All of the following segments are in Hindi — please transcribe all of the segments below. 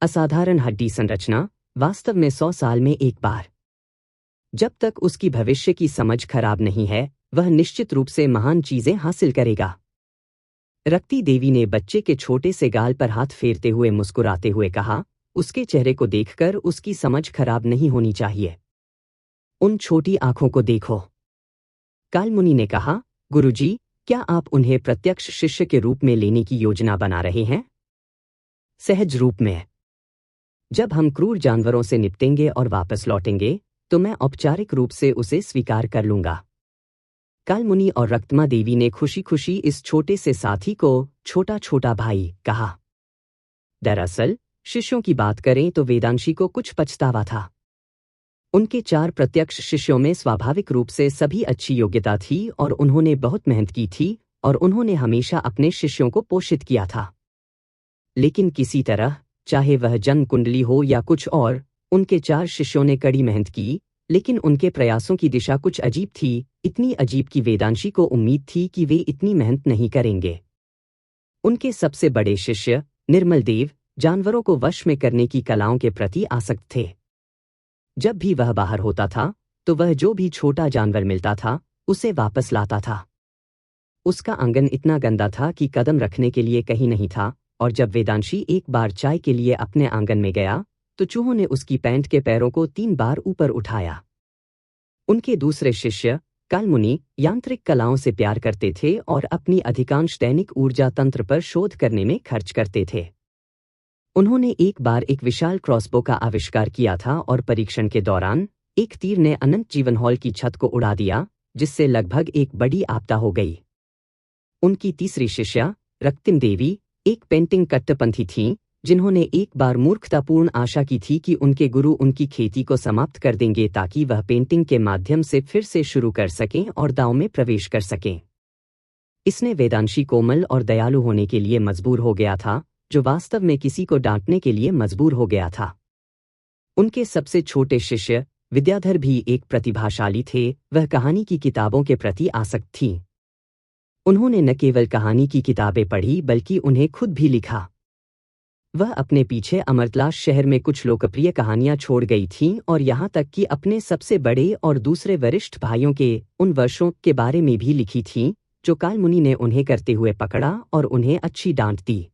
असाधारण हड्डी संरचना, वास्तव में 100 साल में एक बार। जब तक उसकी भविष्य की समझ खराब नहीं है, वह निश्चित रूप से महान चीजें हासिल करेगा। रक्ति देवी ने बच्चे के छोटे से गाल पर हाथ फेरते हुए मुस्कुराते हुए कहा, उसके चेहरे को देखकर उसकी समझ खराब नहीं होनी चाहिए। उन छोटी आंखों को देखो। कालमुनि ने कहा, गुरुजी, क्या आप उन्हें प्रत्यक्ष शिष्य के रूप में लेने की योजना बना रहे हैं? सहज रूप में। जब हम क्रूर जानवरों से निपटेंगे और वापस लौटेंगे, तो मैं औपचारिक रूप से उसे स्वीकार कर लूंगा। कालमुनि और रक्तमा देवी ने खुशी खुशी इस छोटे से साथी को छोटा छोटा भाई कहा। दरअसल शिष्यों की बात करें तो वेदांशी को कुछ पछतावा था। उनके 4 प्रत्यक्ष शिष्यों में स्वाभाविक रूप से सभी अच्छी योग्यता थी और उन्होंने बहुत मेहनत की थी और उन्होंने हमेशा अपने शिष्यों को पोषित किया था। लेकिन किसी तरह, चाहे वह जन्म कुंडली हो या कुछ और, उनके 4 शिष्यों ने कड़ी मेहनत की, लेकिन उनके प्रयासों की दिशा कुछ अजीब थी, इतनी अजीब कि वेदांशी को उम्मीद थी कि वे इतनी मेहनत नहीं करेंगे। उनके सबसे बड़े शिष्य निर्मल देव जानवरों को वश में करने की कलाओं के प्रति आसक्त थे। जब भी वह बाहर होता था, तो वह जो भी छोटा जानवर मिलता था, उसे वापस लाता था। उसका आंगन इतना गंदा था कि कदम रखने के लिए कहीं नहीं था, और जब वेदांशी एक बार चाय के लिए अपने आंगन में गया, तो चूहों ने उसकी पैंट के पैरों को 3 बार ऊपर उठाया। उनके दूसरे शिष्य कालमुनि यांत्रिक कलाओं से प्यार करते थे और अपनी अधिकांश दैनिक ऊर्जा तंत्र पर शोध करने में खर्च करते थे। उन्होंने एक बार एक विशाल क्रॉसबो का आविष्कार किया था और परीक्षण के दौरान एक तीर ने अनंत जीवन हॉल की छत को उड़ा दिया, जिससे लगभग एक बड़ी आपदा हो गई। उनकी तीसरी शिष्या रक्तिम देवी एक पेंटिंग कट्टरपंथी थीं, जिन्होंने एक बार मूर्खतापूर्ण आशा की थी कि उनके गुरु उनकी खेती को समाप्त कर देंगे ताकि वह पेंटिंग के माध्यम से फिर से शुरू कर सकें और दांव में प्रवेश कर सकें। इसने वेदांशी कोमल और दयालु होने के लिए मजबूर हो गया था, जो वास्तव में किसी को डांटने के लिए मजबूर हो गया था। उनके सबसे छोटे शिष्य विद्याधर भी एक प्रतिभाशाली थे, वह कहानी की किताबों के प्रति आसक्त थीं। उन्होंने न केवल कहानी की किताबें पढ़ी बल्कि उन्हें खुद भी लिखा। वह अपने पीछे अमरतलाश शहर में कुछ लोकप्रिय कहानियां छोड़ गई थीं और यहाँ तक कि अपने सबसे बड़े और दूसरे वरिष्ठ भाइयों के उन वर्षों के बारे में भी लिखी थीं, जो कालमुनि ने उन्हें करते हुए पकड़ा और उन्हें अच्छी डांट दी।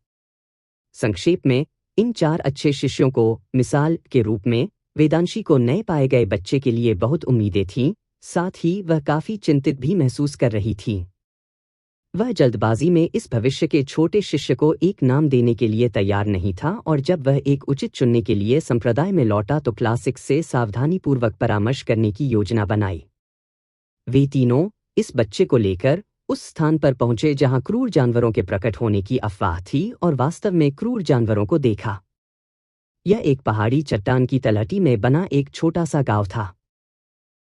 संक्षेप में, इन 4 अच्छे शिष्यों को मिसाल के रूप में वेदांशी को नए पाए गए बच्चे के लिए बहुत उम्मीदें थीं, साथ ही वह काफी चिंतित भी महसूस कर रही थी। वह जल्दबाजी में इस भविष्य के छोटे शिष्य को एक नाम देने के लिए तैयार नहीं था और जब वह एक उचित चुनने के लिए संप्रदाय में लौटा तो क्लासिक से सावधानीपूर्वक परामर्श करने की योजना बनाई। वे तीनों इस बच्चे को लेकर उस स्थान पर पहुंचे जहां क्रूर जानवरों के प्रकट होने की अफवाह थी और वास्तव में क्रूर जानवरों को देखा। यह एक पहाड़ी चट्टान की तलहटी में बना एक छोटा सा गांव था।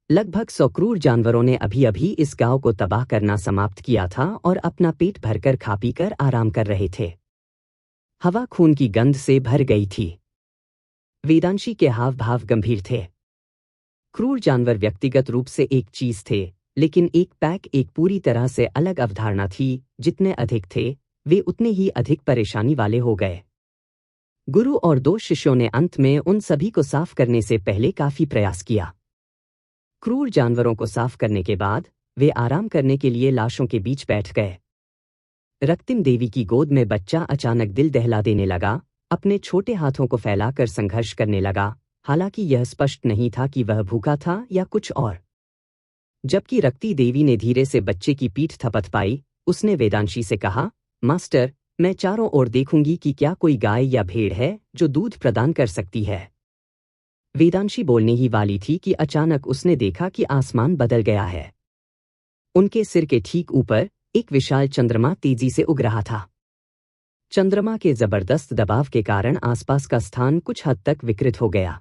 लगभग 100 क्रूर जानवरों ने अभी अभी इस गांव को तबाह करना समाप्त किया था और अपना पेट भरकर खा पी कर आराम कर रहे थे। हवा खून की गंध से भर गई थी। वेदांशी के हाव भाव गंभीर थे। क्रूर जानवर व्यक्तिगत रूप से एक चीज थे, लेकिन एक पैक एक पूरी तरह से अलग अवधारणा थी। जितने अधिक थे, वे उतने ही अधिक परेशानी वाले हो गए। गुरु और 2 शिष्यों ने अंत में उन सभी को साफ करने से पहले काफी प्रयास किया। क्रूर जानवरों को साफ करने के बाद वे आराम करने के लिए लाशों के बीच बैठ गए। रक्तिम देवी की गोद में बच्चा अचानक दिल दहला देने लगा, अपने छोटे हाथों को फैलाकर संघर्ष करने लगा, हालांकि यह स्पष्ट नहीं था कि वह भूखा था या कुछ और। जबकि रक्ति देवी ने धीरे से बच्चे की पीठ थपथपाई, उसने वेदांशी से कहा, मास्टर, मैं चारों ओर देखूंगी कि क्या कोई गाय या भेड़ है जो दूध प्रदान कर सकती है। वेदांशी बोलने ही वाली थी कि अचानक उसने देखा कि आसमान बदल गया है। उनके सिर के ठीक ऊपर एक विशाल चंद्रमा तेजी से उग रहा था। चंद्रमा के जबरदस्त दबाव के कारण आसपास का स्थान कुछ हद तक विकृत हो गया।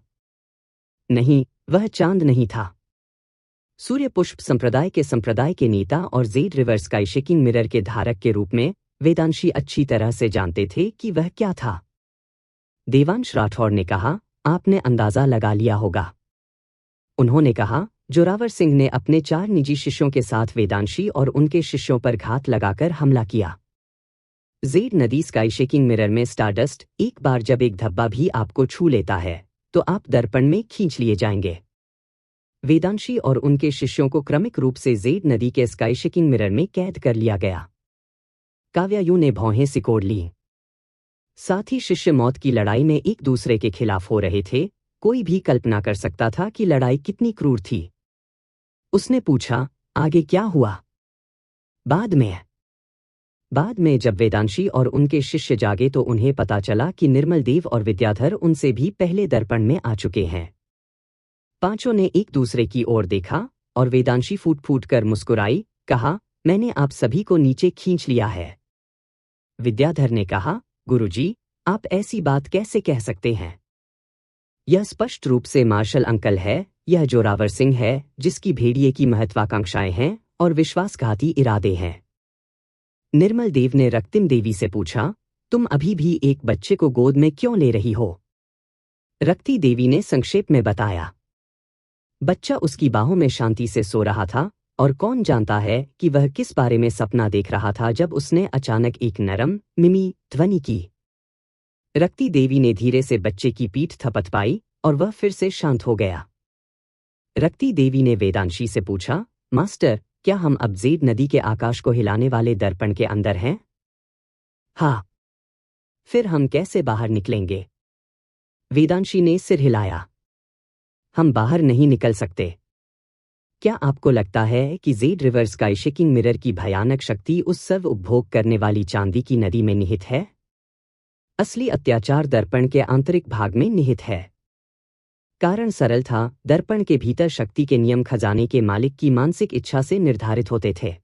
नहीं, वह चांद नहीं था। सूर्य पुष्प संप्रदाय के नेता और Z river sky shaking mirror के धारक के रूप में वेदांशी अच्छी तरह से जानते थे कि वह क्या था। देवांश राठौर ने कहा, आपने अंदाजा लगा लिया होगा। उन्होंने कहा, जोरावर सिंह ने अपने 4 निजी शिष्यों के साथ वेदांशी और उनके शिष्यों पर घात लगाकर हमला किया। ज़ेड नदी स्काई शेकिंग मिरर में स्टारडस्ट, एक बार जब एक धब्बा भी आपको छू लेता है तो आप दर्पण में खींच लिए जाएंगे। वेदांशी और उनके शिष्यों को क्रमिक रूप से ज़ेड नदी के स्काई शेकिंग मिरर में कैद कर लिया गया। काव्यायु ने भौहें सिकोड़ ली। साथ ही शिष्य मौत की लड़ाई में एक दूसरे के खिलाफ हो रहे थे। कोई भी कल्पना कर सकता था कि लड़ाई कितनी क्रूर थी। उसने पूछा, आगे क्या हुआ? बाद में जब वेदांशी और उनके शिष्य जागे तो उन्हें पता चला कि निर्मल देव और विद्याधर उनसे भी पहले दर्पण में आ चुके हैं। पांचों ने एक दूसरे की ओर देखा और वेदांशी फूट फूट कर मुस्कुराई, कहा, मैंने आप सभी को नीचे खींच लिया है। विद्याधर ने कहा, गुरुजी, आप ऐसी बात कैसे कह सकते हैं? यह स्पष्ट रूप से मार्शल अंकल है। यह जोरावर सिंह है, जिसकी भेड़िए की महत्वाकांक्षाएं हैं और विश्वासघाती इरादे हैं। निर्मल देव ने रक्तिम देवी से पूछा, तुम अभी भी एक बच्चे को गोद में क्यों ले रही हो? रक्ति देवी ने संक्षेप में बताया, बच्चा उसकी बाहों में शांति से सो रहा था और कौन जानता है कि वह किस बारे में सपना देख रहा था जब उसने अचानक एक नरम मिमी ध्वनि की। रक्ति देवी ने धीरे से बच्चे की पीठ थपथपाई और वह फिर से शांत हो गया। रक्ति देवी ने वेदांशी से पूछा, मास्टर, क्या हम अब ज़ेड नदी के आकाश को हिलाने वाले दर्पण के अंदर हैं? हाँ। फिर हम कैसे बाहर निकलेंगे? वेदांशी ने सिर हिलाया। हम बाहर नहीं निकल सकते। क्या आपको लगता है कि Z river sky shaking mirror की भयानक शक्ति उस सर्व उपभोग करने वाली चांदी की नदी में निहित है? असली अत्याचार दर्पण के आंतरिक भाग में निहित है। कारण सरल था, दर्पण के भीतर शक्ति के नियम खजाने के मालिक की मानसिक इच्छा से निर्धारित होते थे।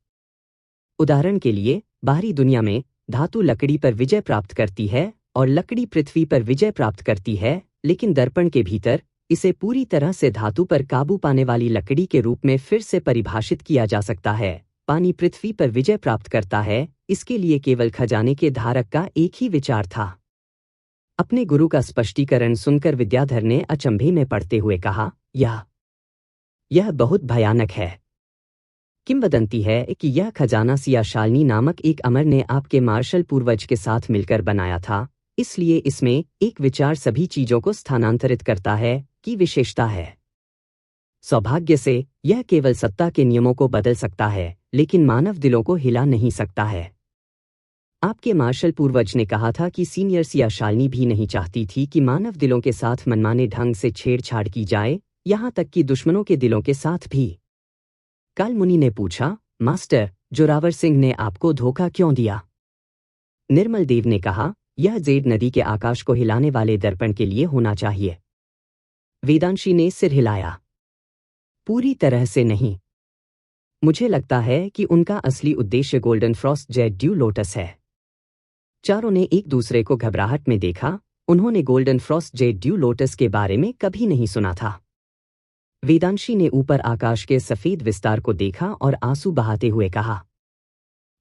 उदाहरण के लिए, बाहरी दुनिया में धातु लकड़ी पर विजय प्राप्त करती है और लकड़ी पृथ्वी पर विजय प्राप्त करती है, लेकिन दर्पण के भीतर इसे पूरी तरह से धातु पर काबू पाने वाली लकड़ी के रूप में फिर से परिभाषित किया जा सकता है। पानी पृथ्वी पर विजय प्राप्त करता है, इसके लिए केवल खजाने के धारक का एक ही विचार था। अपने गुरु का स्पष्टीकरण सुनकर विद्याधर ने अचंभे में पड़ते हुए कहा, यह बहुत भयानक है। किंवदंती है कि यह खजाना सियाशालिनी नामक एक अमर ने आपके मार्शल पूर्वज के साथ मिलकर बनाया था, इसलिए इसमें एक विचार सभी चीजों को स्थानांतरित करता है की विशेषता है। सौभाग्य से यह केवल सत्ता के नियमों को बदल सकता है, लेकिन मानव दिलों को हिला नहीं सकता है। आपके मार्शल पूर्वज ने कहा था कि सीनियर सियाशालिनी भी नहीं चाहती थी कि मानव दिलों के साथ मनमाने ढंग से छेड़छाड़ की जाए, यहां तक कि दुश्मनों के दिलों के साथ भी। कालमुनि ने पूछा, मास्टर, जोरावर सिंह ने आपको धोखा क्यों दिया? निर्मल देव ने कहा, यह ज़ेड नदी के आकाश को हिलाने वाले दर्पण के लिए होना चाहिए। वेदांशी ने सिर हिलाया, पूरी तरह से नहीं। मुझे लगता है कि उनका असली उद्देश्य golden frost jade dew lotus है। चारों ने एक दूसरे को घबराहट में देखा। उन्होंने golden frost jade dew lotus के बारे में कभी नहीं सुना था। वेदांशी ने ऊपर आकाश के सफेद विस्तार को देखा और आंसू बहाते हुए कहा,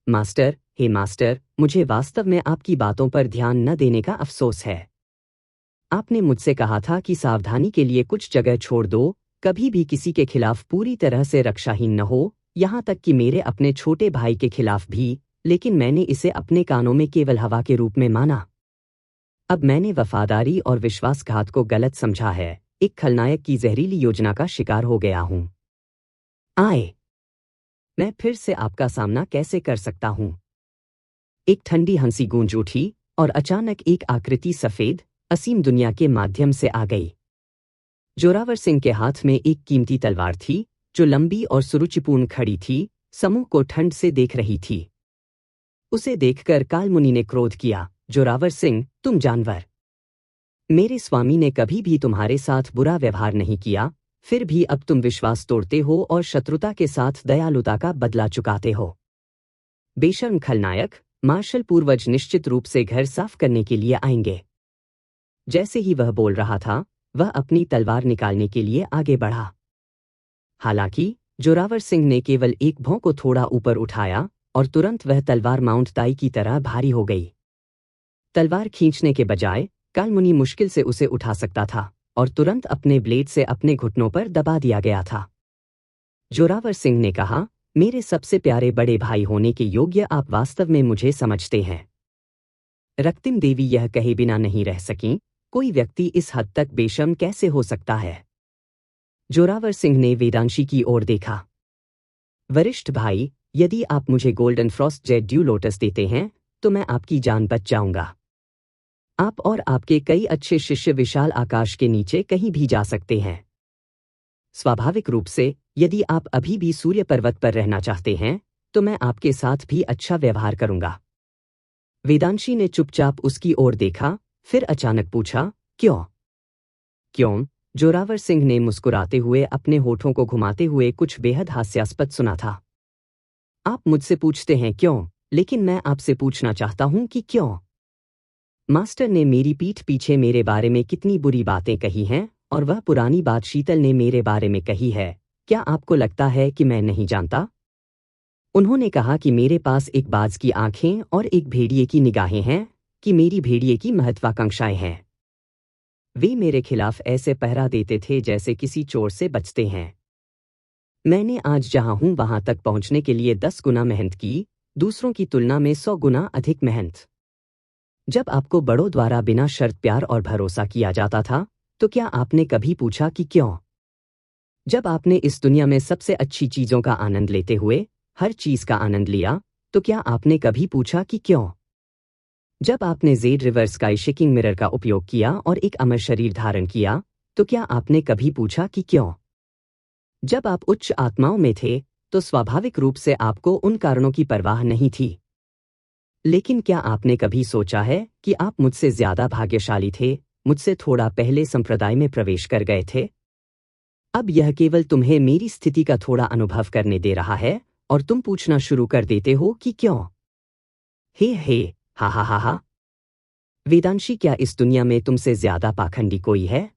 मास्टर, हे मास्टर, मुझे वास्तव में आपकी बातों पर ध्यान न देने का अफसोस है। आपने मुझसे कहा था कि सावधानी के लिए कुछ जगह छोड़ दो, कभी भी किसी के खिलाफ पूरी तरह से रक्षाहीन न हो, यहां तक कि मेरे अपने छोटे भाई के खिलाफ भी, लेकिन मैंने इसे अपने कानों में केवल हवा के रूप में माना। अब मैंने वफादारी और विश्वासघात को गलत समझा है, एक खलनायक की जहरीली योजना का शिकार हो गया हूं। मैं फिर से आपका सामना कैसे कर सकता हूं? एक ठंडी हंसी गूंज उठी और अचानक एक आकृति सफेद, असीम दुनिया के माध्यम से आ गई। जोरावर सिंह के हाथ में एक कीमती तलवार थी, जो लंबी और सुरुचिपूर्ण खड़ी थी, समूह को ठंड से देख रही थी। उसे देखकर कालमुनि ने क्रोध किया, जोरावर सिंह, तुम जानवर! मेरे स्वामी ने कभी भी तुम्हारे साथ बुरा व्यवहार नहीं किया, फिर भी अब तुम विश्वास तोड़ते हो और शत्रुता के साथ दयालुता का बदला चुकाते हो। बेशर्म खलनायक, मार्शल पूर्वज निश्चित रूप से घर साफ करने के लिए आएंगे। जैसे ही वह बोल रहा था, वह अपनी तलवार निकालने के लिए आगे बढ़ा। हालांकि जोरावर सिंह ने केवल एक भौं को थोड़ा ऊपर उठाया और तुरंत वह तलवार माउंट ताई की तरह भारी हो गई। तलवार खींचने के बजाय कालमुनि मुश्किल से उसे उठा सकता था और तुरंत अपने ब्लेड से अपने घुटनों पर दबा दिया गया था। जोरावर सिंह ने कहा, मेरे सबसे प्यारे बड़े भाई होने के योग्य आप वास्तव में मुझे समझते हैं। रक्तिम देवी यह कहे बिना नहीं रह सकीं, कोई व्यक्ति इस हद तक बेशर्म कैसे हो सकता है। जोरावर सिंह ने वेदांशी की ओर देखा। वरिष्ठ भाई, यदि आप मुझे golden frost jade dew lotus देते हैं तो मैं आपकी जान बच जाऊंगा। आप और आपके कई अच्छे शिष्य विशाल आकाश के नीचे कहीं भी जा सकते हैं। स्वाभाविक रूप से यदि आप अभी भी सूर्य पर्वत पर रहना चाहते हैं तो मैं आपके साथ भी अच्छा व्यवहार करूंगा। वेदांशी ने चुपचाप उसकी ओर देखा, फिर अचानक पूछा, क्यों? क्यों? जोरावर सिंह ने मुस्कुराते हुए अपने होठों को घुमाते हुए कुछ बेहद हास्यास्पद सुना था। आप मुझसे पूछते हैं क्यों, लेकिन मैं आपसे पूछना चाहता हूं कि क्यों? मास्टर ने मेरी पीठ पीछे मेरे बारे में कितनी बुरी बातें कही हैं, और वह पुरानी बात शीतल ने मेरे बारे में कही है, क्या आपको लगता है कि मैं नहीं जानता? उन्होंने कहा कि मेरे पास एक बाज की आंखें और एक भेड़िए की निगाहें हैं, कि मेरी भेड़िए की महत्वाकांक्षाएं हैं। वे मेरे खिलाफ ऐसे पहरा देते थे जैसे किसी चोर से बचते हैं। मैंने आज जहां हूं वहां तक पहुंचने के लिए 10 गुना मेहनत की, दूसरों की तुलना में 100 गुना अधिक मेहनत। जब आपको बड़ों द्वारा बिना शर्त प्यार और भरोसा किया जाता था, तो क्या आपने कभी पूछा कि क्यों? जब आपने इस दुनिया में सबसे अच्छी चीजों का आनंद लेते हुए हर चीज का आनंद लिया, तो क्या आपने कभी पूछा कि क्यों? जब आपने Z river sky shaking mirror का उपयोग किया और एक अमर शरीर धारण किया, तो क्या आपने कभी पूछा कि क्यों? जब आप उच्च आत्माओं में थे, तो स्वाभाविक रूप से आपको उन कारणों की परवाह नहीं थी। लेकिन क्या आपने कभी सोचा है कि आप मुझसे ज्यादा भाग्यशाली थे, मुझसे थोड़ा पहले संप्रदाय में प्रवेश कर गए थे? अब यह केवल तुम्हें मेरी स्थिति का थोड़ा अनुभव करने दे रहा है, और तुम पूछना शुरू कर देते हो कि क्यों? हे, हा हा हा हा। वेदांशी, क्या इस दुनिया में तुमसे ज्यादा पाखंडी कोई है?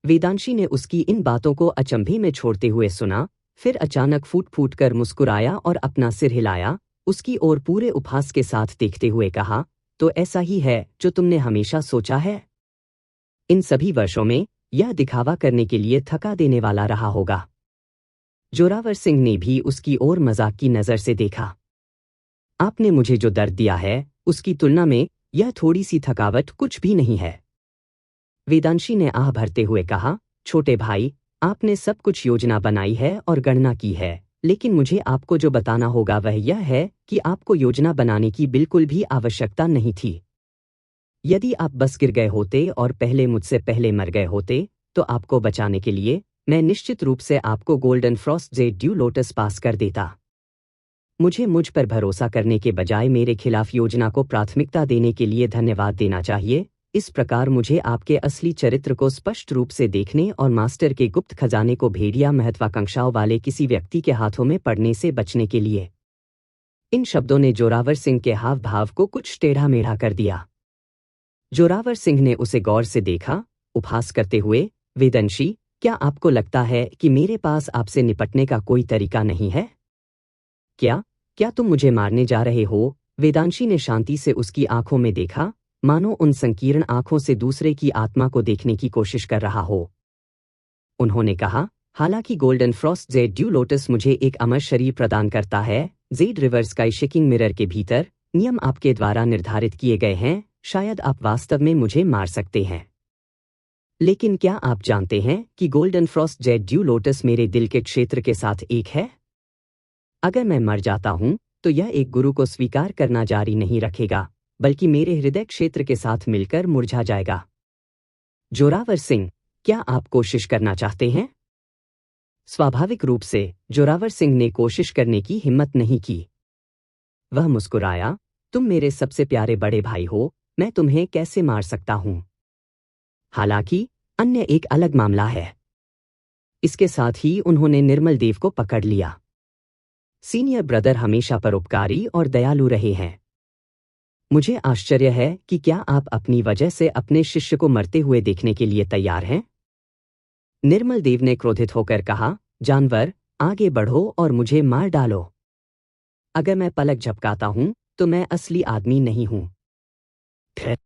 वेदांशी ने उसकी इन बातों को अचंभे में छोड़ते हुए सुना, फिर अचानक फूट फूट कर मुस्कुराया और अपना सिर हिलाया, उसकी ओर पूरे उपहास के साथ देखते हुए कहा, तो ऐसा ही है जो तुमने हमेशा सोचा है? इन सभी वर्षों में यह दिखावा करने के लिए थका देने वाला रहा होगा। जोरावर सिंह ने भी उसकी ओर मजाक की नजर से देखा। आपने मुझे जो दर्द दिया है, उसकी तुलना में यह थोड़ी सी थकावट कुछ भी नहीं है। वेदांशी ने आह भरते हुए कहा, छोटे भाई, आपने सब कुछ योजना बनाई है और गणना की है, लेकिन मुझे आपको जो बताना होगा वह यह है कि आपको योजना बनाने की बिल्कुल भी आवश्यकता नहीं थी। यदि आप बस गिर गए होते और पहले मुझसे पहले मर गए होते, तो आपको बचाने के लिए मैं निश्चित रूप से आपको golden frost jade dew lotus पास कर देता। मुझ पर भरोसा करने के बजाय मेरे खिलाफ योजना को प्राथमिकता देने के लिए धन्यवाद देना चाहिए। इस प्रकार मुझे आपके असली चरित्र को स्पष्ट रूप से देखने और मास्टर के गुप्त खजाने को भेड़िया महत्वाकांक्षाओं वाले किसी व्यक्ति के हाथों में पड़ने से बचने के लिए। इन शब्दों ने जोरावर सिंह के हाव भाव को कुछ टेढ़ा मेढ़ा कर दिया। जोरावर सिंह ने उसे गौर से देखा, उपहास करते हुए, वेदंशी, क्या आपको लगता है कि मेरे पास आपसे निपटने का कोई तरीका नहीं है? क्या तुम मुझे मारने जा रहे हो? वेदांशी ने शांति से उसकी आंखों में देखा, मानो उन संकीर्ण आंखों से दूसरे की आत्मा को देखने की कोशिश कर रहा हो। उन्होंने कहा, हालांकि golden frost jade dew lotus मुझे एक अमर शरीर प्रदान करता है, Z river sky shaking mirror के भीतर नियम आपके द्वारा निर्धारित किए गए हैं, शायद आप वास्तव में मुझे मार सकते हैं। लेकिन क्या आप जानते हैं कि golden frost jade dew lotus मेरे दिल के क्षेत्र के साथ एक है? अगर मैं मर जाता हूं, तो यह एक गुरु को स्वीकार करना जारी नहीं रखेगा, बल्कि मेरे हृदय क्षेत्र के साथ मिलकर मुरझा जाएगा। जोरावर सिंह, क्या आप कोशिश करना चाहते हैं? स्वाभाविक रूप से जोरावर सिंह ने कोशिश करने की हिम्मत नहीं की। वह मुस्कुराया, तुम मेरे सबसे प्यारे बड़े भाई हो, मैं तुम्हें कैसे मार सकता हूं? हालांकि अन्य एक अलग मामला है। इसके साथ ही उन्होंने निर्मल देव को पकड़ लिया। सीनियर ब्रदर हमेशा परोपकारी और दयालु रहे हैं। मुझे आश्चर्य है कि क्या आप अपनी वजह से अपने शिष्य को मरते हुए देखने के लिए तैयार हैं? निर्मल देव ने क्रोधित होकर कहा, जानवर, आगे बढ़ो और मुझे मार डालो। अगर मैं पलक झपकाता हूं, तो मैं असली आदमी नहीं हूं। फिर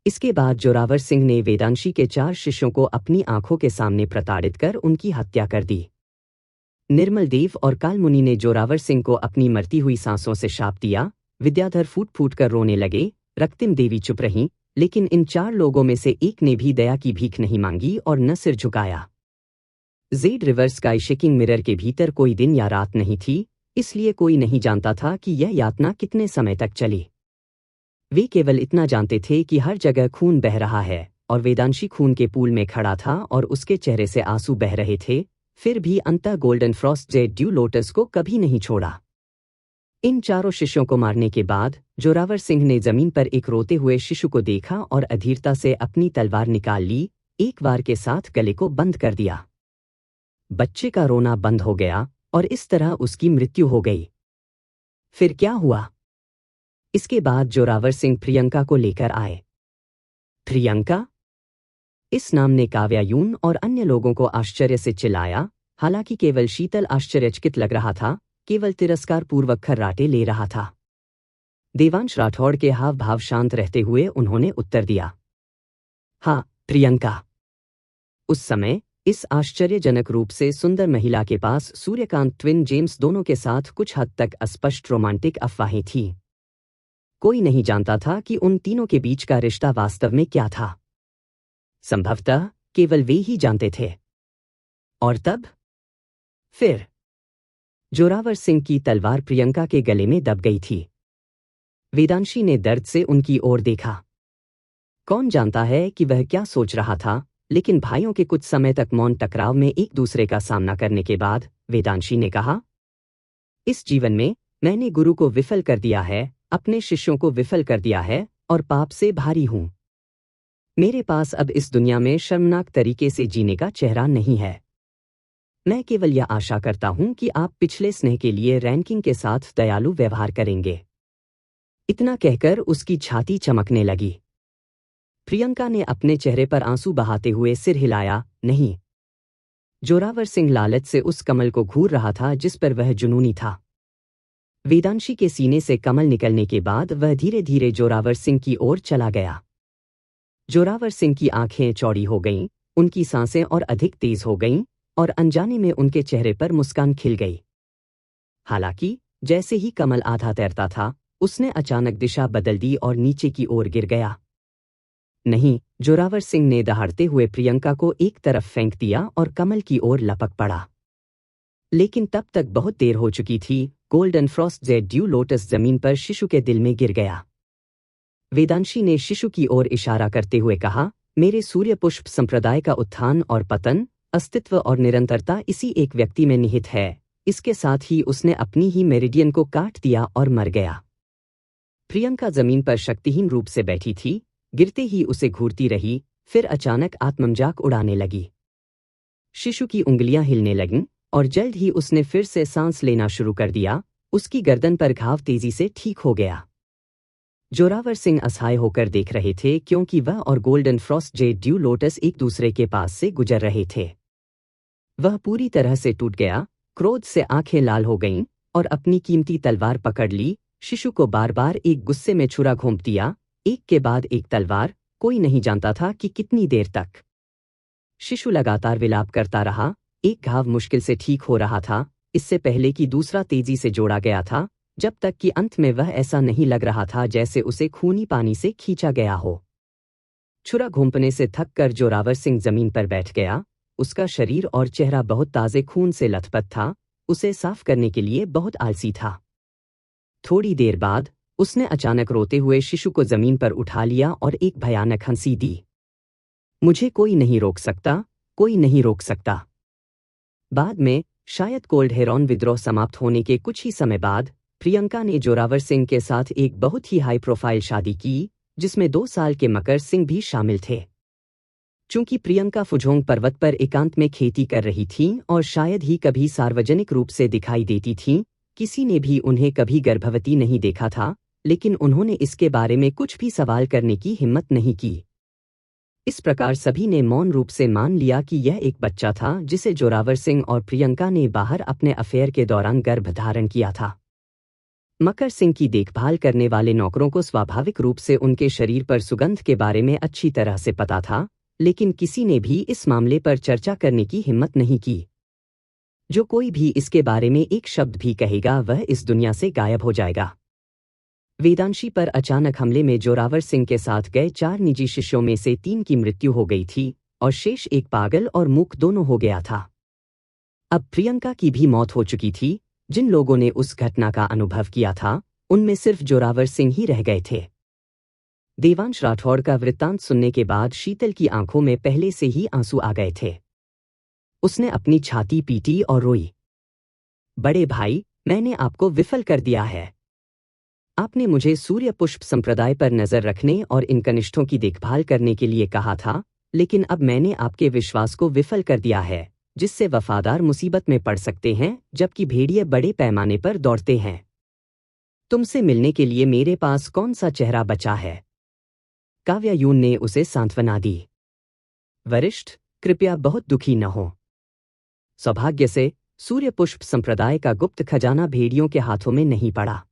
इसके बाद जोरावर सिंह ने वेदांशी के 4 शिष्यों को अपनी आंखों के सामने प्रताड़ित कर उनकी हत्या कर दी। निर्मल देव और कालमुनि ने जोरावर सिंह को अपनी मरती हुई सांसों से शाप दिया। विद्याधर फूट फूट कर रोने लगे। रक्तिम देवी चुप रहीं, लेकिन इन 4 लोगों में से एक ने भी दया की भीख नहीं मांगी और न सिर झुकाया। Jade river sky shaking mirror के भीतर कोई दिन या रात नहीं थी, इसलिए कोई नहीं जानता था कि यह यातना कितने समय तक चली। वे केवल इतना जानते थे कि हर जगह खून बह रहा है, और वेदांशी खून के पूल में खड़ा था और उसके चेहरे से आंसू बह रहे थे, फिर भी अंततः golden frost jade dew lotus को कभी नहीं छोड़ा। इन 4 शिष्यों को मारने के बाद जोरावर सिंह ने जमीन पर एक रोते हुए शिशु को देखा और अधीरता से अपनी तलवार निकाल ली, एक वार के साथ गले को बंद कर दिया। बच्चे का रोना बंद हो गया और इस तरह उसकी मृत्यु हो गई। फिर क्या हुआ? इसके बाद जोरावर सिंह प्रियंका को लेकर आए। प्रियंका? इस नाम ने काव्यायून और अन्य लोगों को आश्चर्य से चिल्लाया, हालांकि केवल शीतल आश्चर्यचकित लग रहा था, केवल तिरस्कार पूर्वक खर्राटे ले रहा था। देवांश राठौड़ के हाव भाव शांत रहते हुए उन्होंने उत्तर दिया, हाँ, प्रियंका। उस समय इस आश्चर्यजनक रूप से सुंदर महिला के पास सूर्यकांत ट्विन जेम्स दोनों के साथ कुछ हद तक अस्पष्ट रोमांटिक अफवाहें थीं। कोई नहीं जानता था कि उन तीनों के बीच का रिश्ता वास्तव में क्या था। संभवतः केवल वे ही जानते थे। और तब? फिर जोरावर सिंह की तलवार प्रियंका के गले में दब गई थी। वेदांशी ने दर्द से उनकी ओर देखा। कौन जानता है कि वह क्या सोच रहा था, लेकिन भाइयों के कुछ समय तक मौन टकराव में एक दूसरे का सामना करने के बाद वेदांशी ने कहा, इस जीवन में मैंने गुरु को विफल कर दिया है, अपने शिष्यों को विफल कर दिया है और पाप से भारी हूं। मेरे पास अब इस दुनिया में शर्मनाक तरीके से जीने का चेहरा नहीं है। मैं केवल यह आशा करता हूं कि आप पिछले स्नेह के लिए रैंकिंग के साथ दयालु व्यवहार करेंगे। इतना कहकर उसकी छाती चमकने लगी। प्रियंका ने अपने चेहरे पर आंसू बहाते हुए सिर हिलाया, नहीं। जोरावर सिंह लालच से उस कमल को घूर रहा था जिस पर वह जुनूनी था। वेदांशी के सीने से कमल निकलने के बाद वह धीरे धीरे जोरावर सिंह की ओर चला गया। जोरावर सिंह की आंखें चौड़ी हो गईं, उनकी सांसें और अधिक तेज हो गईं, और अनजाने में उनके चेहरे पर मुस्कान खिल गई। हालांकि जैसे ही कमल आधा तैरता था, उसने अचानक दिशा बदल दी और नीचे की ओर गिर गया। नहीं, जोरावर सिंह ने दहाड़ते हुए प्रियंका को एक तरफ फेंक दिया और कमल की ओर लपक पड़ा। लेकिन तब तक बहुत देर हो चुकी थी। Golden frost jade dew lotus जमीन पर शिशु के दिल में गिर गया। वेदांशी ने शिशु की ओर इशारा करते हुए कहा, मेरे सूर्य पुष्प संप्रदाय का उत्थान और पतन, अस्तित्व और निरंतरता इसी एक व्यक्ति में निहित है। इसके साथ ही उसने अपनी ही मेरिडियन को काट दिया और मर गया। प्रियंका जमीन पर शक्तिहीन रूप से बैठी थी, गिरते ही उसे घूरती रही, फिर अचानक आत्ममजाक उड़ाने लगी। शिशु की उंगलियां हिलने लगीं और जल्द ही उसने फिर से सांस लेना शुरू कर दिया। उसकी गर्दन पर घाव तेजी से ठीक हो गया। जोरावर सिंह असहाय होकर देख रहे थे क्योंकि वह और golden frost jade dew lotus एक दूसरे के पास से गुजर रहे थे। वह पूरी तरह से टूट गया, क्रोध से आंखें लाल हो गईं और अपनी कीमती तलवार पकड़ ली। शिशु को बार बार एक गुस्से में छुरा घोंप दिया, एक के बाद एक तलवार, कोई नहीं जानता था कि कितनी देर तक। शिशु लगातार विलाप करता रहा। एक घाव मुश्किल से ठीक हो रहा था, इससे पहले कि दूसरा तेजी से जोड़ा गया था, जब तक कि अंत में वह ऐसा नहीं लग रहा था जैसे उसे खूनी पानी से खींचा गया हो। छुरा घोंपने से थक कर जोरावर सिंह जमीन पर बैठ गया। उसका शरीर और चेहरा बहुत ताजे खून से लथपथ था, उसे साफ करने के लिए बहुत आलसी था। थोड़ी देर बाद उसने अचानक रोते हुए शिशु को जमीन पर उठा लिया और एक भयानक हंसी दी। मुझे कोई नहीं रोक सकता, कोई नहीं रोक सकता। बाद में, शायद कोल्ड हेरॉन विद्रोह समाप्त होने के कुछ ही समय बाद, प्रियंका ने जोरावर सिंह के साथ एक बहुत ही हाई प्रोफाइल शादी की, जिसमें 2 साल के मकर सिंह भी शामिल थे। चूंकि प्रियंका फुझोंग पर्वत पर एकांत में खेती कर रही थीं और शायद ही कभी सार्वजनिक रूप से दिखाई देती थीं, किसी ने भी उन्हें कभी गर्भवती नहीं देखा था, लेकिन उन्होंने इसके बारे में कुछ भी सवाल करने की हिम्मत नहीं की। इस प्रकार सभी ने मौन रूप से मान लिया कि यह एक बच्चा था जिसे जोरावर सिंह और प्रियंका ने बाहर अपने अफेयर के दौरान गर्भ धारण किया था। मकर सिंह की देखभाल करने वाले नौकरों को स्वाभाविक रूप से उनके शरीर पर सुगंध के बारे में अच्छी तरह से पता था, लेकिन किसी ने भी इस मामले पर चर्चा करने की हिम्मत नहीं की। जो कोई भी इसके बारे में एक शब्द भी कहेगा वह इस दुनिया से गायब हो जाएगा। वेदांशी पर अचानक हमले में जोरावर सिंह के साथ गए 4 निजी शिष्यों में से 3 की मृत्यु हो गई थी और शेष एक पागल और मूक दोनों हो गया था। अब प्रियंका की भी मौत हो चुकी थी। जिन लोगों ने उस घटना का अनुभव किया था उनमें सिर्फ जोरावर सिंह ही रह गए थे। देवांश राठौड़ का वृत्तांत सुनने के बाद शीतल की आंखों में पहले से ही आंसू आ गए थे। उसने अपनी छाती पीटी और रोई। बड़े भाई, मैंने आपको विफल कर दिया है। आपने मुझे सूर्य पुष्प संप्रदाय पर नजर रखने और इन कनिष्ठों की देखभाल करने के लिए कहा था, लेकिन अब मैंने आपके विश्वास को विफल कर दिया है, जिससे वफादार मुसीबत में पड़ सकते हैं जबकि भेड़िए बड़े पैमाने पर दौड़ते हैं। तुमसे मिलने के लिए मेरे पास कौन सा चेहरा बचा है? काव्यायून ने उसे सांत्वना दी। वरिष्ठ, कृपया बहुत दुखी न हो। सौभाग्य से सूर्य पुष्प संप्रदाय का गुप्त खजाना भेड़ियों के हाथों में नहीं पड़ा।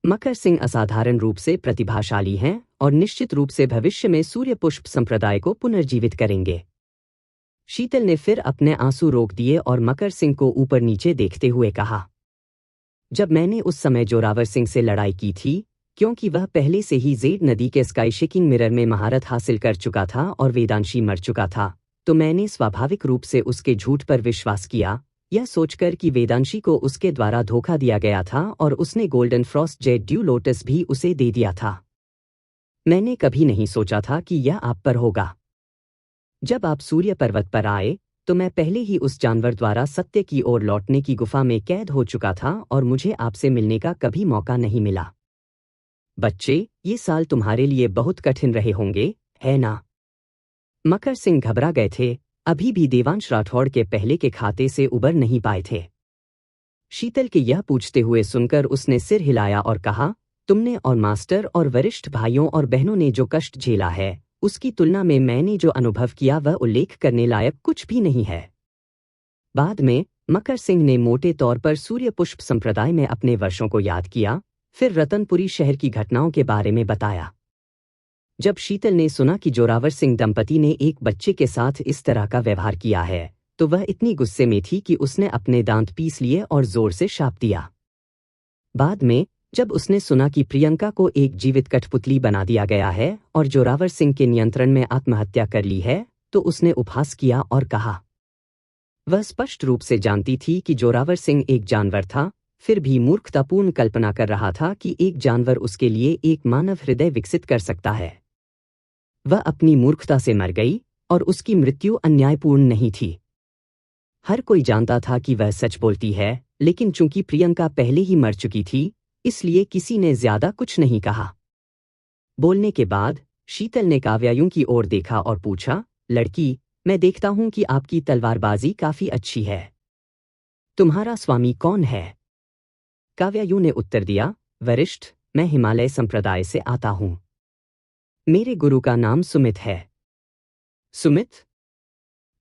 मकर सिंह असाधारण रूप से प्रतिभाशाली हैं और निश्चित रूप से भविष्य में सूर्य पुष्प संप्रदाय को पुनर्जीवित करेंगे। शीतल ने फिर अपने आंसू रोक दिए और मकर सिंह को ऊपर नीचे देखते हुए कहा, जब मैंने उस समय जोरावर सिंह से लड़ाई की थी, क्योंकि वह पहले से ही जेड नदी के स्काई शेकिंग मिरर में महारत हासिल कर चुका था और वेदांशी मर चुका था, तो मैंने स्वाभाविक रूप से उसके झूठ पर विश्वास किया, यह सोचकर कि वेदांशी को उसके द्वारा धोखा दिया गया था और उसने golden frost jade dew lotus भी उसे दे दिया था। मैंने कभी नहीं सोचा था कि यह आप पर होगा। जब आप सूर्य पर्वत पर आए तो मैं पहले ही उस जानवर द्वारा सत्य की ओर लौटने की गुफा में कैद हो चुका था और मुझे आपसे मिलने का कभी मौका नहीं मिला। बच्चे, ये साल तुम्हारे लिए बहुत कठिन रहे होंगे, है ना? मकर सिंह घबरा गए थे। अभी भी देवांश राठौड़ के पहले के खाते से उबर नहीं पाए थे। शीतल के यह पूछते हुए सुनकर उसने सिर हिलाया और कहा, तुमने और मास्टर और वरिष्ठ भाइयों और बहनों ने जो कष्ट झेला है, उसकी तुलना में मैंने जो अनुभव किया वह उल्लेख करने लायक कुछ भी नहीं है। बाद में मकर सिंह ने मोटे तौर पर सूर्य पुष्प संप्रदाय में अपने वर्षों को याद किया, फिर रतनपुरी शहर की घटनाओं के बारे में बताया। जब शीतल ने सुना कि जोरावर सिंह दंपति ने एक बच्चे के साथ इस तरह का व्यवहार किया है, तो वह इतनी गुस्से में थी कि उसने अपने दांत पीस लिए और जोर से शाप दिया। बाद में जब उसने सुना कि प्रियंका को एक जीवित कठपुतली बना दिया गया है और जोरावर सिंह के नियंत्रण में आत्महत्या कर ली है, तो उसने उपहास किया और कहा, वह स्पष्ट रूप से जानती थी कि जोरावर सिंह एक जानवर था, फिर भी मूर्खतापूर्ण कल्पना कर रहा था कि एक जानवर उसके लिए एक मानव हृदय विकसित कर सकता है। वह अपनी मूर्खता से मर गई और उसकी मृत्यु अन्यायपूर्ण नहीं थी। हर कोई जानता था कि वह सच बोलती है, लेकिन चूंकि प्रियंका पहले ही मर चुकी थी, इसलिए किसी ने ज्यादा कुछ नहीं कहा। बोलने के बाद शीतल ने काव्यायूं की ओर देखा और पूछा, लड़की, मैं देखता हूं कि आपकी तलवारबाजी काफी अच्छी है। तुम्हारा स्वामी कौन है? काव्यायूं ने उत्तर दिया, वरिष्ठ, मैं हिमालय संप्रदाय से आता हूं। मेरे गुरु का नाम सुमित है। सुमित?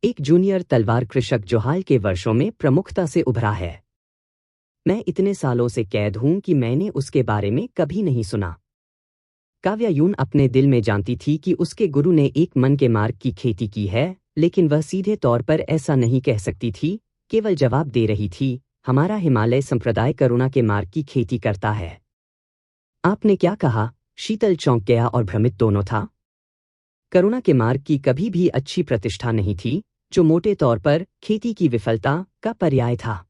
एक जूनियर तलवार कृषक जो हाल के वर्षों में प्रमुखता से उभरा है। मैं इतने सालों से कैद हूं कि मैंने उसके बारे में कभी नहीं सुना। काव्यायून अपने दिल में जानती थी कि उसके गुरु ने एक मन के मार्ग की खेती की है, लेकिन वह सीधे तौर पर ऐसा नहीं कह सकती थी, केवल जवाब दे रही थी, हमारा हिमालय संप्रदाय करुणा के मार्ग की खेती करता है। आपने क्या कहा? शीतल चौंक गया और भ्रमित दोनों था। करुणा के मार्ग की कभी भी अच्छी प्रतिष्ठा नहीं थी, जो मोटे तौर पर खेती की विफलता का पर्याय था।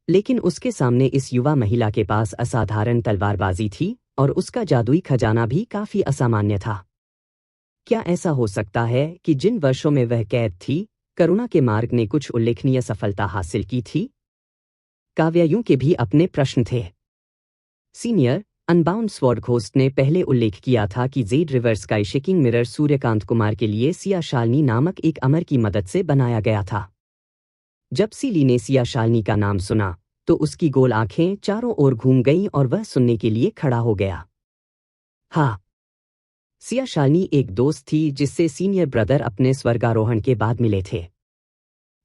लेकिन उसके सामने इस युवा महिला के पास असाधारण तलवारबाजी थी और उसका जादुई खजाना भी काफी असामान्य था। क्या ऐसा हो सकता है कि जिन वर्षों में वह कैद थी, करुणा के मार्ग ने कुछ उल्लेखनीय सफलता हासिल की थी? काव्यायूं के भी अपने प्रश्न थे। सीनियर अनबाउंड स्वॉर्ड घोस्ट ने पहले उल्लेख किया था कि Z river sky shaking mirror Suryakant Kumar के लिए सिया शालिनी नामक एक अमर की मदद से बनाया गया था। जब सीली ने सिया शालिनी का नाम सुना, तो उसकी गोल आंखें चारों ओर घूम गईं और वह सुनने के लिए खड़ा हो गया। हाँ, सिया शालिनी एक दोस्त थी जिससे सीनियर ब्रदर अपने स्वर्गारोहण के बाद मिले थे।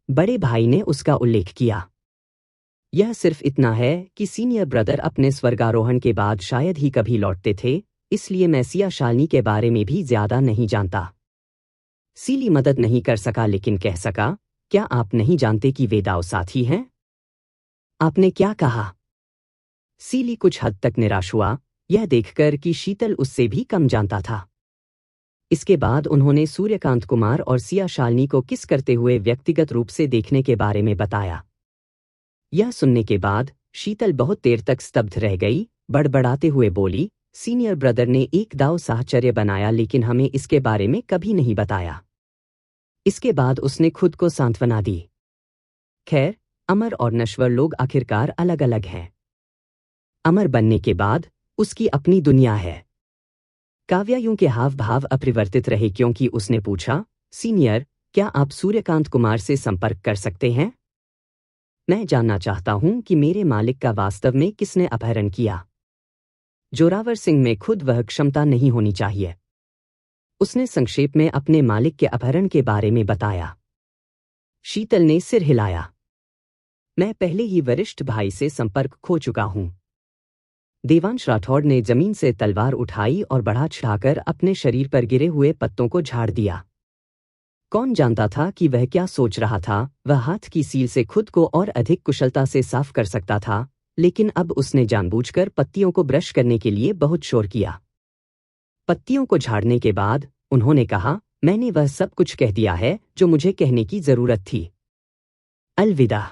बड़े भाई ने उसका उल्लेख किया। यह सिर्फ इतना है कि सीनियर ब्रदर अपने स्वर्गारोहण के बाद शायद ही कभी लौटते थे, इसलिए मैं सिया शालिनी के बारे में भी ज्यादा नहीं जानता। सीली मदद नहीं कर सका लेकिन कह सका, क्या आप नहीं जानते कि वे दाव साथी हैं? आपने क्या कहा? सीली कुछ हद तक निराश हुआ, यह देखकर कि शीतल उससे भी कम जानता था। इसके बाद उन्होंने सूर्यकांत कुमार और सिया शालिनी को किस करते हुए व्यक्तिगत रूप से देखने के बारे में बताया। यह सुनने के बाद शीतल बहुत देर तक स्तब्ध रह गई, बड़बड़ाते हुए बोली, सीनियर ब्रदर ने एक दाव साहचर्य बनाया लेकिन हमें इसके बारे में कभी नहीं बताया। इसके बाद उसने खुद को सांत्वना दी। खैर, अमर और नश्वर लोग आखिरकार अलग अलग हैं। अमर बनने के बाद उसकी अपनी दुनिया है। काव्या यूं के हाव भाव अपरिवर्तित रहे क्योंकि उसने पूछा, सीनियर, क्या आप सूर्यकांत कुमार से संपर्क कर सकते हैं? मैं जानना चाहता हूं कि मेरे मालिक का वास्तव में किसने अपहरण किया। जोरावर सिंह में खुद वह क्षमता नहीं होनी चाहिए। उसने संक्षेप में अपने मालिक के अपहरण के बारे में बताया। शीतल ने सिर हिलाया। मैं पहले ही वरिष्ठ भाई से संपर्क खो चुका हूं। देवांश राठौड़ ने जमीन से तलवार उठाई और बढ़ा चढ़ाकर अपने शरीर पर गिरे हुए पत्तों को झाड़ दिया। कौन जानता था कि वह क्या सोच रहा था। वह हाथ की सील से खुद को और अधिक कुशलता से साफ कर सकता था, लेकिन अब उसने जानबूझकर पत्तियों को ब्रश करने के लिए बहुत शोर किया। पत्तियों को झाड़ने के बाद उन्होंने कहा, मैंने वह सब कुछ कह दिया है जो मुझे कहने की जरूरत थी। अलविदा।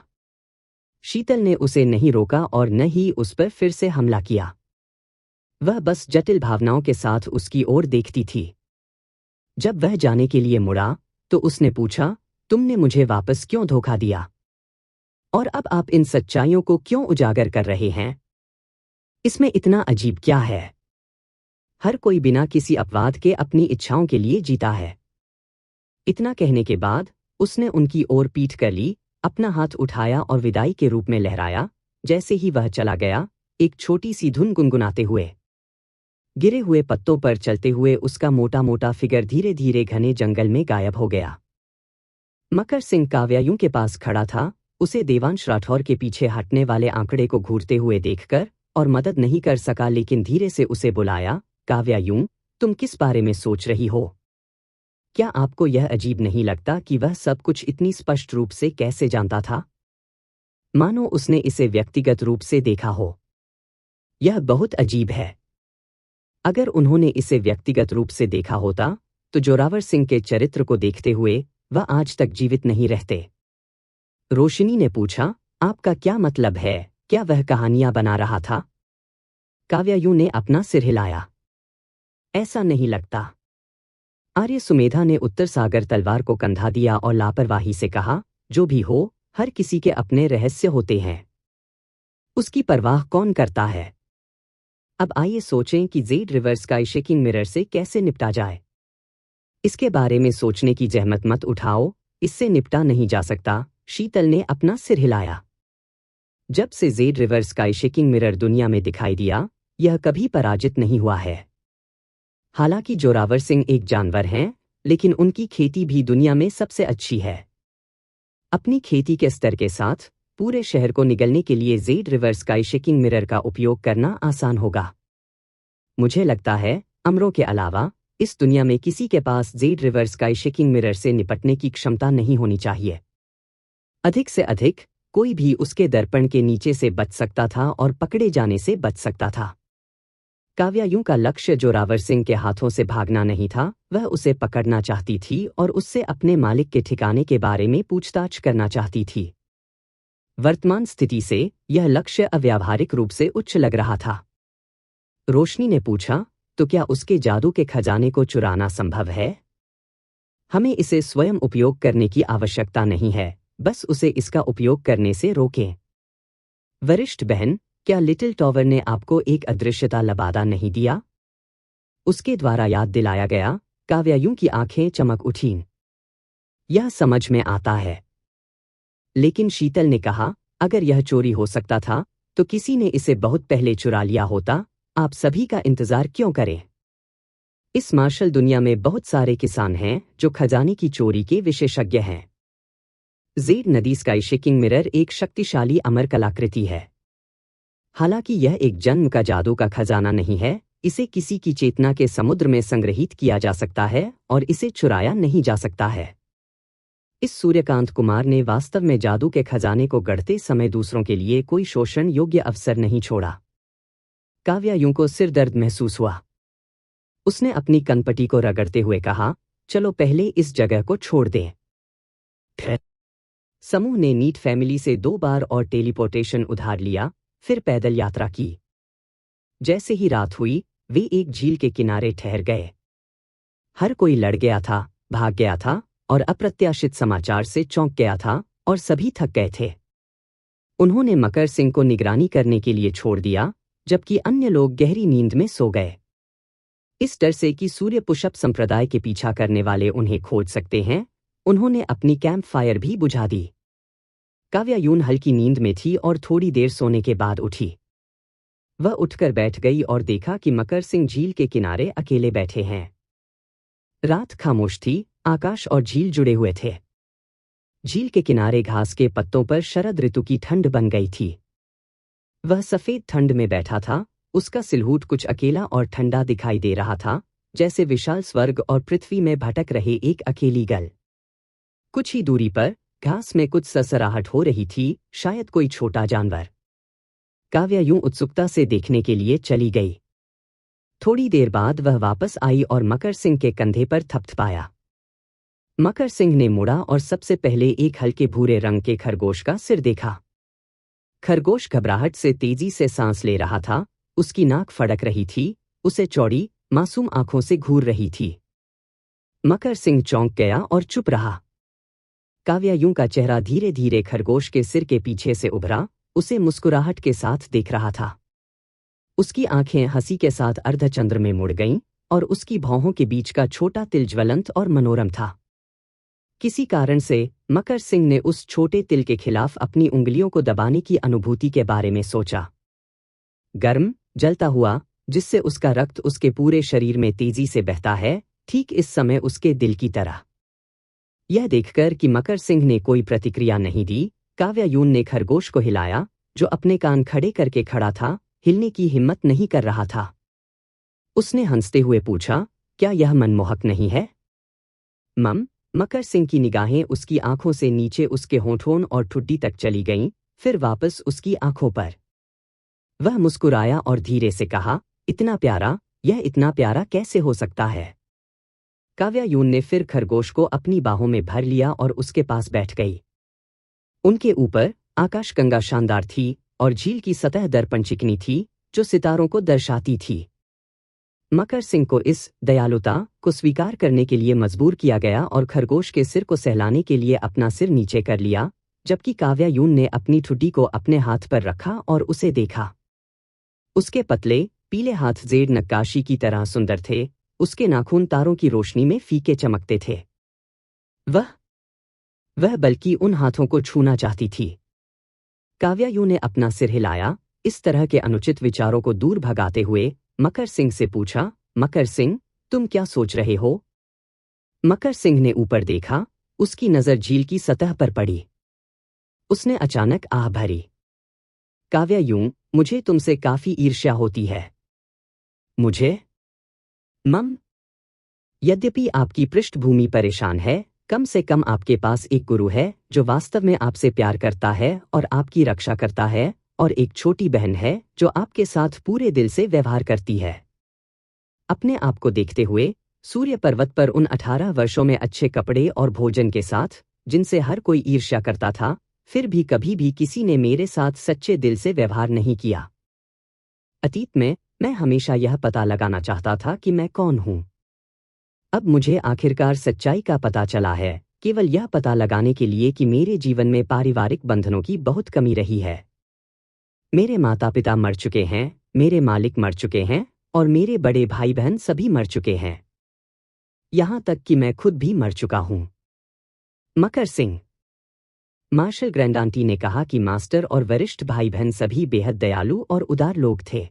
शीतल ने उसे नहीं रोका और न ही उस पर फिर से हमला किया। वह बस जटिल भावनाओं के साथ उसकी ओर देखती थी। जब वह जाने के लिए मुड़ा तो उसने पूछा, तुमने मुझे वापस क्यों धोखा दिया? और अब आप इन सच्चाइयों को क्यों उजागर कर रहे हैं? इसमें इतना अजीब क्या है? हर कोई बिना किसी अपवाद के अपनी इच्छाओं के लिए जीता है। इतना कहने के बाद उसने उनकी ओर पीठ कर ली, अपना हाथ उठाया और विदाई के रूप में लहराया। जैसे ही वह चला गया, एक छोटी सी धुन गुनगुनाते हुए गिरे हुए पत्तों पर चलते हुए उसका मोटा मोटा फिगर धीरे धीरे घने जंगल में गायब हो गया। मकर सिंह काव्यायूं के पास खड़ा था, उसे देवांश राठौर के पीछे हटने वाले आंकड़े को घूरते हुए देखकर और मदद नहीं कर सका, लेकिन धीरे से उसे बुलाया, काव्यायूं, तुम किस बारे में सोच रही हो? क्या आपको यह अजीब नहीं लगता कि वह सब कुछ इतनी स्पष्ट रूप से कैसे जानता था? मानो उसने इसे व्यक्तिगत रूप से देखा हो। यह बहुत अजीब है। अगर उन्होंने इसे व्यक्तिगत रूप से देखा होता तो जोरावर सिंह के चरित्र को देखते हुए वह आज तक जीवित नहीं रहते। रोशनी ने पूछा, आपका क्या मतलब है? क्या वह कहानियां बना रहा था? काव्यायूं ने अपना सिर हिलाया। ऐसा नहीं लगता। आर्य सुमेधा ने उत्तर सागर तलवार को कंधा दिया और लापरवाही से कहा, जो भी हो, हर किसी के अपने रहस्य होते हैं। उसकी परवाह कौन करता है? अब आइए सोचें कि Z river sky shaking mirror से कैसे निपटा जाए। इसके बारे में सोचने की जहमत मत उठाओ, इससे निपटा नहीं जा सकता। शीतल ने अपना सिर हिलाया। जब से Z river sky shaking mirror दुनिया में दिखाई दिया, यह कभी पराजित नहीं हुआ है। हालांकि जोरावर सिंह एक जानवर हैं, लेकिन उनकी खेती भी दुनिया में सबसे अच्छी है। अपनी खेती के स्तर के साथ पूरे शहर को निगलने के लिए Z river sky shaking mirror का उपयोग करना आसान होगा। मुझे लगता है, अमरों के अलावा इस दुनिया में किसी के पास jade river sky shaking mirror से निपटने की क्षमता नहीं होनी चाहिए। अधिक से अधिक कोई भी उसके दर्पण के नीचे से बच सकता था और पकड़े जाने से बच सकता था। काव्यायूं का लक्ष्य जोरावर सिंह के हाथों से भागना नहीं था, वह उसे पकड़ना चाहती थी और उससे अपने मालिक के ठिकाने के बारे में पूछताछ करना चाहती थी। वर्तमान स्थिति से यह लक्ष्य अव्यावहारिक रूप से उच्च लग रहा था। रोशनी ने पूछा, तो क्या उसके जादू के खजाने को चुराना संभव है? हमें इसे स्वयं उपयोग करने की आवश्यकता नहीं है, बस उसे इसका उपयोग करने से रोकें। वरिष्ठ बहन, क्या लिटिल टॉवर ने आपको एक अदृश्यता लबादा नहीं दिया? उसके द्वारा याद दिलाया गया। काव्यायूं की आंखें चमक उठीं। यह समझ में आता है। लेकिन शीतल ने कहा, अगर यह चोरी हो सकता था तो किसी ने इसे बहुत पहले चुरा लिया होता। आप सभी का इंतजार क्यों करें? इस मार्शल दुनिया में बहुत सारे किसान हैं जो खजाने की चोरी के विशेषज्ञ हैं। जेड नदी स्काई शेकिंग मिरर एक शक्तिशाली अमर कलाकृति है। हालांकि यह एक जन्म का जादू का खजाना नहीं है, इसे किसी की चेतना के समुद्र में संग्रहित किया जा सकता है और इसे चुराया नहीं जा सकता है। इस सूर्यकांत कुमार ने वास्तव में जादू के खजाने को गढ़ते समय दूसरों के लिए कोई शोषण योग्य अवसर नहीं छोड़ा। काव्यायूं को सिर दर्द महसूस हुआ। उसने अपनी कनपटी को रगड़ते हुए कहा, चलो पहले इस जगह को छोड़ दें। फिर समूह ने नीट फैमिली से 2 बार और टेलीपोर्टेशन उधार लिया, फिर पैदल यात्रा की। जैसे ही रात हुई, वे एक झील के किनारे ठहर गए। हर कोई लड़ गया था, भाग गया था और अप्रत्याशित समाचार से चौंक गया था और सभी थक गए थे। उन्होंने मकर सिंह को निगरानी करने के लिए छोड़ दिया, जबकि अन्य लोग गहरी नींद में सो गए। इस डर से कि सूर्य पुशअप संप्रदाय के पीछा करने वाले उन्हें खोज सकते हैं, उन्होंने अपनी कैंप फायर भी बुझा दी। काव्यायून हल्की नींद में थी और थोड़ी देर सोने के बाद उठी। वह उठकर बैठ गई और देखा कि मकर सिंह झील के किनारे अकेले बैठे हैं। रात खामोश थी, आकाश और झील जुड़े हुए थे। झील के किनारे घास के पत्तों पर शरद ऋतु की ठंड बन गई थी। वह सफेद ठंड में बैठा था, उसका सिलहूट कुछ अकेला और ठंडा दिखाई दे रहा था, जैसे विशाल स्वर्ग और पृथ्वी में भटक रहे एक अकेली गल। कुछ ही दूरी पर घास में कुछ ससराहट हो रही थी, शायद कोई छोटा जानवर। काव्यायूं उत्सुकता से देखने के लिए चली गई। थोड़ी देर बाद वह वापस आई और मकर सिंह के कंधे पर थपथपाया। मकर सिंह ने मुड़ा और सबसे पहले एक हल्के भूरे रंग के खरगोश का सिर देखा। खरगोश घबराहट से तेजी से सांस ले रहा था, उसकी नाक फड़क रही थी, उसे चौड़ी, मासूम आंखों से घूर रही थी। मकर सिंह चौंक गया और चुप रहा। काव्यायूं का चेहरा धीरे धीरे खरगोश के सिर के पीछे से उभरा, उसे मुस्कुराहट के साथ देख रहा था। उसकी आंखें हंसी के साथ अर्धचंद्र में मुड़ गईं और उसकी भौहों के बीच का छोटा तिल ज्वलंत और मनोरम था। किसी कारण से मकर सिंह ने उस छोटे तिल के खिलाफ अपनी उंगलियों को दबाने की अनुभूति के बारे में सोचा। गर्म, जलता हुआ, जिससे उसका रक्त उसके पूरे शरीर में तेजी से बहता है, ठीक इस समय उसके दिल की तरह। यह देखकर कि मकर सिंह ने कोई प्रतिक्रिया नहीं दी, काव्यायून ने खरगोश को हिलाया, जो अपने कान खड़े करके खड़ा था, हिलने की हिम्मत नहीं कर रहा था। उसने हंसते हुए पूछा, क्या यह मनमोहक नहीं है? मकर सिंह की निगाहें उसकी आंखों से नीचे उसके होठों और ठुड्डी तक चली गईं, फिर वापस उसकी आंखों पर। वह मुस्कुराया और धीरे से कहा, इतना प्यारा, यह इतना प्यारा कैसे हो सकता है? काव्यायून ने फिर खरगोश को अपनी बाहों में भर लिया और उसके पास बैठ गई। उनके ऊपर आकाशगंगा शानदार थी और झील की सतह दर्पण चिकनी थी, जो सितारों को दर्शाती थी। मकर सिंह को इस दयालुता को स्वीकार करने के लिए मजबूर किया गया और खरगोश के सिर को सहलाने के लिए अपना सिर नीचे कर लिया, जबकि काव्यायून ने अपनी ठुड्डी को अपने हाथ पर रखा और उसे देखा। उसके पतले, पीले हाथ जेड नक्काशी की तरह सुंदर थे, उसके नाखून तारों की रोशनी में फीके चमकते थे। वह बल्कि उन हाथों को छूना चाहती थी। काव्यायूं ने अपना सिर हिलाया, इस तरह के अनुचित विचारों को दूर भगाते हुए मकर सिंह से पूछा, मकर सिंह, तुम क्या सोच रहे हो? मकर सिंह ने ऊपर देखा, उसकी नजर झील की सतह पर पड़ी। उसने अचानक आह भरी। काव्यायूं, मुझे तुमसे काफी ईर्ष्या होती है। मुझे? यद्यपि आपकी पृष्ठभूमि परेशान है, कम से कम आपके पास एक गुरु है जो वास्तव में आपसे प्यार करता है और आपकी रक्षा करता है, और एक छोटी बहन है जो आपके साथ पूरे दिल से व्यवहार करती है। अपने आप को देखते हुए, सूर्य पर्वत पर उन 18 वर्षों में अच्छे कपड़े और भोजन के साथ, जिनसे हर कोई ईर्ष्या करता था, फिर भी कभी भी किसी ने मेरे साथ सच्चे दिल से व्यवहार नहीं किया। अतीत में मैं हमेशा यह पता लगाना चाहता था कि मैं कौन हूं। अब मुझे आखिरकार सच्चाई का पता चला है, केवल यह पता लगाने के लिए कि मेरे जीवन में पारिवारिक बंधनों की बहुत कमी रही है। मेरे माता पिता मर चुके हैं, मेरे मालिक मर चुके हैं, और मेरे बड़े भाई बहन सभी मर चुके हैं। यहां तक कि मैं खुद भी मर चुका हूं। मकर सिंह। मार्शल ग्रैंडांटी ने कहा कि मास्टर और वरिष्ठ भाई बहन सभी बेहद दयालु और उदार लोग थे।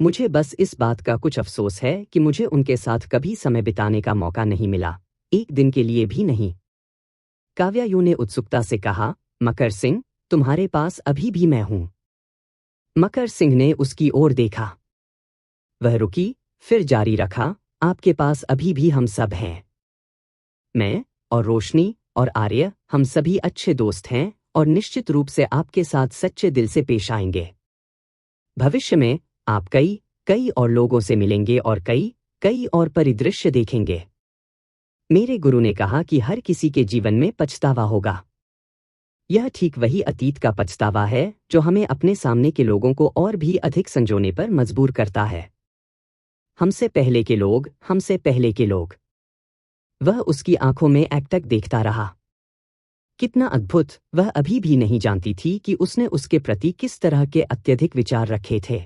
मुझे बस इस बात का कुछ अफसोस है कि मुझे उनके साथ कभी समय बिताने का मौका नहीं मिला, एक दिन के लिए भी नहीं। काव्यायूं ने उत्सुकता से कहा, मकर सिंह, तुम्हारे पास अभी भी मैं हूं। मकर सिंह ने उसकी ओर देखा। वह रुकी, फिर जारी रखा, आपके पास अभी भी हम सब हैं। मैं और रोशनी और आर्य, हम सभी अच्छे दोस्त हैं और निश्चित रूप से आपके साथ सच्चे दिल से पेश आएंगे। भविष्य में आप कई कई और लोगों से मिलेंगे और कई कई और परिदृश्य देखेंगे। मेरे गुरु ने कहा कि हर किसी के जीवन में पछतावा होगा। यह ठीक वही अतीत का पछतावा है जो हमें अपने सामने के लोगों को और भी अधिक संजोने पर मजबूर करता है। हमसे पहले के लोग, हमसे पहले के लोग। वह उसकी आंखों में एकटक देखता रहा। कितना अद्भुत, वह अभी भी नहीं जानती थी कि उसने उसके प्रति किस तरह के अत्यधिक विचार रखे थे।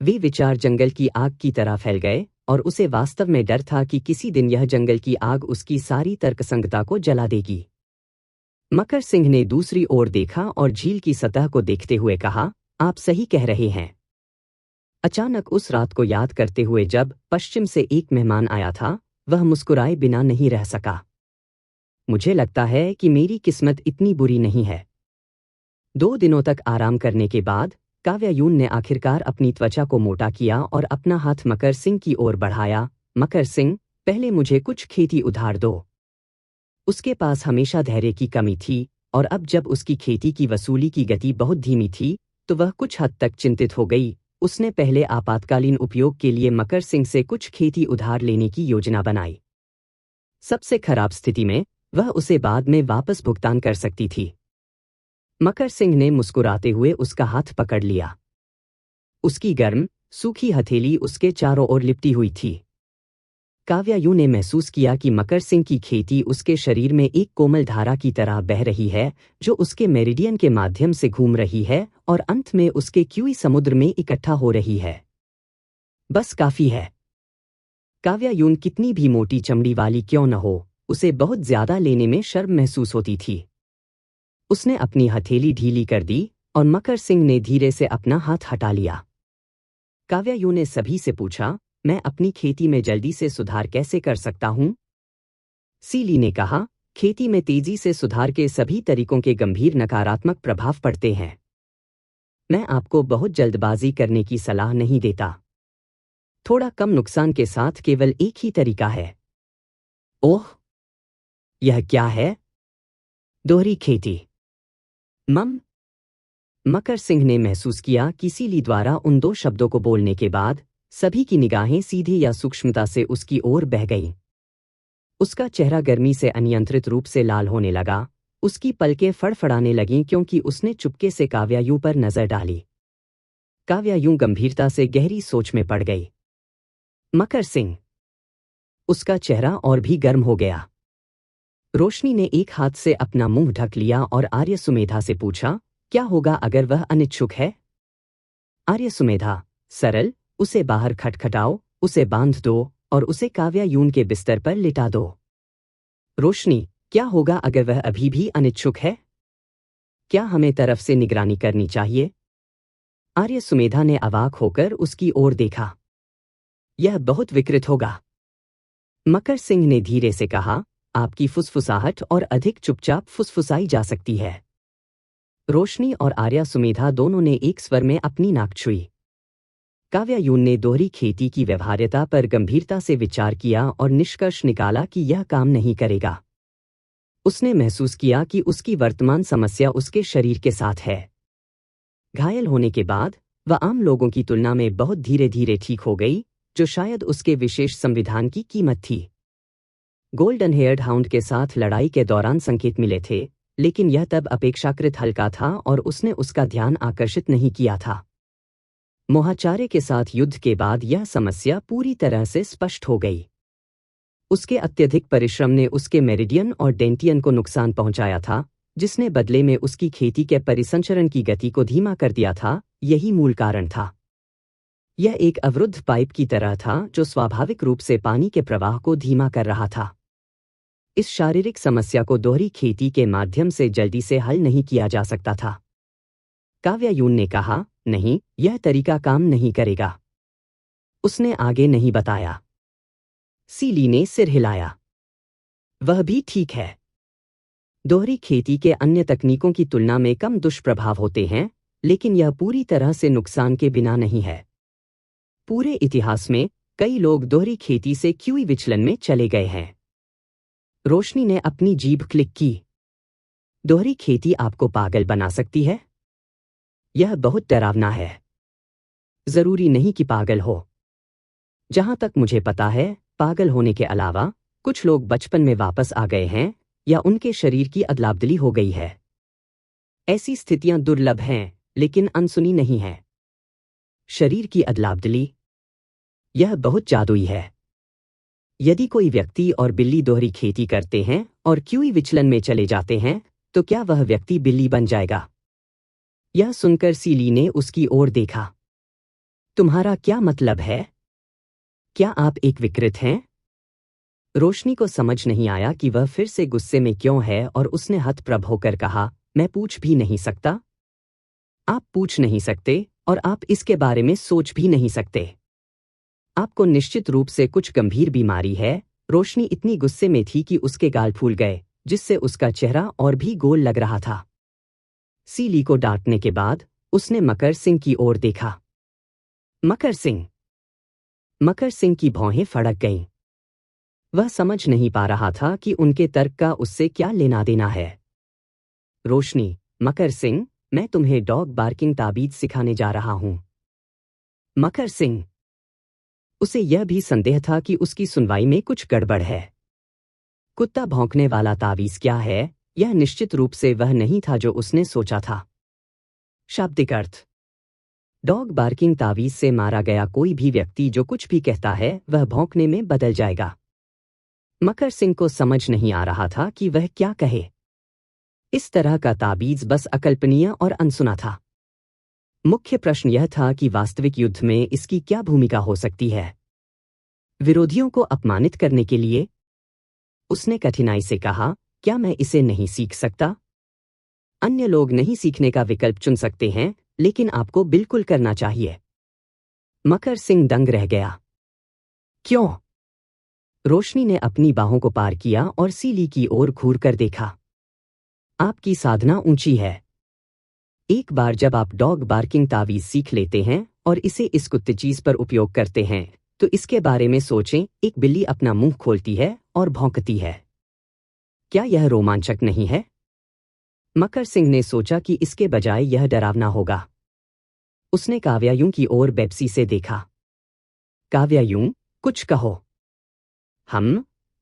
वे विचार जंगल की आग की तरह फैल गए और उसे वास्तव में डर था कि किसी दिन यह जंगल की आग उसकी सारी तर्कसंगता को जला देगी। मकर सिंह ने दूसरी ओर देखा और झील की सतह को देखते हुए कहा, आप सही कह रहे हैं। अचानक उस रात को याद करते हुए जब पश्चिम से एक मेहमान आया था, वह मुस्कुराए बिना नहीं रह सका। मुझे लगता है कि मेरी किस्मत इतनी बुरी नहीं है। 2 दिनों तक आराम करने के बाद काव्यायून ने आखिरकार अपनी त्वचा को मोटा किया और अपना हाथ मकर सिंह की ओर बढ़ाया। मकर सिंह, पहले मुझे कुछ खेती उधार दो। उसके पास हमेशा धैर्य की कमी थी और अब जब उसकी खेती की वसूली की गति बहुत धीमी थी तो वह कुछ हद तक चिंतित हो गई। उसने पहले आपातकालीन उपयोग के लिए मकर सिंह से कुछ खेती उधार लेने की योजना बनाई। सबसे खराब स्थिति में वह उसे बाद में वापस भुगतान कर सकती थी। मकर सिंह ने मुस्कुराते हुए उसका हाथ पकड़ लिया। उसकी गर्म, सूखी हथेली उसके चारों ओर लिपटी हुई थी। काव्यायु ने महसूस किया कि मकर सिंह की खेती उसके शरीर में एक कोमल धारा की तरह बह रही है जो उसके मेरिडियन के माध्यम से घूम रही है और अंत में उसके क्यूई समुद्र में इकट्ठा हो रही है। बस काफी है। काव्यायून कितनी भी मोटी चमड़ी वाली क्यों न हो, उसे बहुत ज्यादा लेने में शर्म महसूस होती थी। उसने अपनी हथेली ढीली कर दी और मकर सिंह ने धीरे से अपना हाथ हटा लिया। काव्यायु ने सभी से पूछा, मैं अपनी खेती में जल्दी से सुधार कैसे कर सकता हूं? सीली ने कहा, खेती में तेजी से सुधार के सभी तरीकों के गंभीर नकारात्मक प्रभाव पड़ते हैं। मैं आपको बहुत जल्दबाजी करने की सलाह नहीं देता। थोड़ा कम नुकसान के साथ केवल एक ही तरीका है। ओह, यह क्या है? दोहरी खेती। मकर सिंह ने महसूस किया कि सीली द्वारा उन 2 शब्दों को बोलने के बाद सभी की निगाहें सीधे या सूक्ष्मता से उसकी ओर बह गईं। उसका चेहरा गर्मी से अनियंत्रित रूप से लाल होने लगा। उसकी पलकें फड़फड़ाने लगीं क्योंकि उसने चुपके से काव्यायु पर नजर डाली। काव्यायु गंभीरता से गहरी सोच में पड़ गई। मकर सिंह। उसका चेहरा और भी गर्म हो गया। रोशनी ने एक हाथ से अपना मुंह ढक लिया और आर्य सुमेधा से पूछा, क्या होगा अगर वह अनिच्छुक है? आर्य सुमेधा, सरल, उसे बाहर खटखटाओ, उसे बांध दो और उसे काव्यायून के बिस्तर पर लिटा दो। रोशनी, क्या होगा अगर वह अभी भी अनिच्छुक है? क्या हमें तरफ से निगरानी करनी चाहिए? आर्य सुमेधा ने अवाक होकर उसकी ओर देखा। यह बहुत विकृत होगा। मकर सिंह ने धीरे से कहा, आपकी फुसफुसाहट और अधिक चुपचाप फुसफुसाई जा सकती है। रोशनी और आर्या सुमेधा दोनों ने एक स्वर में अपनी नाक छुई। काव्यायून ने दोहरी खेती की व्यवहार्यता पर गंभीरता से विचार किया और निष्कर्ष निकाला कि यह काम नहीं करेगा। उसने महसूस किया कि उसकी वर्तमान समस्या उसके शरीर के साथ है। घायल होने के बाद वह आम लोगों की तुलना में बहुत धीरे धीरे ठीक हो गई, जो शायद उसके विशेष संविधान की कीमत थी। गोल्डन हेयर्ड हाउंड के साथ लड़ाई के दौरान संकेत मिले थे, लेकिन यह तब अपेक्षाकृत हल्का था और उसने उसका ध्यान आकर्षित नहीं किया था। मोहाचार्य के साथ युद्ध के बाद यह समस्या पूरी तरह से स्पष्ट हो गई। उसके अत्यधिक परिश्रम ने उसके मेरिडियन और डेंटियन को नुकसान पहुंचाया था, जिसने बदले में उसकी खेती के परिसंचरण की गति को धीमा कर दिया था। यही मूल कारण था। यह एक अवरुद्ध पाइप की तरह था जो स्वाभाविक रूप से पानी के प्रवाह को धीमा कर रहा था। इस शारीरिक समस्या को दोहरी खेती के माध्यम से जल्दी से हल नहीं किया जा सकता था। काव्यायून ने कहा, नहीं, यह तरीका काम नहीं करेगा। उसने आगे नहीं बताया। सीली ने सिर हिलाया। वह भी ठीक है। दोहरी खेती के अन्य तकनीकों की तुलना में कम दुष्प्रभाव होते हैं, लेकिन यह पूरी तरह से नुकसान के बिना नहीं है। पूरे इतिहास में कई लोग दोहरी खेती से क्यूई विचलन में चले गए हैं। रोशनी ने अपनी जीभ क्लिक की। दोहरी खेती आपको पागल बना सकती है। यह बहुत डरावना है। जरूरी नहीं कि पागल हो। जहां तक मुझे पता है, पागल होने के अलावा कुछ लोग बचपन में वापस आ गए हैं या उनके शरीर की अदला-बदली हो गई है। ऐसी स्थितियां दुर्लभ हैं, लेकिन अनसुनी नहीं हैं। शरीर की अदला-बदली, यह बहुत जादुई है। यदि कोई व्यक्ति और बिल्ली दोहरी खेती करते हैं और क्यूई विचलन में चले जाते हैं, तो क्या वह व्यक्ति बिल्ली बन जाएगा? यह सुनकर सीली ने उसकी ओर देखा। तुम्हारा क्या मतलब है? क्या आप एक विकृत हैं? रोशनी को समझ नहीं आया कि वह फिर से गुस्से में क्यों है और उसने हतप्रभ होकर कहा, मैं पूछ भी नहीं सकता? आप पूछ नहीं सकते और आप इसके बारे में सोच भी नहीं सकते। आपको निश्चित रूप से कुछ गंभीर बीमारी है। रोशनी इतनी गुस्से में थी कि उसके गाल फूल गए, जिससे उसका चेहरा और भी गोल लग रहा था। सीली को डांटने के बाद उसने मकर सिंह की ओर देखा। मकर सिंह। मकर सिंह की भौहें फड़क गईं। वह समझ नहीं पा रहा था कि उनके तर्क का उससे क्या लेना देना है। रोशनी, मकर सिंह, मैं तुम्हें डॉग बार्किंग ताबीज सिखाने जा रहा हूं। मकर सिंह। उसे यह भी संदेह था कि उसकी सुनवाई में कुछ गड़बड़ है। कुत्ता भौंकने वाला तावीज क्या है? यह निश्चित रूप से वह नहीं था जो उसने सोचा था। शाब्दिक अर्थ। डॉग बार्किंग तावीज से मारा गया कोई भी व्यक्ति जो कुछ भी कहता है वह भौंकने में बदल जाएगा। मकर सिंह को समझ नहीं आ रहा था कि वह क्या कहे। इस तरह का ताबीज बस अकल्पनीय और अनसुना था। मुख्य प्रश्न यह था कि वास्तविक युद्ध में इसकी क्या भूमिका हो सकती है। विरोधियों को अपमानित करने के लिए? उसने कठिनाई से कहा, क्या मैं इसे नहीं सीख सकता? अन्य लोग नहीं सीखने का विकल्प चुन सकते हैं, लेकिन आपको बिल्कुल करना चाहिए। मकर सिंह दंग रह गया। क्यों? रोशनी ने अपनी बाहों को पार किया और सीली की ओर घूर कर देखा। आपकी साधना ऊंची है। एक बार जब आप डॉग बार्किंग तावीज सीख लेते हैं और इसे इस कुत्ते चीज पर उपयोग करते हैं, तो इसके बारे में सोचें। एक बिल्ली अपना मुंह खोलती है और भौंकती है। क्या यह रोमांचक नहीं है? मकर सिंह ने सोचा कि इसके बजाय यह डरावना होगा। उसने काव्यायूं की ओर बेप्सी से देखा। काव्यायूं, कुछ कहो।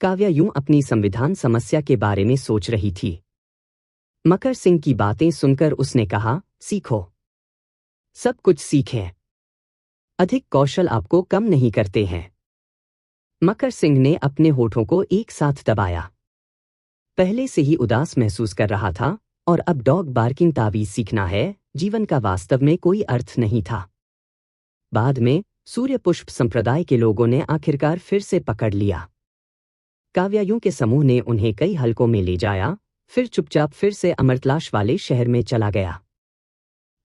काव्यायूं अपनी संविधान समस्या के बारे में सोच रही थी। मकर सिंह की बातें सुनकर उसने कहा, सीखो। सब कुछ सीखें। अधिक कौशल आपको कम नहीं करते हैं। मकर सिंह ने अपने होठों को एक साथ दबाया। पहले से ही उदास महसूस कर रहा था और अब डॉग बार्किंग तावीज सीखना है, जीवन का वास्तव में कोई अर्थ नहीं था। बाद में सूर्य पुष्प संप्रदाय के लोगों ने आखिरकार फिर से पकड़ लिया। काव्यायूं के समूह ने उन्हें कई हलकों में ले जाया, फिर चुपचाप फिर से अमरतलाश वाले शहर में चला गया।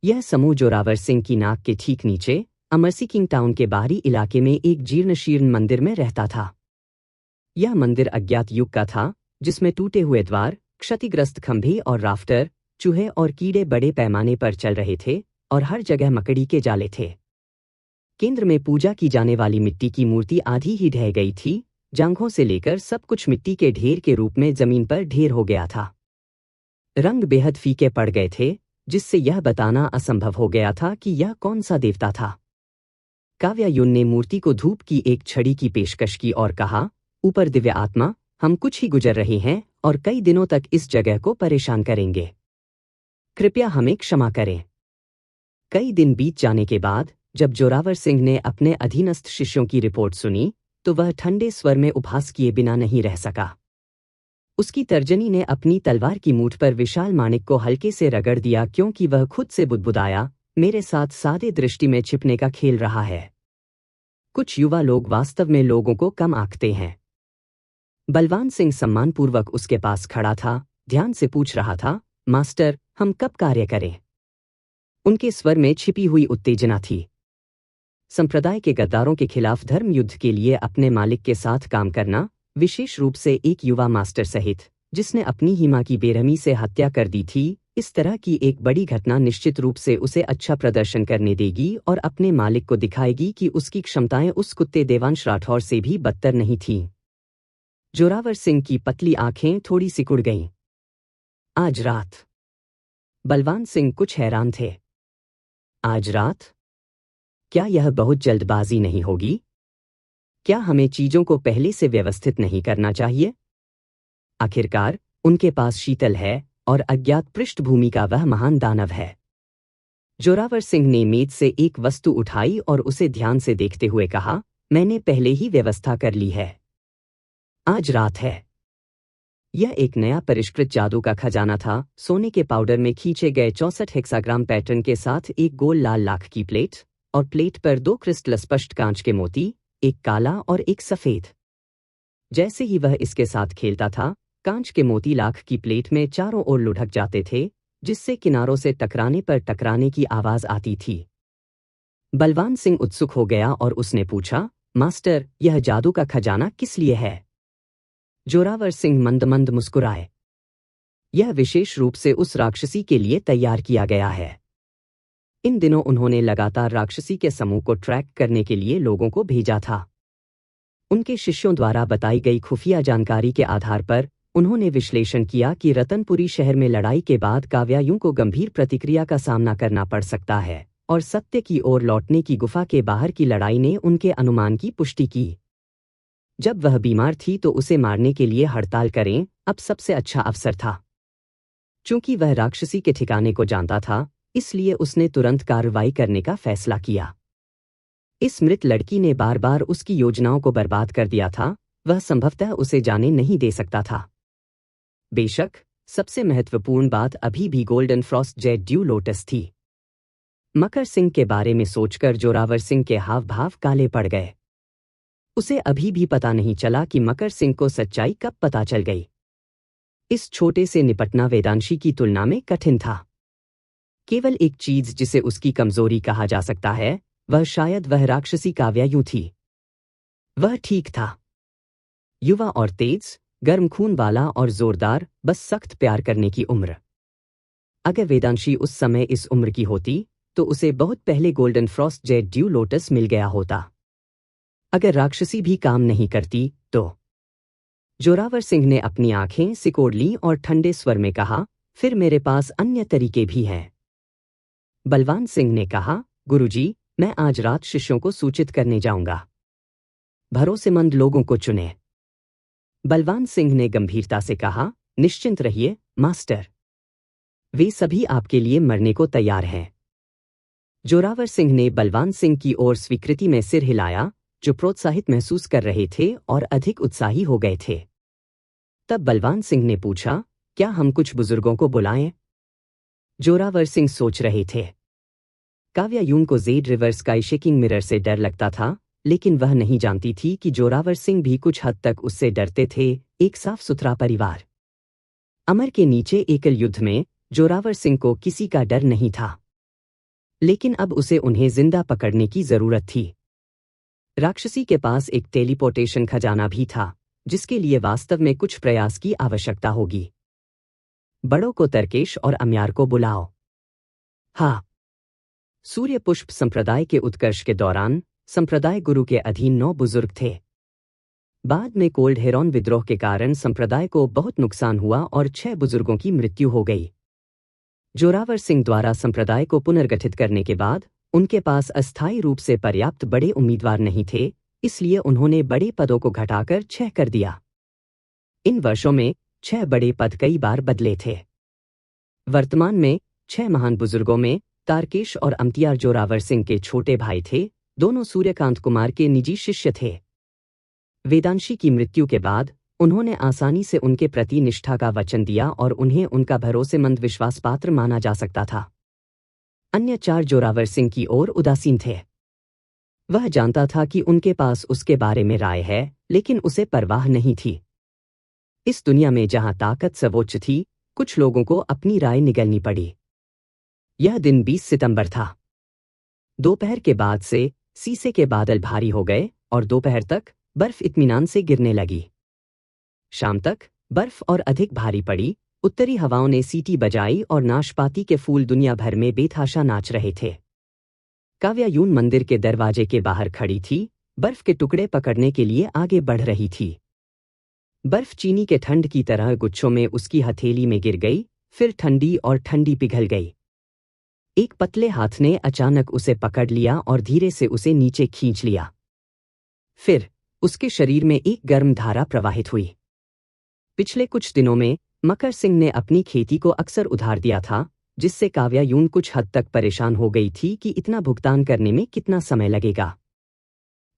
यह समूह जोरावर सिंह की नाक के ठीक नीचे अमरसी किंग टाउन के बाहरी इलाके में एक जीर्ण-शीर्ण मंदिर में रहता था। यह मंदिर अज्ञात युग का था, जिसमें टूटे हुए द्वार, क्षतिग्रस्त खंभे और राफ्टर, चूहे और कीड़े बड़े पैमाने पर चल रहे थे और हर जगह मकड़ी के जाले थे। केंद्र में पूजा की जाने वाली मिट्टी की मूर्ति आधी ही ढह गई थी। जांघों से लेकर सब कुछ मिट्टी के ढेर के रूप में जमीन पर ढेर हो गया था। रंग बेहद फीके पड़ गए थे, जिससे यह बताना असंभव हो गया था कि यह कौन सा देवता था। काव्यायूं ने मूर्ति को धूप की एक छड़ी की पेशकश की और कहा, ऊपर दिव्य आत्मा, हम कुछ ही गुजर रहे हैं और कई दिनों तक इस जगह को परेशान करेंगे। कृपया हमें क्षमा करें। कई दिन बीत जाने के बाद जब जोरावर सिंह ने अपने अधीनस्थ शिष्यों की रिपोर्ट सुनी, तो वह ठंडे स्वर में उपहास किए बिना नहीं रह सका। उसकी तर्जनी ने अपनी तलवार की मूठ पर विशाल माणिक को हल्के से रगड़ दिया, क्योंकि वह खुद से बुदबुदाया, मेरे साथ सादे दृष्टि में छिपने का खेल रहा है। कुछ युवा लोग वास्तव में लोगों को कम आंकते हैं। बलवान सिंह सम्मानपूर्वक उसके पास खड़ा था, ध्यान से पूछ रहा था, मास्टर, हम कब कार्य करें? उनके स्वर में छिपी हुई उत्तेजना थी। संप्रदाय के गद्दारों के खिलाफ धर्म युद्ध के लिए अपने मालिक के साथ काम करना, विशेष रूप से एक युवा मास्टर सहित, जिसने अपनी ही मां की बेरहमी से हत्या कर दी थी, इस तरह की एक बड़ी घटना निश्चित रूप से उसे अच्छा प्रदर्शन करने देगी और अपने मालिक को दिखाएगी कि उसकी क्षमताएं उस कुत्ते देवांश राठौर से भी बदतर नहीं थीं। जोरावर सिंह की पतली आंखें थोड़ी सिकुड़ गईं। आज रात। बलवान सिंह कुछ हैरान थे। आज रात? क्या यह बहुत जल्दबाजी नहीं होगी? क्या हमें चीजों को पहले से व्यवस्थित नहीं करना चाहिए? आखिरकार उनके पास शीतल है और अज्ञात पृष्ठभूमि का वह महान दानव है। जोरावर सिंह ने मेज से एक वस्तु उठाई और उसे ध्यान से देखते हुए कहा, मैंने पहले ही व्यवस्था कर ली है। आज रात है। यह एक नया परिष्कृत जादू का खजाना था, सोने के पाउडर में खींचे गए 64 हेक्साग्राम पैटर्न के साथ एक गोल लाल लाख की प्लेट, और प्लेट पर 2 क्रिस्टल स्पष्ट कांच के मोती, एक काला और एक सफेद। जैसे ही वह इसके साथ खेलता था, कांच के मोती लाख की प्लेट में चारों ओर लुढ़क जाते थे, जिससे किनारों से टकराने पर टकराने की आवाज आती थी। बलवान सिंह उत्सुक हो गया और उसने पूछा, मास्टर, यह जादू का खजाना किस लिए है? जोरावर सिंह मंद मंद मुस्कुराए। यह विशेष रूप से उस राक्षसी के लिए तैयार किया गया है। इन दिनों उन्होंने लगातार राक्षसी के समूह को ट्रैक करने के लिए लोगों को भेजा था। उनके शिष्यों द्वारा बताई गई खुफिया जानकारी के आधार पर उन्होंने विश्लेषण किया कि रतनपुरी शहर में लड़ाई के बाद काव्यायुं को गंभीर प्रतिक्रिया का सामना करना पड़ सकता है, और सत्य की ओर लौटने की गुफा के बाहर की लड़ाई ने उनके अनुमान की पुष्टि की। जब वह बीमार थी तो उसे मारने के लिए हड़ताल करें अब सबसे अच्छा अवसर था। चूंकि वह राक्षसी के ठिकाने को जानता था, इसलिए उसने तुरंत कार्रवाई करने का फैसला किया। इस मृत लड़की ने बार बार उसकी योजनाओं को बर्बाद कर दिया था, वह संभवतः उसे जाने नहीं दे सकता था। बेशक, सबसे महत्वपूर्ण बात अभी भी golden frost jade dew lotus थी। मकर सिंह के बारे में सोचकर जोरावर सिंह के हाव भाव काले पड़ गए। उसे अभी भी पता नहीं चला कि मकर सिंह को सच्चाई कब पता चल गई। इस छोटे से निपटना वेदांशी की तुलना में कठिन था। केवल एक चीज जिसे उसकी कमजोरी कहा जा सकता है, वह शायद वह राक्षसी काव्यायुं थी। वह ठीक था। युवा और तेज, गर्म खून वाला और जोरदार, बस सख्त प्यार करने की उम्र। अगर वेदांशी उस समय इस उम्र की होती, तो उसे बहुत पहले golden frost jade dew lotus मिल गया होता। अगर राक्षसी भी काम नहीं करती, तो जोरावर सिंह ने अपनी आंखें सिकोड़ लीं और ठंडे स्वर में कहा, फिर मेरे पास अन्य तरीके भी हैं। बलवान सिंह ने कहा, गुरुजी, मैं आज रात शिष्यों को सूचित करने जाऊंगा। भरोसेमंद लोगों को चुने। बलवान सिंह ने गंभीरता से कहा, निश्चिंत रहिए, मास्टर। वे सभी आपके लिए मरने को तैयार हैं। जोरावर सिंह ने बलवान सिंह की ओर स्वीकृति में सिर हिलाया, जो प्रोत्साहित महसूस कर रहे थे और अधिक उत्साही हो गए थे। तब बलवान सिंह ने पूछा, क्या हम कुछ बुजुर्गों को बुलाएं? जोरावर सिंह सोच रहे थे। काव्यायुं को Z river sky shaking mirror से डर लगता था, लेकिन वह नहीं जानती थी कि जोरावर सिंह भी कुछ हद तक उससे डरते थे। एक साफ सुथरा परिवार। अमर के नीचे एकल युद्ध में जोरावर सिंह को किसी का डर नहीं था, लेकिन अब उसे उन्हें जिंदा पकड़ने की जरूरत थी। राक्षसी के पास एक टेलीपोर्टेशन खजाना भी था, जिसके लिए वास्तव में कुछ प्रयास की आवश्यकता होगी। बड़ों को तरकेश और अम्यार को बुलाओ। हाँ। सूर्य पुष्प संप्रदाय के उत्कर्ष के दौरान संप्रदाय गुरु के अधीन 9 बुजुर्ग थे। बाद में कोल्ड हेरॉन विद्रोह के कारण संप्रदाय को बहुत नुकसान हुआ और 6 बुजुर्गों की मृत्यु हो गई। जोरावर सिंह द्वारा संप्रदाय को पुनर्गठित करने के बाद उनके पास अस्थायी रूप से पर्याप्त बड़े उम्मीदवार नहीं थे, इसलिए उन्होंने बड़े पदों को घटाकर 6 कर दिया। इन वर्षों में 6 बड़े पद कई बार बदले थे। वर्तमान में 6 महान बुजुर्गों में तारकेश और अम्तियार जोरावर सिंह के छोटे भाई थे, दोनों सूर्यकांत कुमार के निजी शिष्य थे। वेदांशी की मृत्यु के बाद उन्होंने आसानी से उनके प्रति निष्ठा का वचन दिया और उन्हें उनका भरोसेमंद विश्वास पात्र माना जा सकता था। अन्य 4 जोरावर सिंह की ओर उदासीन थे। वह जानता था कि उनके पास उसके बारे में राय है, लेकिन उसे परवाह नहीं थी। इस दुनिया में जहां ताकत सर्वोच्च थी, कुछ लोगों को अपनी राय निगलनी पड़ी। यह दिन 20 सितंबर था। दोपहर के बाद से सीसे के बादल भारी हो गए और दोपहर तक बर्फ इत्मीनान से गिरने लगी। शाम तक बर्फ और अधिक भारी पड़ी। उत्तरी हवाओं ने सीटी बजाई और नाशपाती के फूल दुनिया भर में बेतहाशा नाच रहे थे। काव्यायुं मंदिर के दरवाजे के बाहर खड़ी थी, बर्फ के टुकड़े पकड़ने के लिए आगे बढ़ रही थी। बर्फ चीनी के ठंड की तरह गुच्छों में उसकी हथेली में गिर गई, फिर ठंडी और ठंडी पिघल गई। एक पतले हाथ ने अचानक उसे पकड़ लिया और धीरे से उसे नीचे खींच लिया। फिर उसके शरीर में एक गर्म धारा प्रवाहित हुई। पिछले कुछ दिनों में मकर सिंह ने अपनी खेती को अक्सर उधार दिया था, जिससे काव्या यूं कुछ हद तक परेशान हो गई थी कि इतना भुगतान करने में कितना समय लगेगा।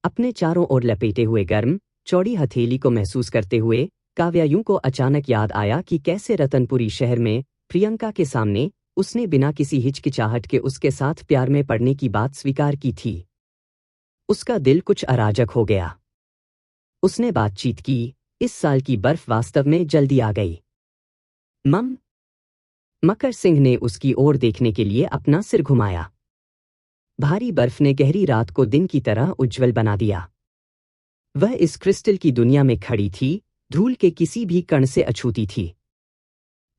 अपने चारों ओर लपेटे हुए गर्म चौड़ी हथेली को महसूस करते हुए काव्या यूं को अचानक याद आया कि कैसे रतनपुरी शहर में प्रियंका के सामने उसने बिना किसी हिचकिचाहट के उसके साथ प्यार में पड़ने की बात स्वीकार की थी। उसका दिल कुछ अराजक हो गया। उसने बातचीत की, इस साल की बर्फ वास्तव में जल्दी आ गई। मम। मकर सिंह ने उसकी ओर देखने के लिए अपना सिर घुमाया। भारी बर्फ ने गहरी रात को दिन की तरह उज्ज्वल बना दिया। वह इस क्रिस्टल की दुनिया में खड़ी थी, धूल के किसी भी कण से अछूती थी।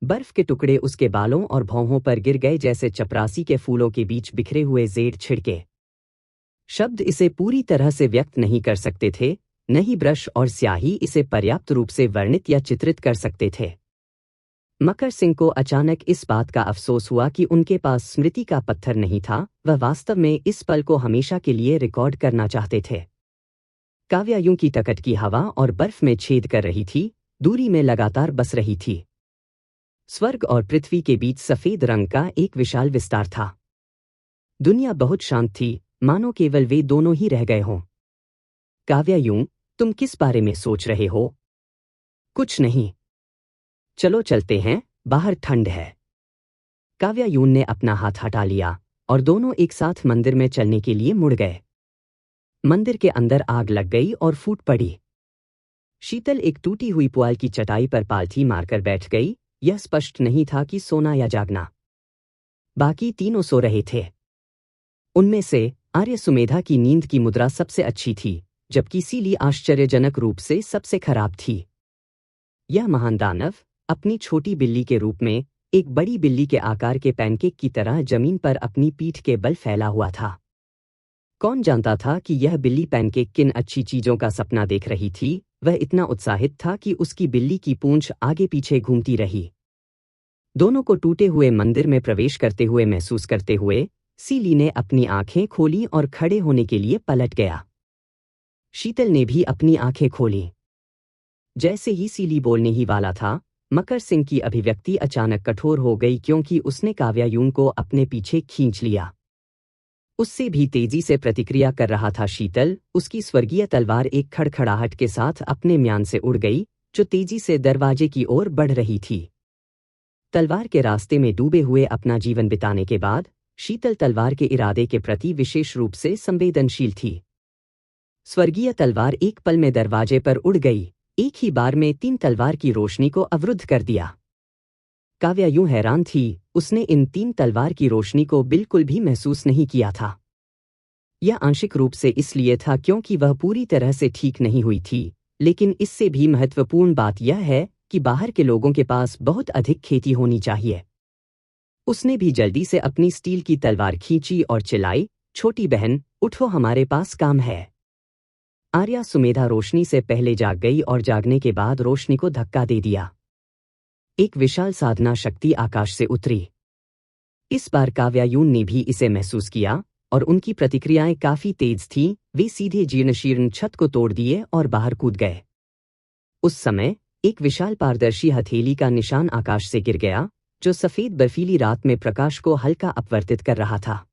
बर्फ के टुकड़े उसके बालों और भौहों पर गिर गए जैसे चपरासी के फूलों के बीच बिखरे हुए जेड छिड़के। शब्द इसे पूरी तरह से व्यक्त नहीं कर सकते थे, न ही ब्रश और स्याही इसे पर्याप्त रूप से वर्णित या चित्रित कर सकते थे। मकर सिंह को अचानक इस बात का अफसोस हुआ कि उनके पास स्मृति का पत्थर नहीं था। वह वास्तव में इस पल को हमेशा के लिए रिकॉर्ड करना चाहते थे। काव्या यूं की टकट की हवा और बर्फ में छेद कर रही थी, दूरी में लगातार बस रही थी। स्वर्ग और पृथ्वी के बीच सफेद रंग का एक विशाल विस्तार था। दुनिया बहुत शांत थी, मानो केवल वे दोनों ही रह गए हों। काव्या यूं, तुम किस बारे में सोच रहे हो? कुछ नहीं। चलो चलते हैं, बाहर ठंड है। काव्या यूं ने अपना हाथ हटा लिया और दोनों एक साथ मंदिर में चलने के लिए मुड़ गए। मंदिर के अंदर आग लग गई और फूट पड़ी। शीतल एक टूटी हुई पुआल की चटाई पर पालथी मारकर बैठ गई। यह स्पष्ट नहीं था कि सोना या जागना। बाकी तीनों सो रहे थे। उनमें से आर्य सुमेधा की नींद की मुद्रा सबसे अच्छी थी, जबकि सीली आश्चर्यजनक रूप से सबसे खराब थी। यह महान दानव अपनी छोटी बिल्ली के रूप में एक बड़ी बिल्ली के आकार के पैनकेक की तरह जमीन पर अपनी पीठ के बल फैला हुआ था। कौन जानता था कि यह बिल्ली पैनकेक किन अच्छी चीजों का सपना देख रही थी। वह इतना उत्साहित था कि उसकी बिल्ली की पूंछ आगे पीछे घूमती रही। दोनों को टूटे हुए मंदिर में प्रवेश करते हुए महसूस करते हुए सीली ने अपनी आंखें खोली और खड़े होने के लिए पलट गया। शीतल ने भी अपनी आंखें खोली। जैसे ही सीली बोलने ही वाला था, मकर सिंह की अभिव्यक्ति अचानक कठोर हो गई, क्योंकि उसने काव्या यूं को अपने पीछे खींच लिया। उससे भी तेजी से प्रतिक्रिया कर रहा था शीतल। उसकी स्वर्गीय तलवार एक खड़खड़ाहट के साथ अपने म्यान से उड़ गई, जो तेजी से दरवाजे की ओर बढ़ रही थी। तलवार के रास्ते में डूबे हुए अपना जीवन बिताने के बाद शीतल तलवार के इरादे के प्रति विशेष रूप से संवेदनशील थी। स्वर्गीय तलवार एक पल में दरवाजे पर उड़ गई, एक ही बार में 3 तलवार की रोशनी को अवरुद्ध कर दिया। काव्या यूं हैरान थी, उसने इन 3 तलवार की रोशनी को बिल्कुल भी महसूस नहीं किया था। यह आंशिक रूप से इसलिए था क्योंकि वह पूरी तरह से ठीक नहीं हुई थी, लेकिन इससे भी महत्वपूर्ण बात यह है कि बाहर के लोगों के पास बहुत अधिक खेती होनी चाहिए। उसने भी जल्दी से अपनी स्टील की तलवार खींची और चिल्लाई, छोटी बहन उठो, हमारे पास काम है। आर्या सुमेधा रोशनी से पहले जाग गई और जागने के बाद रोशनी को धक्का दे दिया। एक विशाल साधना शक्ति आकाश से उतरी। इस बार काव्या यून ने भी इसे महसूस किया और उनकी प्रतिक्रियाएं काफी तेज थीं। वे सीधे जीर्ण छत को तोड़ दिए और बाहर कूद गए। उस समय एक विशाल पारदर्शी हथेली का निशान आकाश से गिर गया, जो सफेद बर्फीली रात में प्रकाश को हल्का अपवर्तित कर रहा था।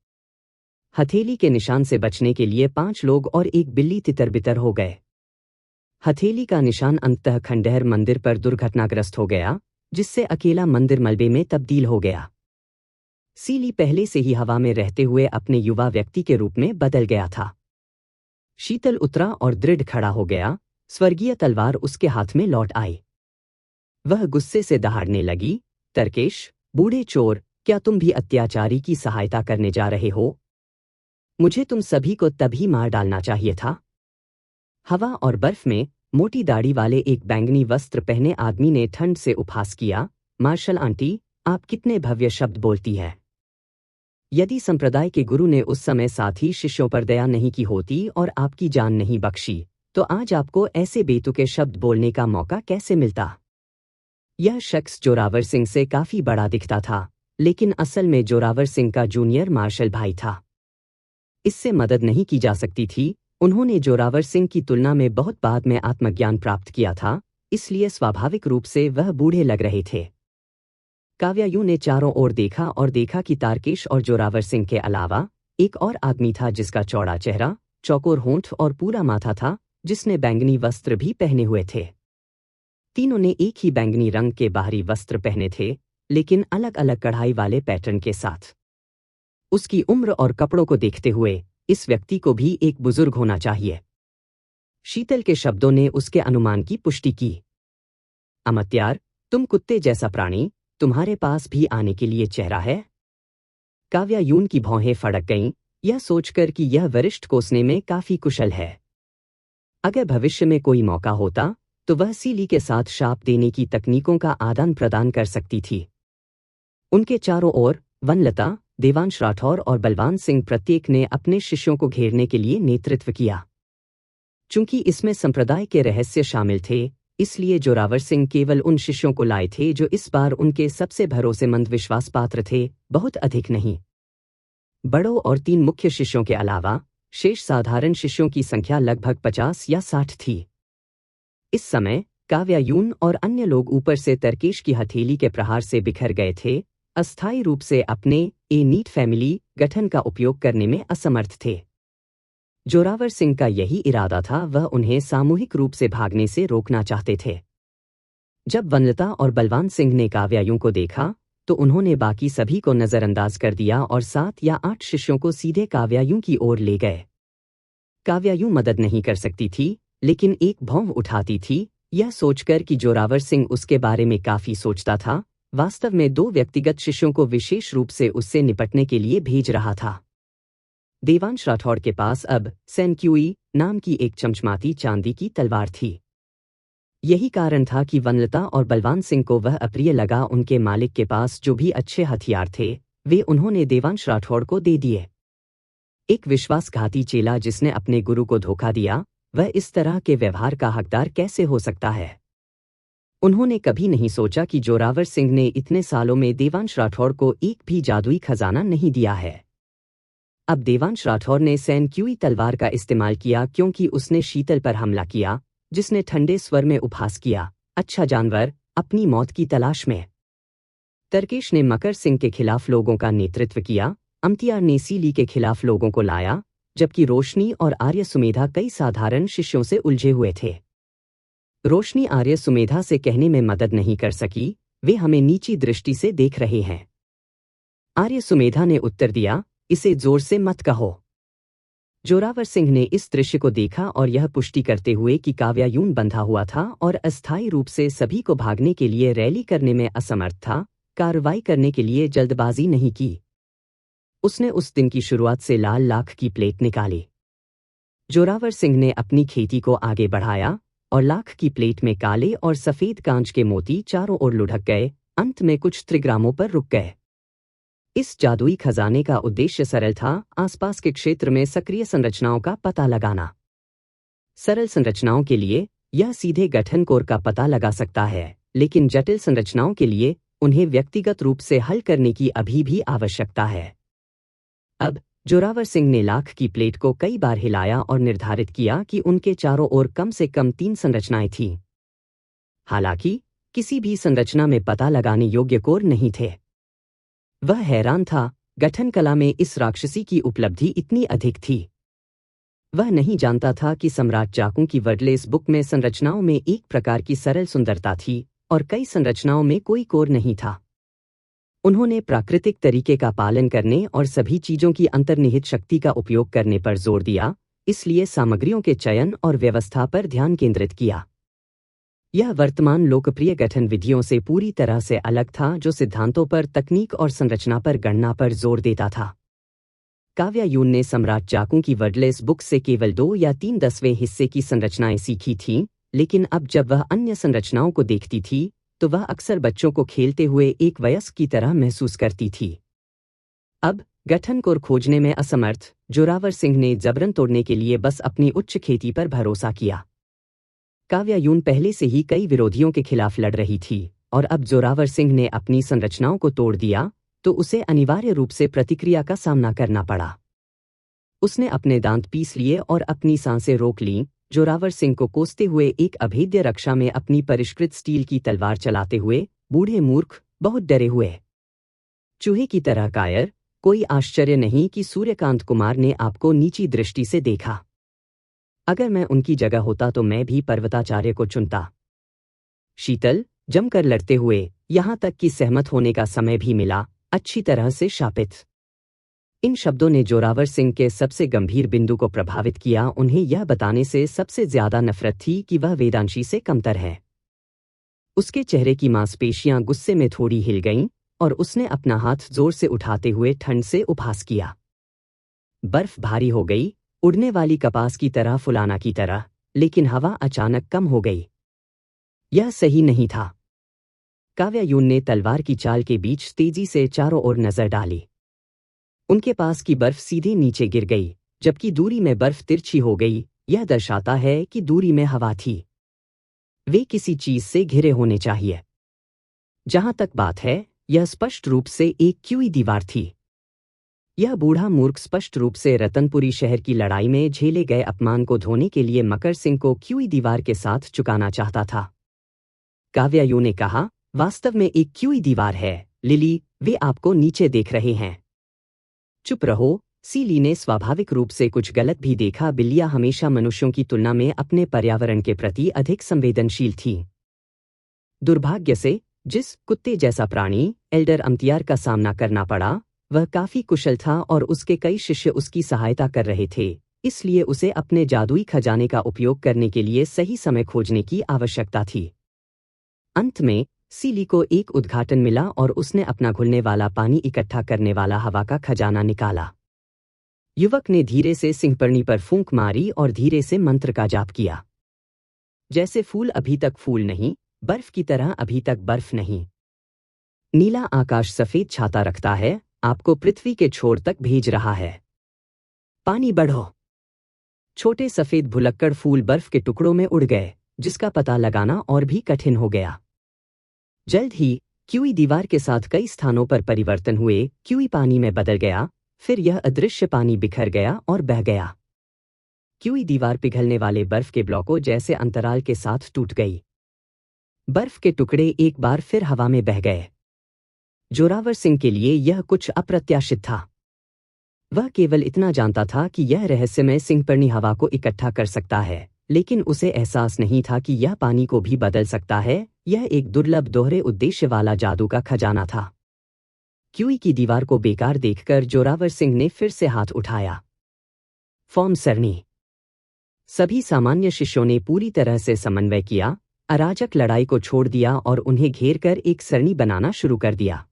हथेली के निशान से बचने के लिए 5 लोग और एक बिल्ली तितर-बितर हो गए। हथेली का निशान अंततः खंडहर मंदिर पर दुर्घटनाग्रस्त हो गया, जिससे अकेला मंदिर मलबे में तब्दील हो गया। सीली पहले से ही हवा में रहते हुए अपने युवा व्यक्ति के रूप में बदल गया था। शीतल उतरा और दृढ़ खड़ा हो गया। स्वर्गीय तलवार उसके हाथ में लौट आई। वह गुस्से से दहाड़ने लगी, तरकेश, बूढ़े चोर, क्या तुम भी अत्याचारी की सहायता करने जा रहे हो? मुझे तुम सभी को तभी मार डालना चाहिए था। हवा और बर्फ में मोटी दाढ़ी वाले एक बैंगनी वस्त्र पहने आदमी ने ठंड से उपहास किया, मार्शल आंटी, आप कितने भव्य शब्द बोलती है। यदि संप्रदाय के गुरु ने उस समय साथी शिष्यों पर दया नहीं की होती और आपकी जान नहीं बख्शी, तो आज आपको ऐसे बेतुके शब्द बोलने का मौका कैसे मिलता? यह शख्स जोरावर सिंह से काफी बड़ा दिखता था, लेकिन असल में जोरावर सिंह का जूनियर मार्शल भाई था। इससे मदद नहीं की जा सकती थी। उन्होंने जोरावर सिंह की तुलना में बहुत बाद में आत्मज्ञान प्राप्त किया था, इसलिए स्वाभाविक रूप से वह बूढ़े लग रहे थे। काव्यायु ने चारों ओर देखा और देखा कि तारकेश और जोरावर सिंह के अलावा एक और आदमी था जिसका चौड़ा चेहरा, चौकोर होंठ और पूरा माथा था, जिसने बैंगनी वस्त्र भी पहने हुए थे। तीनों ने एक ही बैंगनी रंग के बाहरी वस्त्र पहने थे, लेकिन अलग अलग कढ़ाई वाले पैटर्न के साथ। उसकी उम्र और कपड़ों को देखते हुए इस व्यक्ति को भी एक बुजुर्ग होना चाहिए। शीतल के शब्दों ने उसके अनुमान की पुष्टि की। अमत्यार, तुम कुत्ते जैसा प्राणी, तुम्हारे पास भी आने के लिए चेहरा है? काव्यायून की भौहें फड़क गईं, यह सोचकर कि यह वरिष्ठ कोसने में काफी कुशल है। अगर भविष्य में कोई मौका होता तो वह सीली के साथ शाप देने की तकनीकों का आदान प्रदान कर सकती थी। उनके चारों ओर वनलता, देवांश राठौर और बलवान सिंह प्रत्येक ने अपने शिष्यों को घेरने के लिए नेतृत्व किया। चूंकि इसमें संप्रदाय के रहस्य शामिल थे, इसलिए जोरावर सिंह केवल उन शिष्यों को लाए थे जो इस बार उनके सबसे भरोसेमंद विश्वास पात्र थे, बहुत अधिक नहीं। बड़ों और 3 मुख्य शिष्यों के अलावा शेष साधारण शिष्यों की संख्या लगभग 50 या 60 थी। इस समय काव्यायून और अन्य लोग ऊपर से तरकेश की हथेली के प्रहार से बिखर गए थे, अस्थायी रूप से अपने ए नीट फैमिली गठन का उपयोग करने में असमर्थ थे। जोरावर सिंह का यही इरादा था, वह उन्हें सामूहिक रूप से भागने से रोकना चाहते थे। जब वनलता और बलवान सिंह ने काव्यायूं को देखा तो उन्होंने बाकी सभी को नजरअंदाज कर दिया और 7 या 8 शिष्यों को सीधे काव्यायूं की ओर ले गए। काव्यायूं मदद नहीं कर सकती थी, लेकिन एक भौं उठाती थी, यह सोचकर कि जोरावर सिंह उसके बारे में काफी सोचता था, वास्तव में 2 व्यक्तिगत शिष्यों को विशेष रूप से उससे निपटने के लिए भेज रहा था। देवांश राठौड़ के पास अब सेनक्यूई नाम की एक चमचमाती चांदी की तलवार थी। यही कारण था कि वनलता और बलवान सिंह को वह अप्रिय लगा। उनके मालिक के पास जो भी अच्छे हथियार थे, वे उन्होंने देवांश राठौड़ को दे दिए। एक विश्वासघाती चेला जिसने अपने गुरु को धोखा दिया, वह इस तरह के व्यवहार का हकदार कैसे हो सकता है? उन्होंने कभी नहीं सोचा कि जोरावर सिंह ने इतने सालों में देवांश राठौड़ को एक भी जादुई खजाना नहीं दिया है। अब देवांश राठौर ने सेनक्यूई तलवार का इस्तेमाल किया क्योंकि उसने शीतल पर हमला किया, जिसने ठंडे स्वर में उपहास किया, अच्छा जानवर, अपनी मौत की तलाश में। तरकेश ने मकर सिंह के खिलाफ लोगों का नेतृत्व किया, अमतियार ने सीली के खिलाफ लोगों को लाया, जबकि रोशनी और आर्य सुमेधा कई साधारण शिष्यों से उलझे हुए थे। रोशनी आर्य सुमेधा से कहने में मदद नहीं कर सकी, वे हमें नीची दृष्टि से देख रहे हैं। आर्य सुमेधा ने उत्तर दिया, इसे जोर से मत कहो। जोरावर सिंह ने इस दृश्य को देखा और यह पुष्टि करते हुए कि काव्यायून बंधा हुआ था और अस्थायी रूप से सभी को भागने के लिए रैली करने में असमर्थ था, कार्रवाई करने के लिए जल्दबाजी नहीं की। उसने उस दिन की शुरुआत से लाल लाख की प्लेट निकाली। जोरावर सिंह ने अपनी खेती को आगे बढ़ाया और लाख की प्लेट में काले और सफेद कांच के मोती चारों ओर लुढ़क गए, अंत में कुछ त्रिग्रामों पर रुक गए। इस जादुई खजाने का उद्देश्य सरल था, आसपास के क्षेत्र में सक्रिय संरचनाओं का पता लगाना। सरल संरचनाओं के लिए यह सीधे गठन कोर का पता लगा सकता है, लेकिन जटिल संरचनाओं के लिए उन्हें व्यक्तिगत रूप से हल करने की अभी भी आवश्यकता है। अब जोरावर सिंह ने लाख की प्लेट को कई बार हिलाया और निर्धारित किया कि उनके चारों ओर कम से कम 3 संरचनाएं थीं। हालांकि किसी भी संरचना में पता लगाने योग्य कोर नहीं थे। वह हैरान था, गठन कला में इस राक्षसी की उपलब्धि इतनी अधिक थी। वह नहीं जानता था कि सम्राट जाकू की वर्डलेस बुक में संरचनाओं में एक प्रकार की सरल सुंदरता थी और कई संरचनाओं में कोई कोर नहीं था। उन्होंने प्राकृतिक तरीके का पालन करने और सभी चीजों की अंतर्निहित शक्ति का उपयोग करने पर जोर दिया, इसलिए सामग्रियों के चयन और व्यवस्था पर ध्यान केंद्रित किया। यह वर्तमान लोकप्रिय गठन विधियों से पूरी तरह से अलग था, जो सिद्धांतों पर, तकनीक और संरचना पर गणना पर जोर देता था। काव्यायून ने सम्राट जाकू की वर्डलेस बुक से केवल 2 या 3/10वें हिस्से की संरचनाएं सीखी थीं, लेकिन अब जब वह अन्य संरचनाओं को देखती थी तो वह अक्सर बच्चों को खेलते हुए एक वयस्क की तरह महसूस करती थी। अब गठन कोर खोजने में असमर्थ जोरावर सिंह ने जबरन तोड़ने के लिए बस अपनी उच्च खेती पर भरोसा किया। काव्यायून पहले से ही कई विरोधियों के खिलाफ लड़ रही थी और अब जोरावर सिंह ने अपनी संरचनाओं को तोड़ दिया, तो उसे अनिवार्य रूप से प्रतिक्रिया का सामना करना पड़ा। उसने अपने दांत पीस लिए और अपनी सांसें रोक लीं, जोरावर सिंह को कोसते हुए एक अभेद्य रक्षा में अपनी परिष्कृत स्टील की तलवार चलाते हुए। बूढ़े मूर्ख, बहुत डरे हुए चूहे की तरह कायर। कोई आश्चर्य नहीं कि सूर्यकांत कुमार ने आपको नीची दृष्टि से देखा। अगर मैं उनकी जगह होता तो मैं भी पर्वताचार्य को चुनता। शीतल, जमकर लड़ते हुए, यहां तक कि सहमत होने का समय भी मिला, अच्छी तरह से शापित। इन शब्दों ने जोरावर सिंह के सबसे गंभीर बिंदु को प्रभावित किया। उन्हें यह बताने से सबसे ज्यादा नफरत थी कि वह वेदांशी से कमतर है। उसके चेहरे की मांसपेशियां गुस्से में थोड़ी हिल गईं और उसने अपना हाथ जोर से उठाते हुए ठंड से उपहास किया। बर्फ भारी हो गई, उड़ने वाली कपास की तरह, फुलाना की तरह, लेकिन हवा अचानक कम हो गई। यह सही नहीं था। काव्यायून ने तलवार की चाल के बीच तेजी से चारों ओर नजर डाली। उनके पास की बर्फ सीधे नीचे गिर गई, जबकि दूरी में बर्फ तिरछी हो गई। यह दर्शाता है कि दूरी में हवा थी। वे किसी चीज से घिरे होने चाहिए। जहां तक बात है, यह स्पष्ट रूप से एक क्यूई दीवार थी। यह बूढ़ा मूर्ख स्पष्ट रूप से रतनपुरी शहर की लड़ाई में झेले गए अपमान को धोने के लिए मकर सिंह को क्यूई दीवार के साथ चुकाना चाहता था। काव्यायू ने कहा, वास्तव में एक क्यूई दीवार है, लिली, वे आपको नीचे देख रहे हैं। चुप रहो, सीली ने स्वाभाविक रूप से कुछ गलत भी देखा। बिल्लियां हमेशा मनुष्यों की तुलना में अपने पर्यावरण के प्रति अधिक संवेदनशील थीं। दुर्भाग्य से, जिस कुत्ते जैसा प्राणी एल्डर अम्तियार का सामना करना पड़ा, वह काफी कुशल था और उसके कई शिष्य उसकी सहायता कर रहे थे, इसलिए उसे अपने जादुई खजाने का उपयोग करने के लिए सही समय खोजने की आवश्यकता थी। अंत में सीली को एक उद्घाटन मिला और उसने अपना घुलने वाला पानी इकट्ठा करने वाला हवा का खजाना निकाला। युवक ने धीरे से सिंहपर्णी पर फूंक मारी और धीरे से मंत्र का जाप किया। जैसे फूल अभी तक फूल नहीं, बर्फ की तरह अभी तक बर्फ नहीं। नीला आकाश सफेद छाता रखता है, आपको पृथ्वी के छोर तक भेज रहा है। पानी बढ़ो। छोटे सफेद भुलक्कड़ फूल बर्फ के टुकड़ों में उड़ गए, जिसका पता लगाना और भी कठिन हो गया। जल्द ही क्यूई दीवार के साथ कई स्थानों पर परिवर्तन हुए। क्यूई पानी में बदल गया, फिर यह अदृश्य पानी बिखर गया और बह गया। क्यूई दीवार पिघलने वाले बर्फ के ब्लॉकों जैसे अंतराल के साथ टूट गई। बर्फ के टुकड़े एक बार फिर हवा में बह गए। जोरावर सिंह के लिए यह कुछ अप्रत्याशित था। वह केवल इतना जानता था कि यह रहस्यमय सिंहपर्णी हवा को इकट्ठा कर सकता है, लेकिन उसे एहसास नहीं था कि यह पानी को भी बदल सकता है। यह एक दुर्लभ दोहरे उद्देश्य वाला जादू का खजाना था। क्यूई की दीवार को बेकार देखकर जोरावर सिंह ने फिर से हाथ उठाया। फॉर्म सरणी। सभी सामान्य शिष्यों ने पूरी तरह से समन्वय किया, अराजक लड़ाई को छोड़ दिया और उन्हें घेर कर एक सरणी बनाना शुरू कर दिया।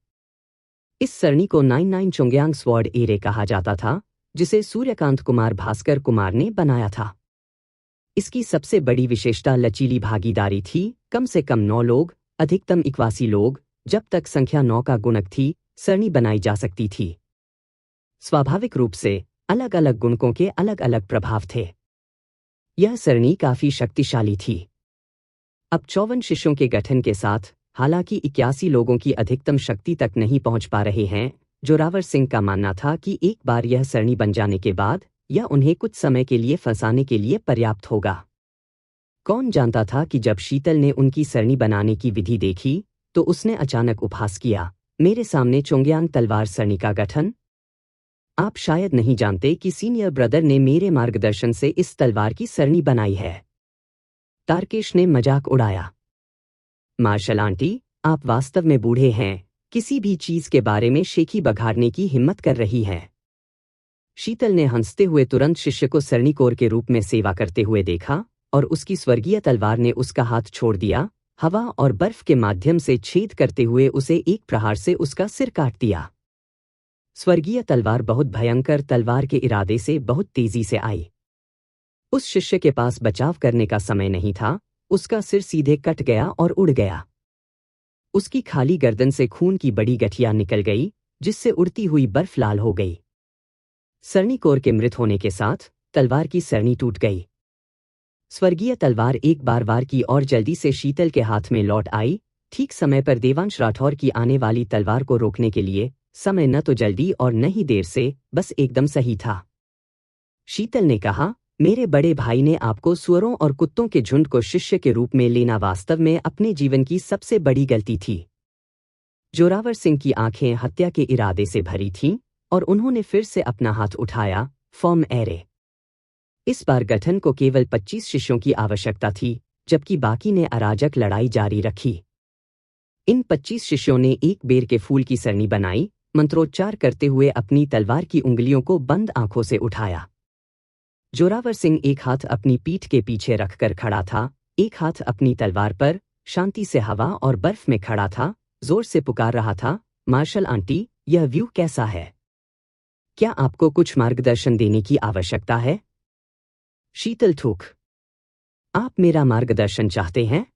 इस सरणी को 99 चोंग्यांग स्वॉर्ड एरे कहा जाता था, जिसे सूर्यकांत कुमार भास्कर कुमार ने बनाया था। इसकी सबसे बड़ी विशेषता लचीली भागीदारी थी। कम से कम 9 लोग, अधिकतम 81 लोग, जब तक संख्या 9 का गुणक थी, सरणी बनाई जा सकती थी। स्वाभाविक रूप से अलग अलग गुणकों के अलग अलग प्रभाव थे। यह सरणी काफी शक्तिशाली थी। अब 54 शिष्यों के गठन के साथ, हालांकि 81 लोगों की अधिकतम शक्ति तक नहीं पहुंच पा रहे हैं, जोरावर सिंह का मानना था कि एक बार यह सरणी बन जाने के बाद यह उन्हें कुछ समय के लिए फंसाने के लिए पर्याप्त होगा। कौन जानता था कि जब शीतल ने उनकी सरणी बनाने की विधि देखी, तो उसने अचानक उपहास किया, मेरे सामने चोंग्यांग तलवार सरणी का गठन। आप शायद नहीं जानते कि सीनियर ब्रदर ने मेरे मार्गदर्शन से इस तलवार की सरणी बनाई है। तारकेश ने मजाक उड़ाया। मार्शल आंटी, आप वास्तव में बूढ़े हैं, किसी भी चीज के बारे में शेखी बघाड़ने की हिम्मत कर रही है। शीतल ने हंसते हुए तुरंत शिष्य को सरनीकोर के रूप में सेवा करते हुए देखा और उसकी स्वर्गीय तलवार ने उसका हाथ छोड़ दिया। हवा और बर्फ के माध्यम से छेद करते हुए उसे एक प्रहार से उसका सिर काट दिया। स्वर्गीय तलवार बहुत भयंकर तलवार के इरादे से बहुत तेजी से आई। उस शिष्य के पास बचाव करने का समय नहीं था, उसका सिर सीधे कट गया और उड़ गया। उसकी खाली गर्दन से खून की बड़ी गठिया निकल गई, जिससे उड़ती हुई बर्फ लाल हो गई। सरनीकोर के मृत होने के साथ तलवार की सरणी टूट गई। स्वर्गीय तलवार एक बार की और जल्दी से शीतल के हाथ में लौट आई। ठीक समय पर देवांश राठौर की आने वाली तलवार को रोकने के लिए समय न तो जल्दी और न ही देर से, बस एकदम सही था। शीतल ने कहा, मेरे बड़े भाई ने आपको सुअरों और कुत्तों के झुंड को शिष्य के रूप में लेना वास्तव में अपने जीवन की सबसे बड़ी गलती थी। जोरावर सिंह की आंखें हत्या के इरादे से भरी थीं और उन्होंने फिर से अपना हाथ उठाया, फॉर्म एरे। इस बार गठन को केवल 25 शिष्यों की आवश्यकता थी, जबकि बाकी ने अराजक लड़ाई जारी रखी। इन 25 शिष्यों ने एक बेर के फूल की सरनी बनाई, मंत्रोच्चार करते हुए अपनी तलवार की उंगलियों को बंद आंखों से उठाया। जोरावर सिंह एक हाथ अपनी पीठ के पीछे रखकर खड़ा था, एक हाथ अपनी तलवार पर, शांति से हवा और बर्फ में खड़ा था, जोर से पुकार रहा था, मार्शल आंटी, यह व्यू कैसा है? क्या आपको कुछ मार्गदर्शन देने की आवश्यकता है? शीतल ठूक, आप मेरा मार्गदर्शन चाहते हैं?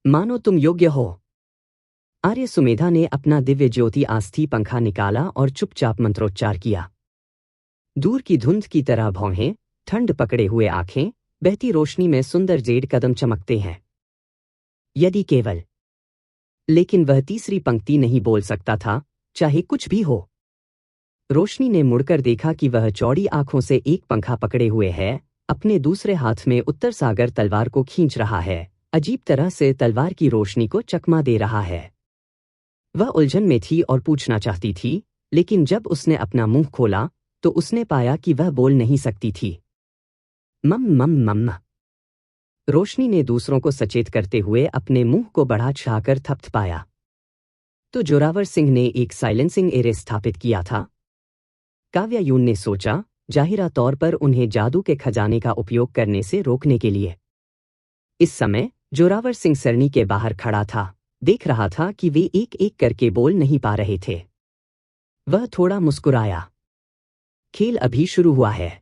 मानो तुम योग्य हो। आर्य सुमेधा ने अपना दिव्य ज्योति आस्थी पंखा निकाला और चुपचाप मंत्रोच्चार किया। दूर की धुंध की तरह भौहें, ठंड पकड़े हुए आंखें, बहती रोशनी में सुंदर जेड कदम चमकते हैं। यदि केवल, लेकिन वह तीसरी पंक्ति नहीं बोल सकता था, चाहे कुछ भी हो। रोशनी ने मुड़कर देखा कि वह चौड़ी आंखों से एक पंखा पकड़े हुए है, अपने दूसरे हाथ में उत्तर सागर तलवार को खींच रहा है, अजीब तरह से तलवार की रोशनी को चकमा दे रहा है। वह उलझन में थी और पूछना चाहती थी, लेकिन जब उसने अपना मुंह खोला तो उसने पाया कि वह बोल नहीं सकती थी। मम मम मम। रोशनी ने दूसरों को सचेत करते हुए अपने मुंह को बढ़ा चढ़ाकर थपथपाया। तो जोरावर सिंह ने एक साइलेंसिंग एरे स्थापित किया था। काव्यायून ने सोचा, जाहिरा तौर पर उन्हें जादू के खजाने का उपयोग करने से रोकने के लिए। इस समय जोरावर सिंह सरनी के बाहर खड़ा था, देख रहा था कि वे एक एक करके बोल नहीं पा रहे थे। वह थोड़ा मुस्कुराया। खेल अभी शुरू हुआ है।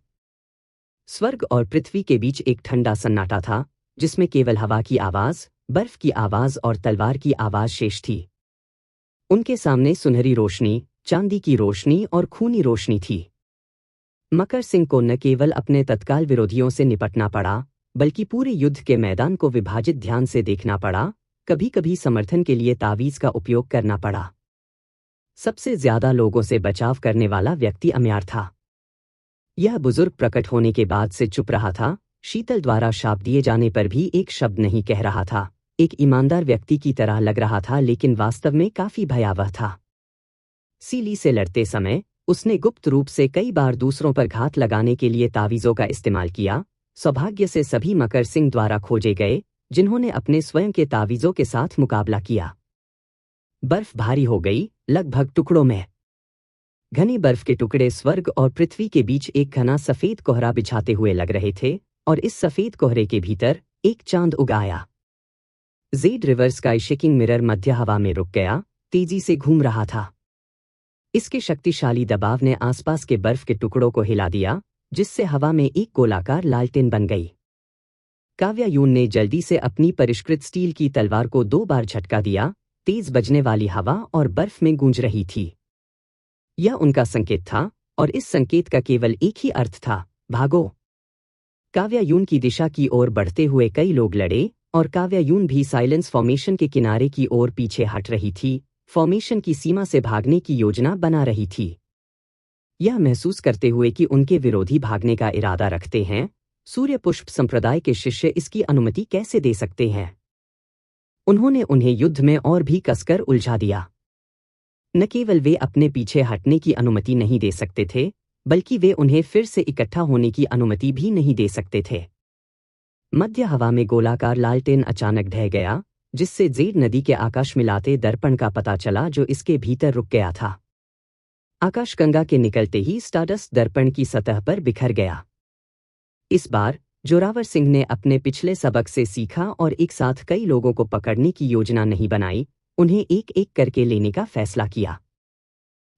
स्वर्ग और पृथ्वी के बीच एक ठंडा सन्नाटा था, जिसमें केवल हवा की आवाज, बर्फ की आवाज और तलवार की आवाज शेष थी। उनके सामने सुनहरी रोशनी, चांदी की रोशनी और खूनी रोशनी थी। मकर सिंह को न केवल अपने तत्काल विरोधियों से निपटना पड़ा, बल्कि पूरे युद्ध के मैदान को विभाजित ध्यान से देखना पड़ा, कभी कभी समर्थन के लिए तावीज का उपयोग करना पड़ा। सबसे ज्यादा लोगों से बचाव करने वाला व्यक्ति अम्यार था। यह बुजुर्ग प्रकट होने के बाद से चुप रहा था, शीतल द्वारा शाप दिए जाने पर भी एक शब्द नहीं कह रहा था, एक ईमानदार व्यक्ति की तरह लग रहा था, लेकिन वास्तव में काफी भयावह था। सीली से लड़ते समय उसने गुप्त रूप से कई बार दूसरों पर घात लगाने के लिए तावीजों का इस्तेमाल किया। सौभाग्य से सभी मकर सिंह द्वारा खोजे गए, जिन्होंने अपने स्वयं के तावीजों के साथ मुकाबला किया। बर्फ भारी हो गई, लगभग टुकड़ों में। घनी बर्फ के टुकड़े स्वर्ग और पृथ्वी के बीच एक घना सफेद कोहरा बिछाते हुए लग रहे थे, और इस सफेद कोहरे के भीतर एक चांद उग आया। Jade river sky shaking mirror मध्य हवा में रुक गया, तेजी से घूम रहा था। इसके शक्तिशाली दबाव ने आसपास के बर्फ के टुकड़ों को हिला दिया, जिससे हवा में एक गोलाकार लालटेन बन गई। काव्यायून ने जल्दी से अपनी परिष्कृत स्टील की तलवार को 2 बार झटका दिया, तेज बजने वाली हवा और बर्फ में गूंज रही थी। यह उनका संकेत था, और इस संकेत का केवल एक ही अर्थ था, भागो। काव्यायून की दिशा की ओर बढ़ते हुए कई लोग लड़े, और काव्यायून भी साइलेंस फॉर्मेशन के किनारे की ओर पीछे हट रही थी, फॉर्मेशन की सीमा से भागने की योजना बना रही थी। यह महसूस करते हुए कि उनके विरोधी भागने का इरादा रखते हैं, सूर्य पुष्प संप्रदाय के शिष्य इसकी अनुमति कैसे दे सकते हैं? उन्होंने उन्हें युद्ध में और भी कसकर उलझा दिया। न केवल वे अपने पीछे हटने की अनुमति नहीं दे सकते थे, बल्कि वे उन्हें फिर से इकट्ठा होने की अनुमति भी नहीं दे सकते थे। मध्य हवा में गोलाकार लालटेन अचानक ढह गया, जिससे जेड नदी के आकाश मिलाते दर्पण का पता चला जो इसके भीतर रुक गया था। आकाशगंगा के निकलते ही स्टारडस्ट दर्पण की सतह पर बिखर गया। इस बार जोरावर सिंह ने अपने पिछले सबक से सीखा और एक साथ कई लोगों को पकड़ने की योजना नहीं बनाई, उन्हें एक एक करके लेने का फैसला किया।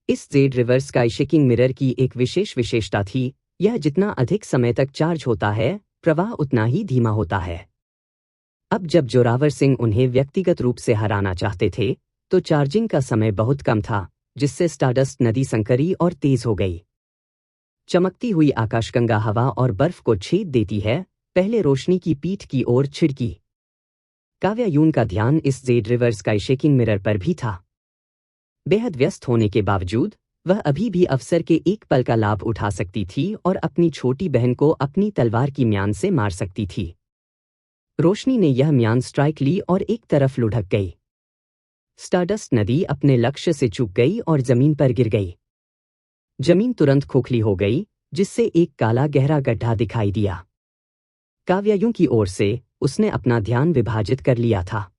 इस Z river sky shaking mirror की एक विशेष विशेषता थी, यह जितना अधिक समय तक चार्ज होता है, प्रवाह उतना ही धीमा होता है। अब जब जोरावर सिंह उन्हें व्यक्तिगत रूप से हराना चाहते थे, तो चार्जिंग का समय बहुत कम था, जिससे स्टारडस्ट नदी संकरी और तेज हो गई। चमकती हुई आकाशगंगा हवा और बर्फ को छेद देती है, पहले रोशनी की पीठ की ओर छिड़की। काव्यायून का ध्यान इस Z river sky shaking mirror पर भी था। बेहद व्यस्त होने के बावजूद वह अभी भी अवसर के एक पल का लाभ उठा सकती थी और अपनी छोटी बहन को अपनी तलवार की म्यान से मार सकती थी। रोशनी ने यह म्यान स्ट्राइक ली और एक तरफ लुढ़क गई। स्टारडस्ट नदी अपने लक्ष्य से चूक गई और जमीन पर गिर गई। जमीन तुरंत खोखली हो गई, जिससे एक काला गहरा गड्ढा दिखाई दिया। काव्यायुं की ओर से उसने अपना ध्यान विभाजित कर लिया था।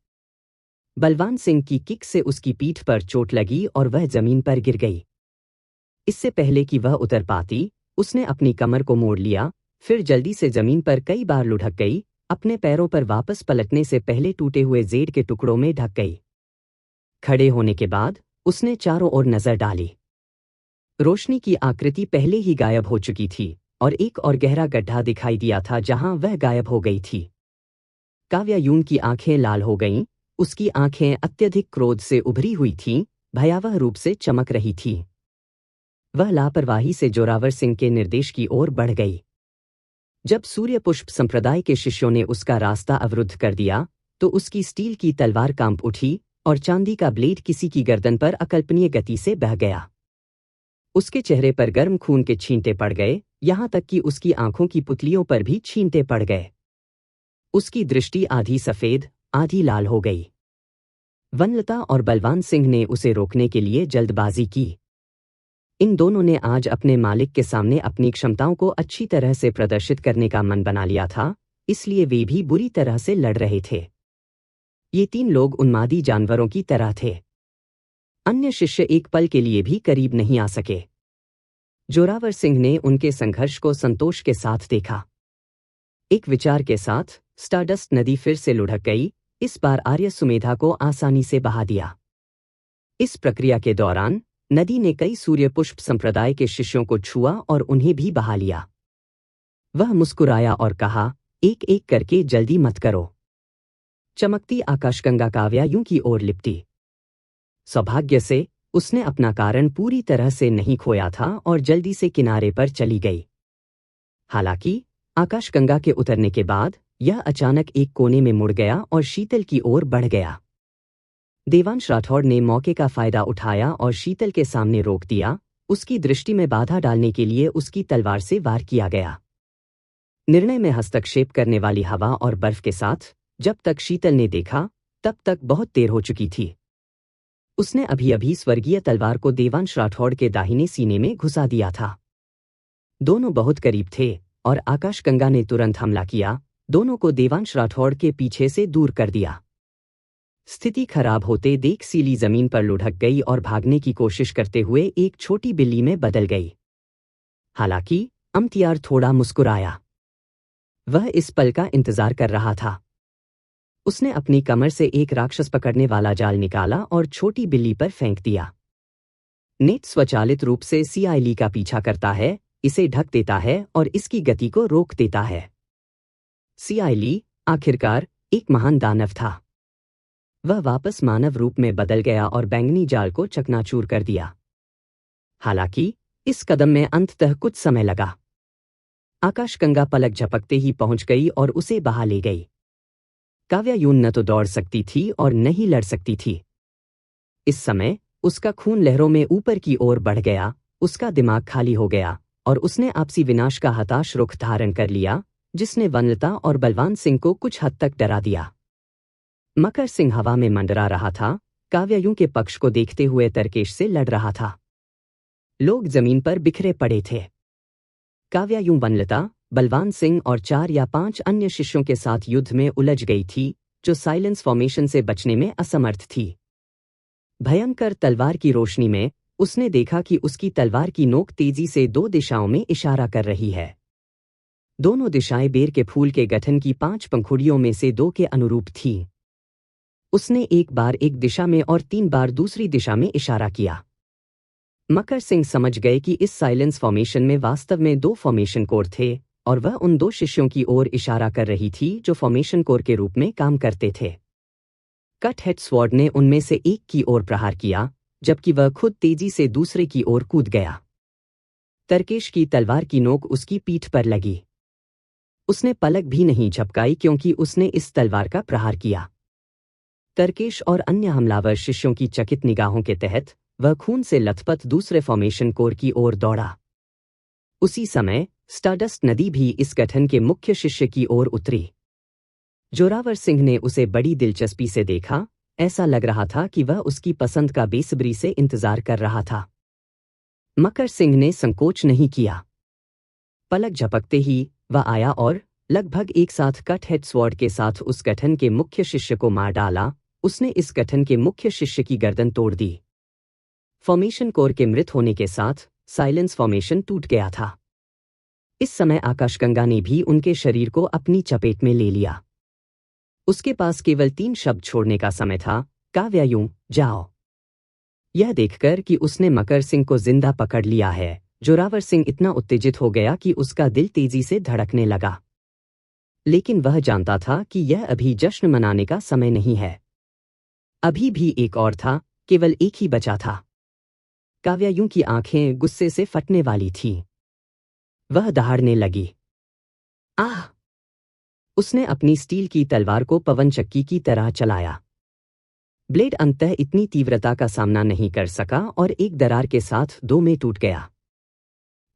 बलवान सिंह की किक से उसकी पीठ पर चोट लगी और वह जमीन पर गिर गई। इससे पहले कि वह उतर पाती, उसने अपनी कमर को मोड़ लिया, फिर जल्दी से जमीन पर कई बार लुढ़क गई, अपने पैरों पर वापस पलटने से पहले टूटे हुए जेड के टुकड़ों में ढक गई। खड़े होने के बाद उसने चारों ओर नजर डाली। रोशनी की आकृति पहले ही गायब हो चुकी थी और एक और गहरा गड्ढा दिखाई दिया था जहां वह गायब हो गई थी। काव्यायुं की आंखें लाल हो गईं, उसकी आंखें अत्यधिक क्रोध से उभरी हुई थीं, भयावह रूप से चमक रही थीं। वह लापरवाही से जोरावर सिंह के निर्देश की ओर बढ़ गई। जब सूर्यपुष्प संप्रदाय के शिष्यों ने उसका रास्ता अवरुद्ध कर दिया, तो उसकी स्टील की तलवार कांप उठी और चांदी का ब्लेड किसी की गर्दन पर अकल्पनीय गति से बह गया। उसके चेहरे पर गर्म खून के छींटे पड़ गए, यहां तक कि उसकी आंखों की पुतलियों पर भी छींटे पड़ गए। उसकी दृष्टि आधी सफेद, आधी लाल हो गई। वनलता और बलवान सिंह ने उसे रोकने के लिए जल्दबाजी की। इन दोनों ने आज अपने मालिक के सामने अपनी क्षमताओं को अच्छी तरह से प्रदर्शित करने का मन बना लिया था, इसलिए वे भी बुरी तरह से लड़ रहे थे। ये तीन लोग उन्मादी जानवरों की तरह थे। अन्य शिष्य एक पल के लिए भी करीब नहीं आ सके। जोरावर सिंह ने उनके संघर्ष को संतोष के साथ देखा। एक विचार के साथ स्टारडस्ट नदी फिर से लुढ़क गई, इस बार आर्य सुमेधा को आसानी से बहा दिया। इस प्रक्रिया के दौरान नदी ने कई सूर्यपुष्प संप्रदाय के शिष्यों को छुआ और उन्हें भी बहा लिया। वह मुस्कुराया और कहा, एक एक करके जल्दी मत करो। चमकती आकाशगंगा काव्यायुं की ओर लिपटी। सौभाग्य से उसने अपना कारण पूरी तरह से नहीं खोया था और जल्दी से किनारे पर चली गई। हालांकि आकाशगंगा के उतरने के बाद यह अचानक एक कोने में मुड़ गया और शीतल की ओर बढ़ गया। देवांश राठौड़ ने मौके का फायदा उठाया और शीतल के सामने रोक दिया। उसकी दृष्टि में बाधा डालने के लिए उसकी तलवार से वार किया गया। निर्णय में हस्तक्षेप करने वाली हवा और बर्फ के साथ जब तक शीतल ने देखा, तब तक बहुत देर हो चुकी थी। उसने अभी अभी स्वर्गीय तलवार को देवांश राठौड़ के दाहिने सीने में घुसा दिया था। दोनों बहुत करीब थे और आकाशगंगा ने तुरंत हमला किया, दोनों को देवांश राठौड़ के पीछे से दूर कर दिया। स्थिति खराब होते देख सीली जमीन पर लुढ़क गई और भागने की कोशिश करते हुए एक छोटी बिल्ली में बदल गई। हालांकि अम्तियार थोड़ा मुस्कुराया। वह इस पल का इंतजार कर रहा था। उसने अपनी कमर से एक राक्षस पकड़ने वाला जाल निकाला और छोटी बिल्ली पर फेंक दिया। नेट स्वचालित रूप से सीआईली का पीछा करता है, इसे ढक देता है और इसकी गति को रोक देता है। सीआईली आखिरकार एक महान दानव था। वह वापस मानव रूप में बदल गया और बैंगनी जाल को चकनाचूर कर दिया। हालांकि इस कदम में अंततः कुछ समय लगा। आकाशगंगा पलक झपकते ही पहुंच गई और उसे बहा ले गई। काव्यायुं न तो दौड़ सकती थी और न ही लड़ सकती थी। इस समय उसका खून लहरों में ऊपर की ओर बढ़ गया, उसका दिमाग खाली हो गया और उसने आपसी विनाश का हताश रुख धारण कर लिया, जिसने वनलता और बलवान सिंह को कुछ हद तक डरा दिया। मकर सिंह हवा में मंडरा रहा था, काव्यायुं के पक्ष को देखते हुए तरकेश से लड़ रहा था। लोग जमीन पर बिखरे पड़े थे। काव्यायुं वनलता, बलवान सिंह और 4 या 5 अन्य शिष्यों के साथ युद्ध में उलझ गई थी, जो साइलेंस फॉर्मेशन से बचने में असमर्थ थी। भयंकर तलवार की रोशनी में उसने देखा कि उसकी तलवार की नोक तेजी से 2 दिशाओं में इशारा कर रही है। दोनों दिशाएं बेर के फूल के गठन की 5 पंखुड़ियों में से 2 के अनुरूप थीं। उसने एक बार एक दिशा में और 3 बार दूसरी दिशा में इशारा किया। मकर सिंह समझ गए कि इस साइलेंस फॉर्मेशन में वास्तव में 2 फॉर्मेशन कोर थे और वह उन 2 शिष्यों की ओर इशारा कर रही थी जो फॉर्मेशन कोर के रूप में काम करते थे। कट हेड स्वॉर्ड ने उनमें से एक की ओर प्रहार किया, जबकि वह खुद तेजी से दूसरे की ओर कूद गया। तरकेश की तलवार की नोक उसकी पीठ पर लगी। उसने पलक भी नहीं झपकाई क्योंकि उसने इस तलवार का प्रहार किया। तरकेश और अन्य हमलावर शिष्यों की चकित निगाहों के तहत वह खून से लथपथ दूसरे फॉर्मेशन कोर की ओर दौड़ा। उसी समय स्टारडस्ट नदी भी इस गठन के मुख्य शिष्य की ओर उतरी। जोरावर सिंह ने उसे बड़ी दिलचस्पी से देखा, ऐसा लग रहा था कि वह उसकी पसंद का बेसब्री से इंतजार कर रहा था। मकर सिंह ने संकोच नहीं किया। पलक झपकते ही वह आया और लगभग एक साथ कट हेड स्वॉर्ड के साथ उस गठन के मुख्य शिष्य को मार डाला। उसने इस गठन के मुख्य शिष्य की गर्दन तोड़ दी। फॉर्मेशन कोर के मृत होने के साथ साइलेंस फॉर्मेशन टूट गया था। इस समय आकाशगंगा ने भी उनके शरीर को अपनी चपेट में ले लिया। उसके पास केवल 3 शब्द छोड़ने का समय था, काव्यायूं, जाओ। यह देखकर कि उसने मकर सिंह को जिंदा पकड़ लिया है, जोरावर सिंह इतना उत्तेजित हो गया कि उसका दिल तेजी से धड़कने लगा। लेकिन वह जानता था कि यह अभी जश्न मनाने का समय नहीं है। अभी भी एक और था, केवल एक ही बचा था। काव्यायूं की आंखें गुस्से से फटने वाली थीं। वह दहाड़ने लगी। आह! उसने अपनी स्टील की तलवार को पवन चक्की की तरह चलाया। ब्लेड अंततः इतनी तीव्रता का सामना नहीं कर सका और एक दरार के साथ 2 में टूट गया।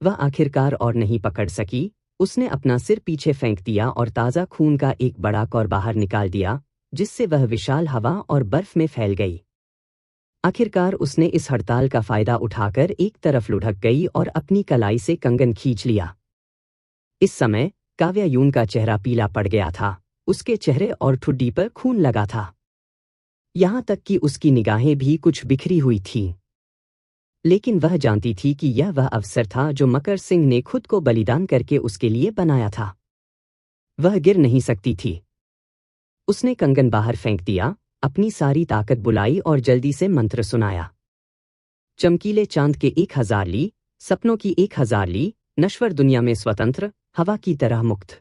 वह आखिरकार और नहीं पकड़ सकी। उसने अपना सिर पीछे फेंक दिया और ताज़ा खून का एक बड़ा कौर बाहर निकाल दिया, जिससे वह विशाल हवा और बर्फ में फैल गई। आखिरकार उसने इस हड़ताल का फायदा उठाकर एक तरफ लुढ़क गई और अपनी कलाई से कंगन खींच लिया। इस समय काव्यायूं का चेहरा पीला पड़ गया था। उसके चेहरे और ठुड्डी पर खून लगा था। यहां तक कि उसकी निगाहें भी कुछ बिखरी हुई थीं। लेकिन वह जानती थी कि यह वह अवसर था जो मकर सिंह ने खुद को बलिदान करके उसके लिए बनाया था। वह गिर नहीं सकती थी। उसने कंगन बाहर फेंक दिया, अपनी सारी ताकत बुलाई और जल्दी से मंत्र सुनाया। चमकीले चांद के 1000 ली, सपनों की 1000 ली, नश्वर दुनिया में स्वतंत्र, हवा की तरह मुक्त।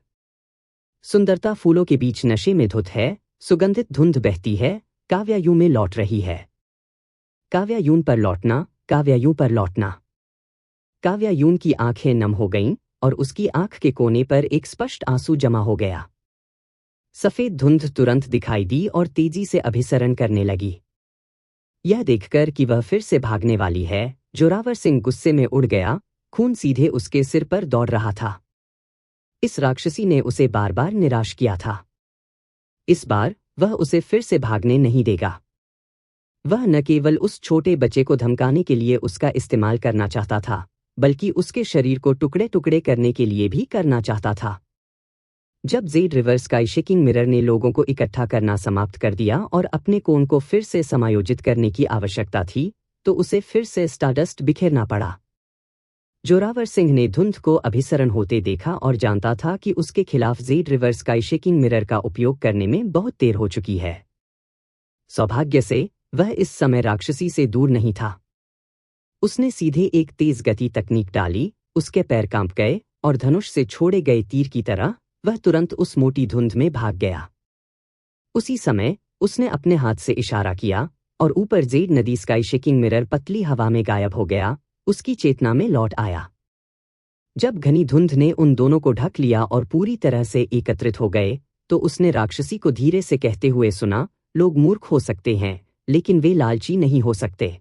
सुंदरता फूलों के बीच नशे में धुत है, सुगंधित धुंध बहती है, काव्यायूं में लौट रही है। काव्यायूं पर लौटना, काव्यायूं पर लौटना। काव्यायूं की आंखें नम हो गईं और उसकी आंख के कोने पर एक स्पष्ट आंसू जमा हो गया। सफेद धुंध तुरंत दिखाई दी और तेजी से अभिसरण करने लगी। यह देखकर कि वह फिर से भागने वाली है, जोरावर सिंह गुस्से में उड़ गया। खून सीधे उसके सिर पर दौड़ रहा था। इस राक्षसी ने उसे बार बार निराश किया था। इस बार वह उसे फिर से भागने नहीं देगा। वह न केवल उस छोटे बच्चे को धमकाने के लिए उसका इस्तेमाल करना चाहता था, बल्कि उसके शरीर को टुकड़े टुकड़े करने के लिए भी करना चाहता था। जब Z river sky shaking mirror ने लोगों को इकट्ठा करना समाप्त कर दिया और अपने कोण को फिर से समायोजित करने की आवश्यकता थी, तो उसे फिर से स्टारडस्ट बिखेरना पड़ा। जोरावर सिंह ने धुंध को अभिसरण होते देखा और जानता था कि उसके खिलाफ Z river sky shaking mirror का उपयोग करने में बहुत देर हो चुकी है। सौभाग्य से वह इस समय राक्षसी से दूर नहीं था। उसने सीधे एक तेज गति तकनीक डाली, उसके पैर कांप गए और धनुष से छोड़े गए तीर की तरह वह तुरंत उस मोटी धुंध में भाग गया। उसी समय उसने अपने हाथ से इशारा किया और ऊपर जेड नदी स्काई शेकिंग मिरर पतली हवा में गायब हो गया, उसकी चेतना में लौट आया। जब घनी धुंध ने उन दोनों को ढक लिया और पूरी तरह से एकत्रित हो गए, तो उसने राक्षसी को धीरे से कहते हुए सुना, लोग मूर्ख हो सकते हैं, लेकिन वे लालची नहीं हो सकते।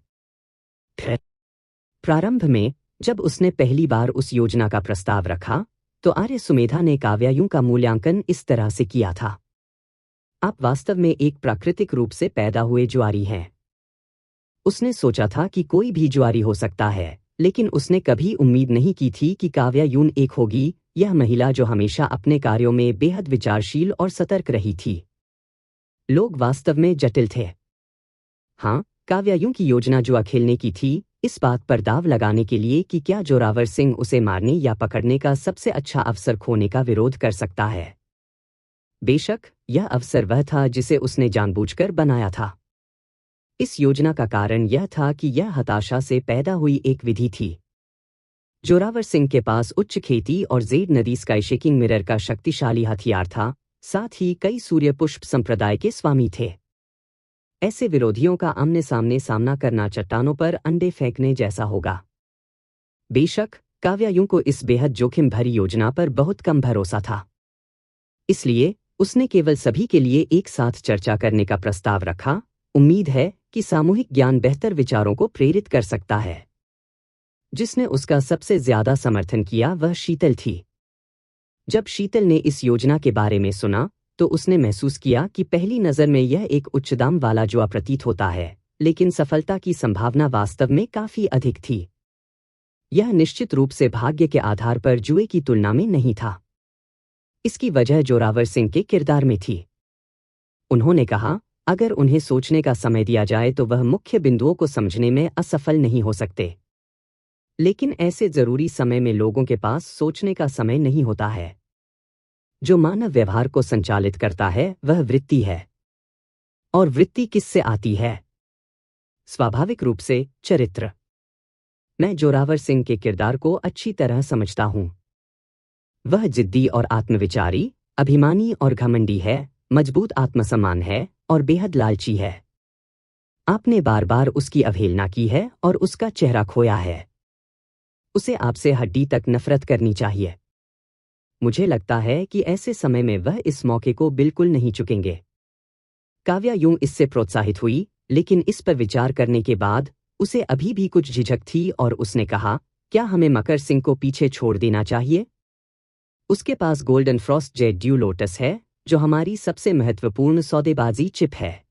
प्रारंभ में जब उसने पहली बार उस योजना का प्रस्ताव रखा, तो आर्य सुमेधा ने काव्यायूं का मूल्यांकन इस तरह से किया था। आप वास्तव में एक प्राकृतिक रूप से पैदा हुए ज्वारी हैं। उसने सोचा था कि कोई भी ज्वारी हो सकता है, लेकिन उसने कभी उम्मीद नहीं की थी कि काव्यायूं एक होगी, यह महिला जो हमेशा अपने कार्यों में बेहद विचारशील और सतर्क रही थी। लोग वास्तव में जटिल थे। हाँ, काव्यायूं की योजना जुआ खेलने की थी, इस बात पर दाव लगाने के लिए कि क्या जोरावर सिंह उसे मारने या पकड़ने का सबसे अच्छा अवसर खोने का विरोध कर सकता है। बेशक यह अवसर वह था जिसे उसने जानबूझकर बनाया था। इस योजना का कारण यह था कि यह हताशा से पैदा हुई एक विधि थी। जोरावर सिंह के पास उच्च खेती और जेड नदी स्काई शेकिंग मिरर का शक्तिशाली हथियार था, साथ ही कई सूर्य पुष्प संप्रदाय के स्वामी थे। ऐसे विरोधियों का आमने सामने सामना करना चट्टानों पर अंडे फेंकने जैसा होगा। बेशक काव्यायूं को इस बेहद जोखिम भरी योजना पर बहुत कम भरोसा था। इसलिए उसने केवल सभी के लिए एक साथ चर्चा करने का प्रस्ताव रखा। उम्मीद है कि सामूहिक ज्ञान बेहतर विचारों को प्रेरित कर सकता है। जिसने उसका सबसे ज्यादा समर्थन किया वह शीतल थी। जब शीतल ने इस योजना के बारे में सुना तो उसने महसूस किया कि पहली नज़र में यह एक उच्च दाम वाला जुआ प्रतीत होता है, लेकिन सफलता की संभावना वास्तव में काफी अधिक थी। यह निश्चित रूप से भाग्य के आधार पर जुए की तुलना में नहीं था। इसकी वजह जोरावर सिंह के किरदार में थी। उन्होंने कहा, अगर उन्हें सोचने का समय दिया जाए तो वह मुख्य बिंदुओं को समझने में असफल नहीं हो सकते। लेकिन ऐसे जरूरी समय में लोगों के पास सोचने का समय नहीं होता है। जो मानव व्यवहार को संचालित करता है वह वृत्ति है। और वृत्ति किससे आती है? स्वाभाविक रूप से चरित्र। मैं जोरावर सिंह के किरदार को अच्छी तरह समझता हूं। वह जिद्दी और आत्मविचारी, अभिमानी और घमंडी है, मजबूत आत्मसम्मान है और बेहद लालची है। आपने बार बार उसकी अवहेलना की है और उसका चेहरा खोया है। उसे आपसे हड्डी तक नफरत करनी चाहिए। मुझे लगता है कि ऐसे समय में वह इस मौके को बिल्कुल नहीं चुकेंगे। काव्या यूं इससे प्रोत्साहित हुई, लेकिन इस पर विचार करने के बाद उसे अभी भी कुछ झिझक थी और उसने कहा, क्या हमें मकर सिंह को पीछे छोड़ देना चाहिए? उसके पास golden frost jade dew lotus है, जो हमारी सबसे महत्वपूर्ण सौदेबाजी चिप है।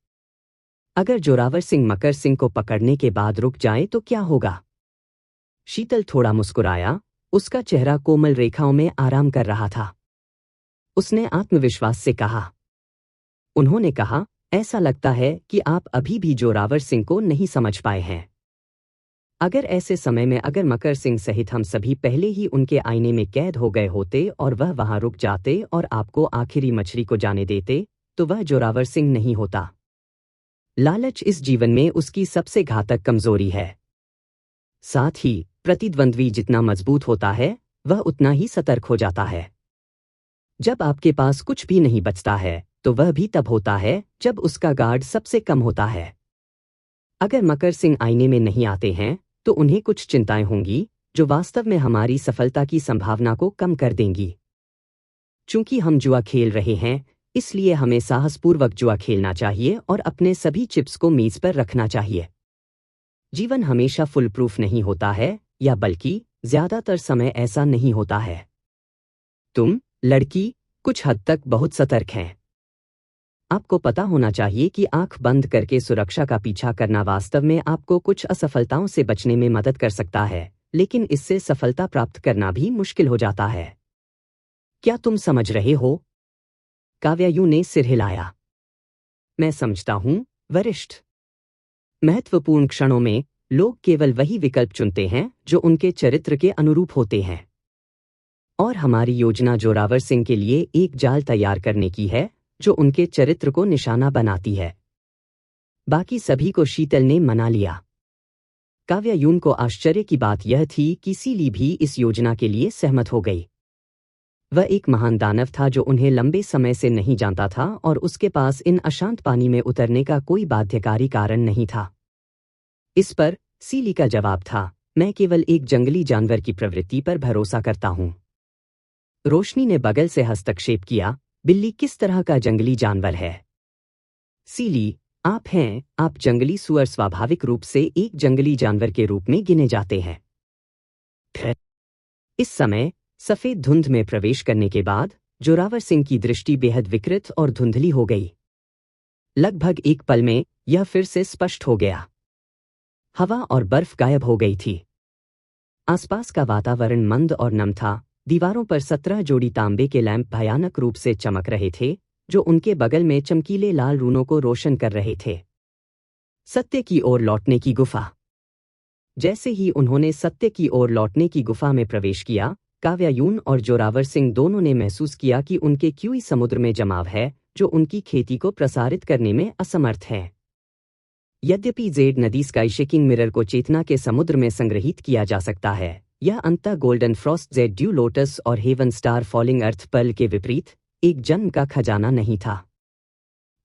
अगर जोरावर सिंह मकर सिंह को पकड़ने के बाद रुक जाए तो क्या होगा? शीतल थोड़ा मुस्कुराया, उसका चेहरा कोमल रेखाओं में आराम कर रहा था। उसने आत्मविश्वास से कहा। उन्होंने कहा, ऐसा लगता है कि आप अभी भी जोरावर सिंह को नहीं समझ पाए हैं। अगर ऐसे समय में अगर मकर सिंह सहित हम सभी पहले ही उनके आईने में कैद हो गए होते और वह वहां रुक जाते और आपको आखिरी मछली को जाने देते, तो वह जोरावर सिंह नहीं होता। लालच इस जीवन में उसकी सबसे घातक कमजोरी है। साथ ही प्रतिद्वंद्वी जितना मजबूत होता है वह उतना ही सतर्क हो जाता है। जब आपके पास कुछ भी नहीं बचता है तो वह भी तब होता है जब उसका गार्ड सबसे कम होता है। अगर मकर सिंह आईने में नहीं आते हैं तो उन्हें कुछ चिंताएं होंगी जो वास्तव में हमारी सफलता की संभावना को कम कर देंगी। चूंकि हम जुआ खेल रहे हैं, इसलिए हमें साहसपूर्वक जुआ खेलना चाहिए और अपने सभी चिप्स को मेज पर रखना चाहिए। जीवन हमेशा फुल प्रूफ नहीं होता है, या बल्कि ज्यादातर समय ऐसा नहीं होता है। तुम, लड़की, कुछ हद तक बहुत सतर्क हैं। आपको पता होना चाहिए कि आंख बंद करके सुरक्षा का पीछा करना वास्तव में आपको कुछ असफलताओं से बचने में मदद कर सकता है, लेकिन इससे सफलता प्राप्त करना भी मुश्किल हो जाता है। क्या तुम समझ रहे हो? काव्यायु ने सिर हिलाया। मैं समझता हूं, वरिष्ठ। महत्वपूर्ण क्षणों में लोग केवल वही विकल्प चुनते हैं जो उनके चरित्र के अनुरूप होते हैं। और हमारी योजना जोरावर सिंह के लिए एक जाल तैयार करने की है जो उनके चरित्र को निशाना बनाती है। बाकी सभी को शीतल ने मना लिया। काव्यायून को आश्चर्य की बात यह थी कि सीली भी इस योजना के लिए सहमत हो गई। वह एक महान दानव था जो उन्हें लंबे समय से नहीं जानता था और उसके पास इन अशांत पानी में उतरने का कोई बाध्यकारी कारण नहीं था। इस पर सीली का जवाब था, मैं केवल एक जंगली जानवर की प्रवृत्ति पर भरोसा करता हूं। रोशनी ने बगल से हस्तक्षेप किया, बिल्ली किस तरह का जंगली जानवर है? सीली, आप हैं, आप जंगली सुअर स्वाभाविक रूप से एक जंगली जानवर के रूप में गिने जाते हैं। इस समय सफेद धुंध में प्रवेश करने के बाद जोरावर सिंह की दृष्टि बेहद विकृत और धुंधली हो गई। लगभग एक पल में यह फिर से स्पष्ट हो गया। हवा और बर्फ गायब हो गई थी। आसपास का वातावरण मंद और नम था। दीवारों पर 17 जोड़ी तांबे के लैंप भयानक रूप से चमक रहे थे, जो उनके बगल में चमकीले लाल रूनों को रोशन कर रहे थे। सत्य की ओर लौटने की गुफा। जैसे ही उन्होंने सत्य की ओर लौटने की गुफा में प्रवेश किया, काव्यायून और जोरावर सिंह दोनों ने महसूस किया कि उनके क्यूई समुद्र में जमाव है जो उनकी खेती को प्रसारित करने में असमर्थ है। यद्यपि जेड नदी स्काई शेकिंग मिरर को चेतना के समुद्र में संग्रहित किया जा सकता है, यह अंततः golden frost jade dew lotus और हेवन स्टार फॉलिंग अर्थ पर्ल के विपरीत एक जन्म का खजाना नहीं था।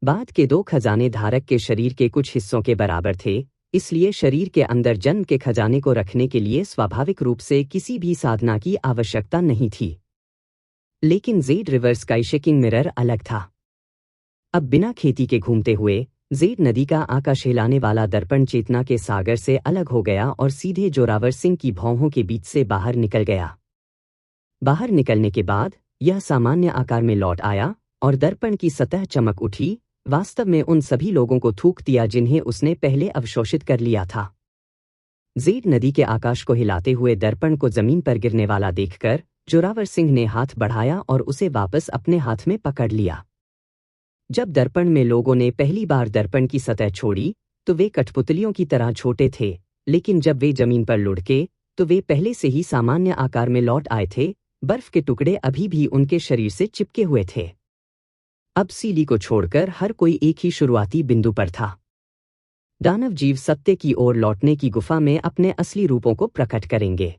बाद के 2 खजाने धारक के शरीर के कुछ हिस्सों के बराबर थे, इसलिए शरीर के अंदर जन्म के खजाने को रखने के लिए स्वाभाविक रूप से किसी भी साधना की आवश्यकता नहीं थी। लेकिन Z river sky shaking mirror अलग था। अब बिना खेती के घूमते हुए जेड नदी का आकाश हिलाने वाला दर्पण चेतना के सागर से अलग हो गया और सीधे जोरावर सिंह की भौहों के बीच से बाहर निकल गया। बाहर निकलने के बाद यह सामान्य आकार में लौट आया और दर्पण की सतह चमक उठी, वास्तव में उन सभी लोगों को थूक दिया जिन्हें उसने पहले अवशोषित कर लिया था। जेड नदी के आकाश को हिलाते हुए दर्पण को जमीन पर गिरने वाला देखकर जोरावर सिंह ने हाथ बढ़ाया और उसे वापस अपने हाथ में पकड़ लिया। जब दर्पण में लोगों ने पहली बार दर्पण की सतह छोड़ी तो वे कठपुतलियों की तरह छोटे थे, लेकिन जब वे जमीन पर लुढ़के तो वे पहले से ही सामान्य आकार में लौट आए थे। बर्फ के टुकड़े अभी भी उनके शरीर से चिपके हुए थे। अब सीली को छोड़कर हर कोई एक ही शुरुआती बिंदु पर था। दानव जीव सत्य की ओर लौटने की गुफा में अपने असली रूपों को प्रकट करेंगे।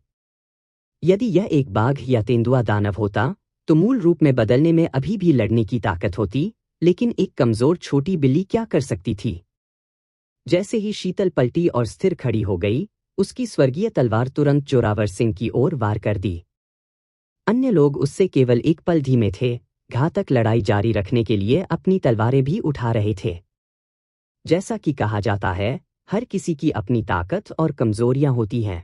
यदि यह एक बाघ या तेंदुआ दानव होता तो मूल रूप में बदलने में अभी भी लड़ने की ताकत होती, लेकिन एक कमजोर छोटी बिल्ली क्या कर सकती थी? जैसे ही शीतल पलटी और स्थिर खड़ी हो गई, उसकी स्वर्गीय तलवार तुरंत जोरावर सिंह की ओर वार कर दी। अन्य लोग उससे केवल एक पल धीमे थे, घातक लड़ाई जारी रखने के लिए अपनी तलवारें भी उठा रहे थे। जैसा कि कहा जाता है, हर किसी की अपनी ताकत और कमजोरियां होती हैं।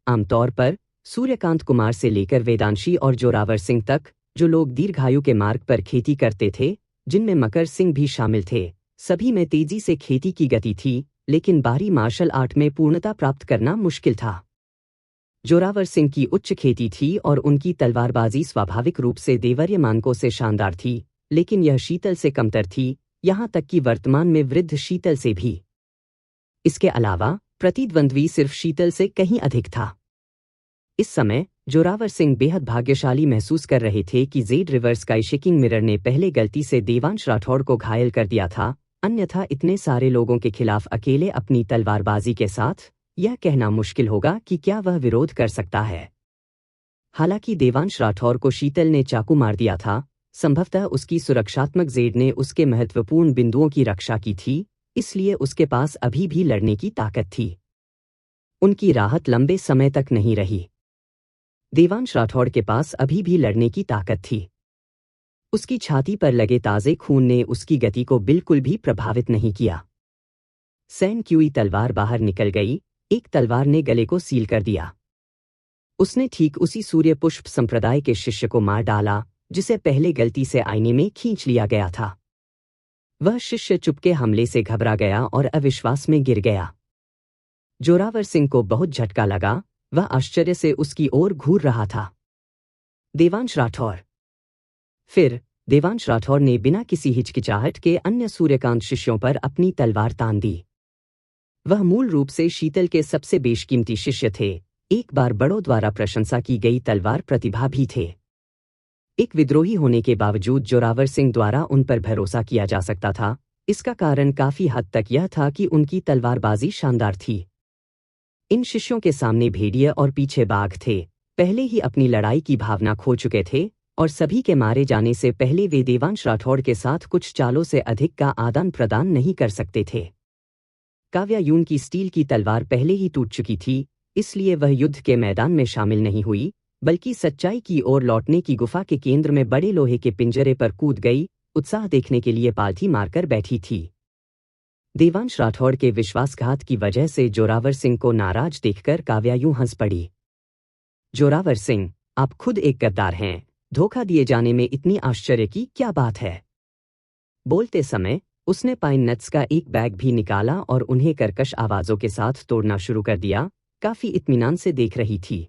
आमतौर पर सूर्यकांत कुमार से लेकर वेदांशी और जोरावर सिंह तक, जो लोग दीर्घायु के मार्ग पर खेती करते थे, जिनमें मकर सिंह भी शामिल थे, सभी में तेजी से खेती की गति थी, लेकिन बाहरी मार्शल आर्ट में पूर्णता प्राप्त करना मुश्किल था। जोरावर सिंह की उच्च खेती थी और उनकी तलवारबाजी स्वाभाविक रूप से देवर्य मानकों से शानदार थी, लेकिन यह शीतल से कमतर थी, यहाँ तक कि वर्तमान में वृद्ध शीतल से भी। इसके अलावा प्रतिद्वंद्वी सिर्फ शीतल से कहीं अधिक था। इस समय जोरावर सिंह बेहद भाग्यशाली महसूस कर रहे थे कि जेड रिवर स्काईशेकिंग मिरर ने पहले गलती से देवांश राठौड़ को घायल कर दिया था, अन्यथा इतने सारे लोगों के खिलाफ अकेले अपनी तलवारबाजी के साथ यह कहना मुश्किल होगा कि क्या वह विरोध कर सकता है। हालांकि देवांश राठौर को शीतल ने चाकू मार दिया था, संभवतः उसकी सुरक्षात्मक जेड ने उसके महत्वपूर्ण बिंदुओं की रक्षा की थी, इसलिए उसके पास अभी भी लड़ने की ताकत थी। उनकी राहत लंबे समय तक नहीं रही। देवांश राठौड़ के पास अभी भी लड़ने की ताकत थी। उसकी छाती पर लगे ताजे खून ने उसकी गति को बिल्कुल भी प्रभावित नहीं किया। सैन क्यूई तलवार बाहर निकल गई, एक तलवार ने गले को सील कर दिया। उसने ठीक उसी सूर्य पुष्प संप्रदाय के शिष्य को मार डाला जिसे पहले गलती से आईने में खींच लिया गया था। वह शिष्य चुपके हमले से घबरा गया और अविश्वास में गिर गया। जोरावर सिंह को बहुत झटका लगा, वह आश्चर्य से उसकी ओर घूर रहा था। देवांश राठौर। फिर देवांश राठौर ने बिना किसी हिचकिचाहट के अन्य सूर्यकांत शिष्यों पर अपनी तलवार तान दी। वह मूल रूप से शीतल के सबसे बेशकीमती शिष्य थे, एक बार बड़ों द्वारा प्रशंसा की गई तलवार प्रतिभा भी थे। एक विद्रोही होने के बावजूद जोरावर सिंह द्वारा उन पर भरोसा किया जा सकता था। इसका कारण काफी हद तक यह था कि उनकी तलवारबाजी शानदार थी। इन शिष्यों के सामने भेड़िए और पीछे बाघ थे, पहले ही अपनी लड़ाई की भावना खो चुके थे और सभी के मारे जाने से पहले वे देवांश राठौड़ के साथ कुछ चालों से अधिक का आदान प्रदान नहीं कर सकते थे। काव्या यून की स्टील की तलवार पहले ही टूट चुकी थी, इसलिए वह युद्ध के मैदान में शामिल नहीं हुई, बल्कि सच्चाई की ओर लौटने की गुफा के केंद्र में बड़े लोहे के पिंजरे पर कूद गई, उत्साह देखने के लिए पालथी मारकर बैठी थी। देवांश राठौड़ के विश्वासघात की वजह से जोरावर सिंह को नाराज देखकर काव्या यूं हंस पड़ी। जोरावर सिंह, आप खुद एक गद्दार हैं, धोखा दिए जाने में इतनी आश्चर्य की क्या बात है? बोलते समय उसने पाइन नट्स का एक बैग भी निकाला और उन्हें कर्कश आवाजों के साथ तोड़ना शुरू कर दिया। काफी इत्मीनान से देख रही थी।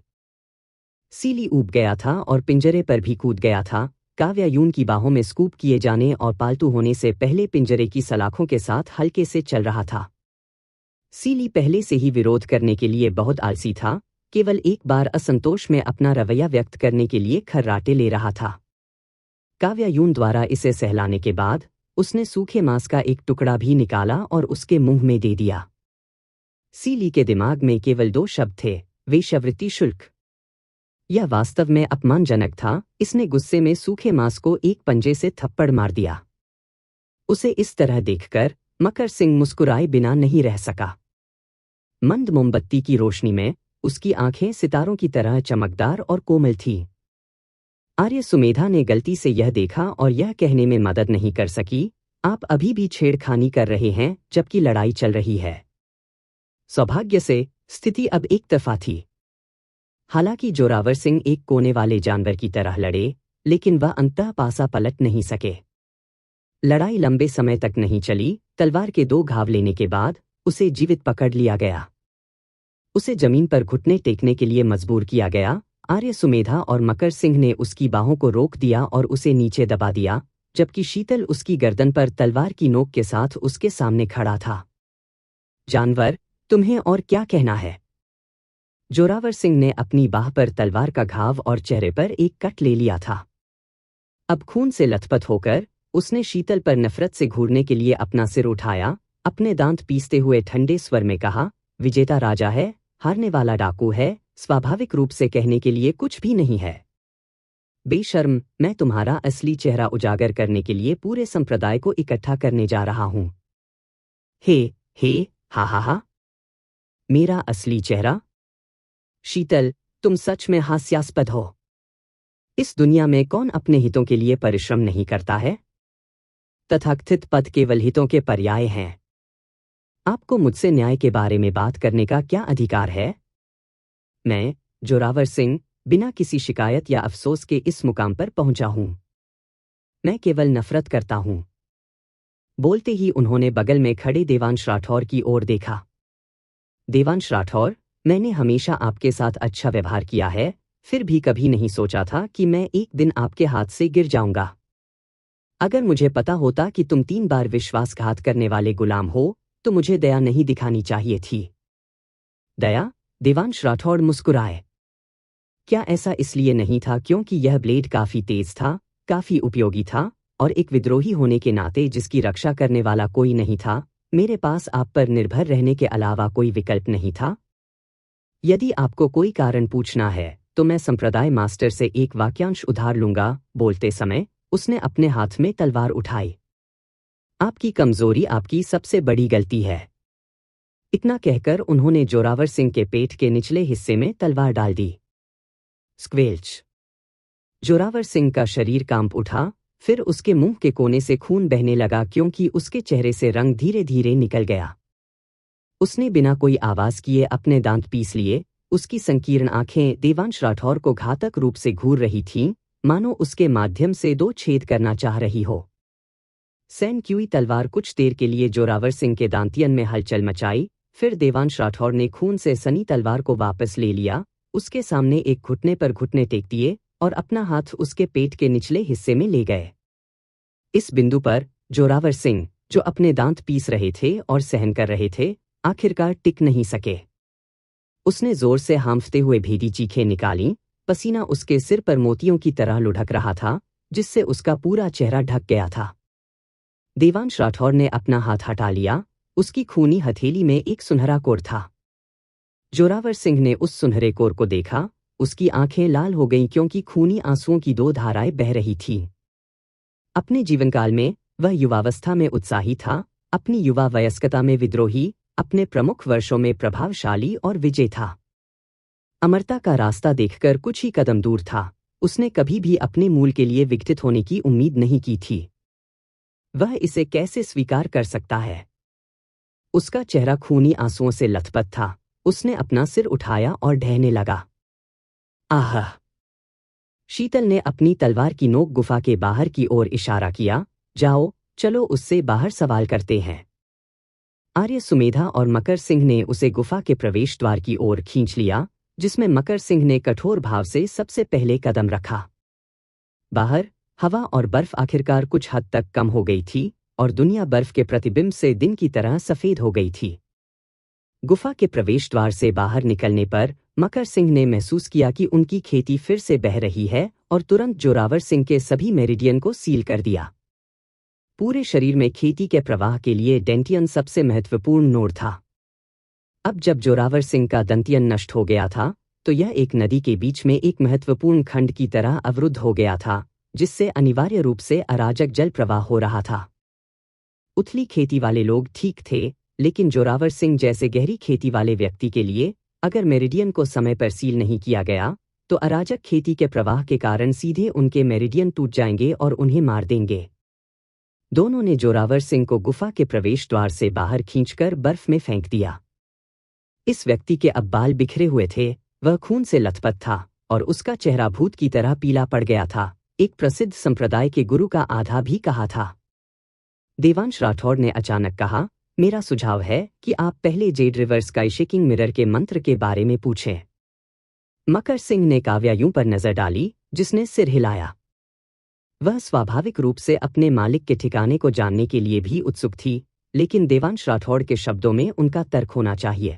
सीली ऊब गया था और पिंजरे पर भी कूद गया था। काव्या यून की बाहों में स्कूप किए जाने और पालतू होने से पहले पिंजरे की सलाखों के साथ हल्के से चल रहा था। सीली पहले से ही विरोध करने के लिए बहुत आलसी था, केवल एक बार असंतोष में अपना रवैया व्यक्त करने के लिए खर्राटे ले रहा था। काव्या यून द्वारा इसे सहलाने के बाद उसने सूखे मांस का एक टुकड़ा भी निकाला और उसके मुंह में दे दिया। सीली के दिमाग में केवल दो शब्द थे, वेश्यावृत्ति शुल्क। यह वास्तव में अपमानजनक था। इसने गुस्से में सूखे मांस को एक पंजे से थप्पड़ मार दिया। उसे इस तरह देखकर मकर सिंह मुस्कुराए बिना नहीं रह सका। मंद मोमबत्ती की रोशनी में उसकी आंखें सितारों की तरह चमकदार और कोमल थीं। आर्य सुमेधा ने गलती से यह देखा और यह कहने में मदद नहीं कर सकी, आप अभी भी छेड़खानी कर रहे हैं जबकि लड़ाई चल रही है। सौभाग्य से स्थिति अब एक तरफा थी। हालांकि जोरावर सिंह एक कोने वाले जानवर की तरह लड़े, लेकिन वह अंततः पासा पलट नहीं सके। लड़ाई लंबे समय तक नहीं चली। तलवार के 2 घाव लेने के बाद उसे जीवित पकड़ लिया गया। उसे जमीन पर घुटने टेकने के लिए मजबूर किया गया। आर्य सुमेधा और मकर सिंह ने उसकी बाहों को रोक दिया और उसे नीचे दबा दिया, जबकि शीतल उसकी गर्दन पर तलवार की नोक के साथ उसके सामने खड़ा था। जानवर, तुम्हें और क्या कहना है? जोरावर सिंह ने अपनी बाह पर तलवार का घाव और चेहरे पर एक कट ले लिया था। अब खून से लथपथ होकर उसने शीतल पर नफरत से घूरने के लिए अपना सिर उठाया। अपने दांत पीसते हुए ठंडे स्वर में कहा, विजेता राजा है, हारने वाला डाकू है, स्वाभाविक रूप से कहने के लिए कुछ भी नहीं है। बेशर्म, मैं तुम्हारा असली चेहरा उजागर करने के लिए पूरे संप्रदाय को इकट्ठा करने जा रहा हूं। हे, हा हा हा। मेरा असली चेहरा? शीतल, तुम सच में हास्यास्पद हो। इस दुनिया में कौन अपने हितों के लिए परिश्रम नहीं करता है? तथाकथित पद केवल हितों के पर्याय हैं। आपको मुझसे न्याय के बारे में बात करने का क्या अधिकार है? मैं, जोरावर सिंह, बिना किसी शिकायत या अफसोस के इस मुकाम पर पहुंचा हूं। मैं केवल नफरत करता हूं। बोलते ही उन्होंने बगल में खड़े देवांश राठौर की ओर देखा। देवांश राठौर, मैंने हमेशा आपके साथ अच्छा व्यवहार किया है, फिर भी कभी नहीं सोचा था कि मैं एक दिन आपके हाथ से गिर जाऊंगा। अगर मुझे पता होता कि तुम 3 बार विश्वासघात करने वाले गुलाम हो, तो मुझे दया नहीं दिखानी चाहिए थी। दया? देवांश राठौड़ मुस्कुराए। क्या ऐसा इसलिए नहीं था क्योंकि यह ब्लेड काफी तेज था, काफी उपयोगी था, और एक विद्रोही होने के नाते जिसकी रक्षा करने वाला कोई नहीं था, मेरे पास आप पर निर्भर रहने के अलावा कोई विकल्प नहीं था? यदि आपको कोई कारण पूछना है, तो मैं संप्रदाय मास्टर से एक वाक्यांश उधार लूंगा। बोलते समय उसने अपने हाथ में तलवार उठाई। आपकी कमजोरी आपकी सबसे बड़ी गलती है। इतना कहकर उन्होंने जोरावर सिंह के पेट के निचले हिस्से में तलवार डाल दी। स्क्वेल्च। जोरावर सिंह का शरीर कांप उठा, फिर उसके मुंह के कोने से खून बहने लगा क्योंकि उसके चेहरे से रंग धीरे धीरे निकल गया। उसने बिना कोई आवाज किए अपने दांत पीस लिए। उसकी संकीर्ण आंखें देवांश राठौर को घातक रूप से घूर रही थीं, मानो उसके माध्यम से 2 छेद करना चाह रही हो। सैन क्यूई तलवार कुछ देर के लिए जोरावर सिंह के दांतियन में हलचल मचाई, फिर देवांश राठौर ने खून से सनी तलवार को वापस ले लिया, उसके सामने एक घुटने पर घुटने टेक दिए और अपना हाथ उसके पेट के निचले हिस्से में ले गए। इस बिंदु पर जोरावर सिंह, जो अपने दांत पीस रहे थे और सहन कर रहे थे, आखिरकार टिक नहीं सके। उसने जोर से हांफते हुए भीगी चीखें निकालीं। पसीना उसके सिर पर मोतियों की तरह लुढ़क रहा था, जिससे उसका पूरा चेहरा ढक गया था। देवांश राठौर ने अपना हाथ हटा लिया। उसकी खूनी हथेली में एक सुनहरा कोर था। जोरावर सिंह ने उस सुनहरे कोर को देखा। उसकी आंखें लाल हो गईं क्योंकि खूनी आंसुओं की 2 धाराएं बह रही थीं। अपने जीवनकाल में वह युवावस्था में उत्साही था, अपनी युवा वयस्कता में विद्रोही, अपने प्रमुख वर्षों में प्रभावशाली और विजयी था। अमरता का रास्ता देखकर कुछ ही कदम दूर था। उसने कभी भी अपने मूल के लिए विकसित होने की उम्मीद नहीं की थी। वह इसे कैसे स्वीकार कर सकता है? उसका चेहरा खूनी आंसुओं से लथपथ था। उसने अपना सिर उठाया और ढहने लगा। आह! शीतल ने अपनी तलवार की नोक गुफा के बाहर की ओर इशारा किया। जाओ, चलो उससे बाहर सवाल करते हैं। आर्य सुमेधा और मकर सिंह ने उसे गुफा के प्रवेश द्वार की ओर खींच लिया, जिसमें मकर सिंह ने कठोर भाव से सबसे पहले कदम रखा। बाहर हवा और बर्फ आखिरकार कुछ हद तक कम हो गई थी और दुनिया बर्फ के प्रतिबिंब से दिन की तरह सफेद हो गई थी। गुफा के प्रवेश द्वार से बाहर निकलने पर मकर सिंह ने महसूस किया कि उनकी खेती फिर से बह रही है और तुरंत जोरावर सिंह के सभी मेरिडियन को सील कर दिया। पूरे शरीर में खेती के प्रवाह के लिए डेंटियन सबसे महत्वपूर्ण नोड था। अब जब जोरावर सिंह का दंतियन नष्ट हो गया था, तो यह एक नदी के बीच में एक महत्वपूर्ण खंड की तरह अवरुद्ध हो गया था, जिससे अनिवार्य रूप से अराजक जल प्रवाह हो रहा था। उथली खेती वाले लोग ठीक थे, लेकिन जोरावर सिंह जैसे गहरी खेती वाले व्यक्ति के लिए, अगर मेरिडियन को समय पर सील नहीं किया गया, तो अराजक खेती के प्रवाह के कारण सीधे उनके मेरिडियन टूट जाएंगे और उन्हें मार देंगे। दोनों ने जोरावर सिंह को गुफा के प्रवेश द्वार से बाहर खींचकर बर्फ में फेंक दिया। इस व्यक्ति के अब बाल बिखरे हुए थे, वह खून से लथपथ था और उसका चेहरा भूत की तरह पीला पड़ गया था। एक प्रसिद्ध संप्रदाय के गुरु का आधा भी कहा था। देवांश राठौड़ ने अचानक कहा, मेरा सुझाव है कि आप पहले Z river sky shaking mirror के मंत्र के बारे में पूछें। मकर सिंह ने काव्यायूं पर नजर डाली, जिसने सिर हिलाया। वह स्वाभाविक रूप से अपने मालिक के ठिकाने को जानने के लिए भी उत्सुक थी, लेकिन देवांश राठौड़ के शब्दों में उनका तर्क होना चाहिए।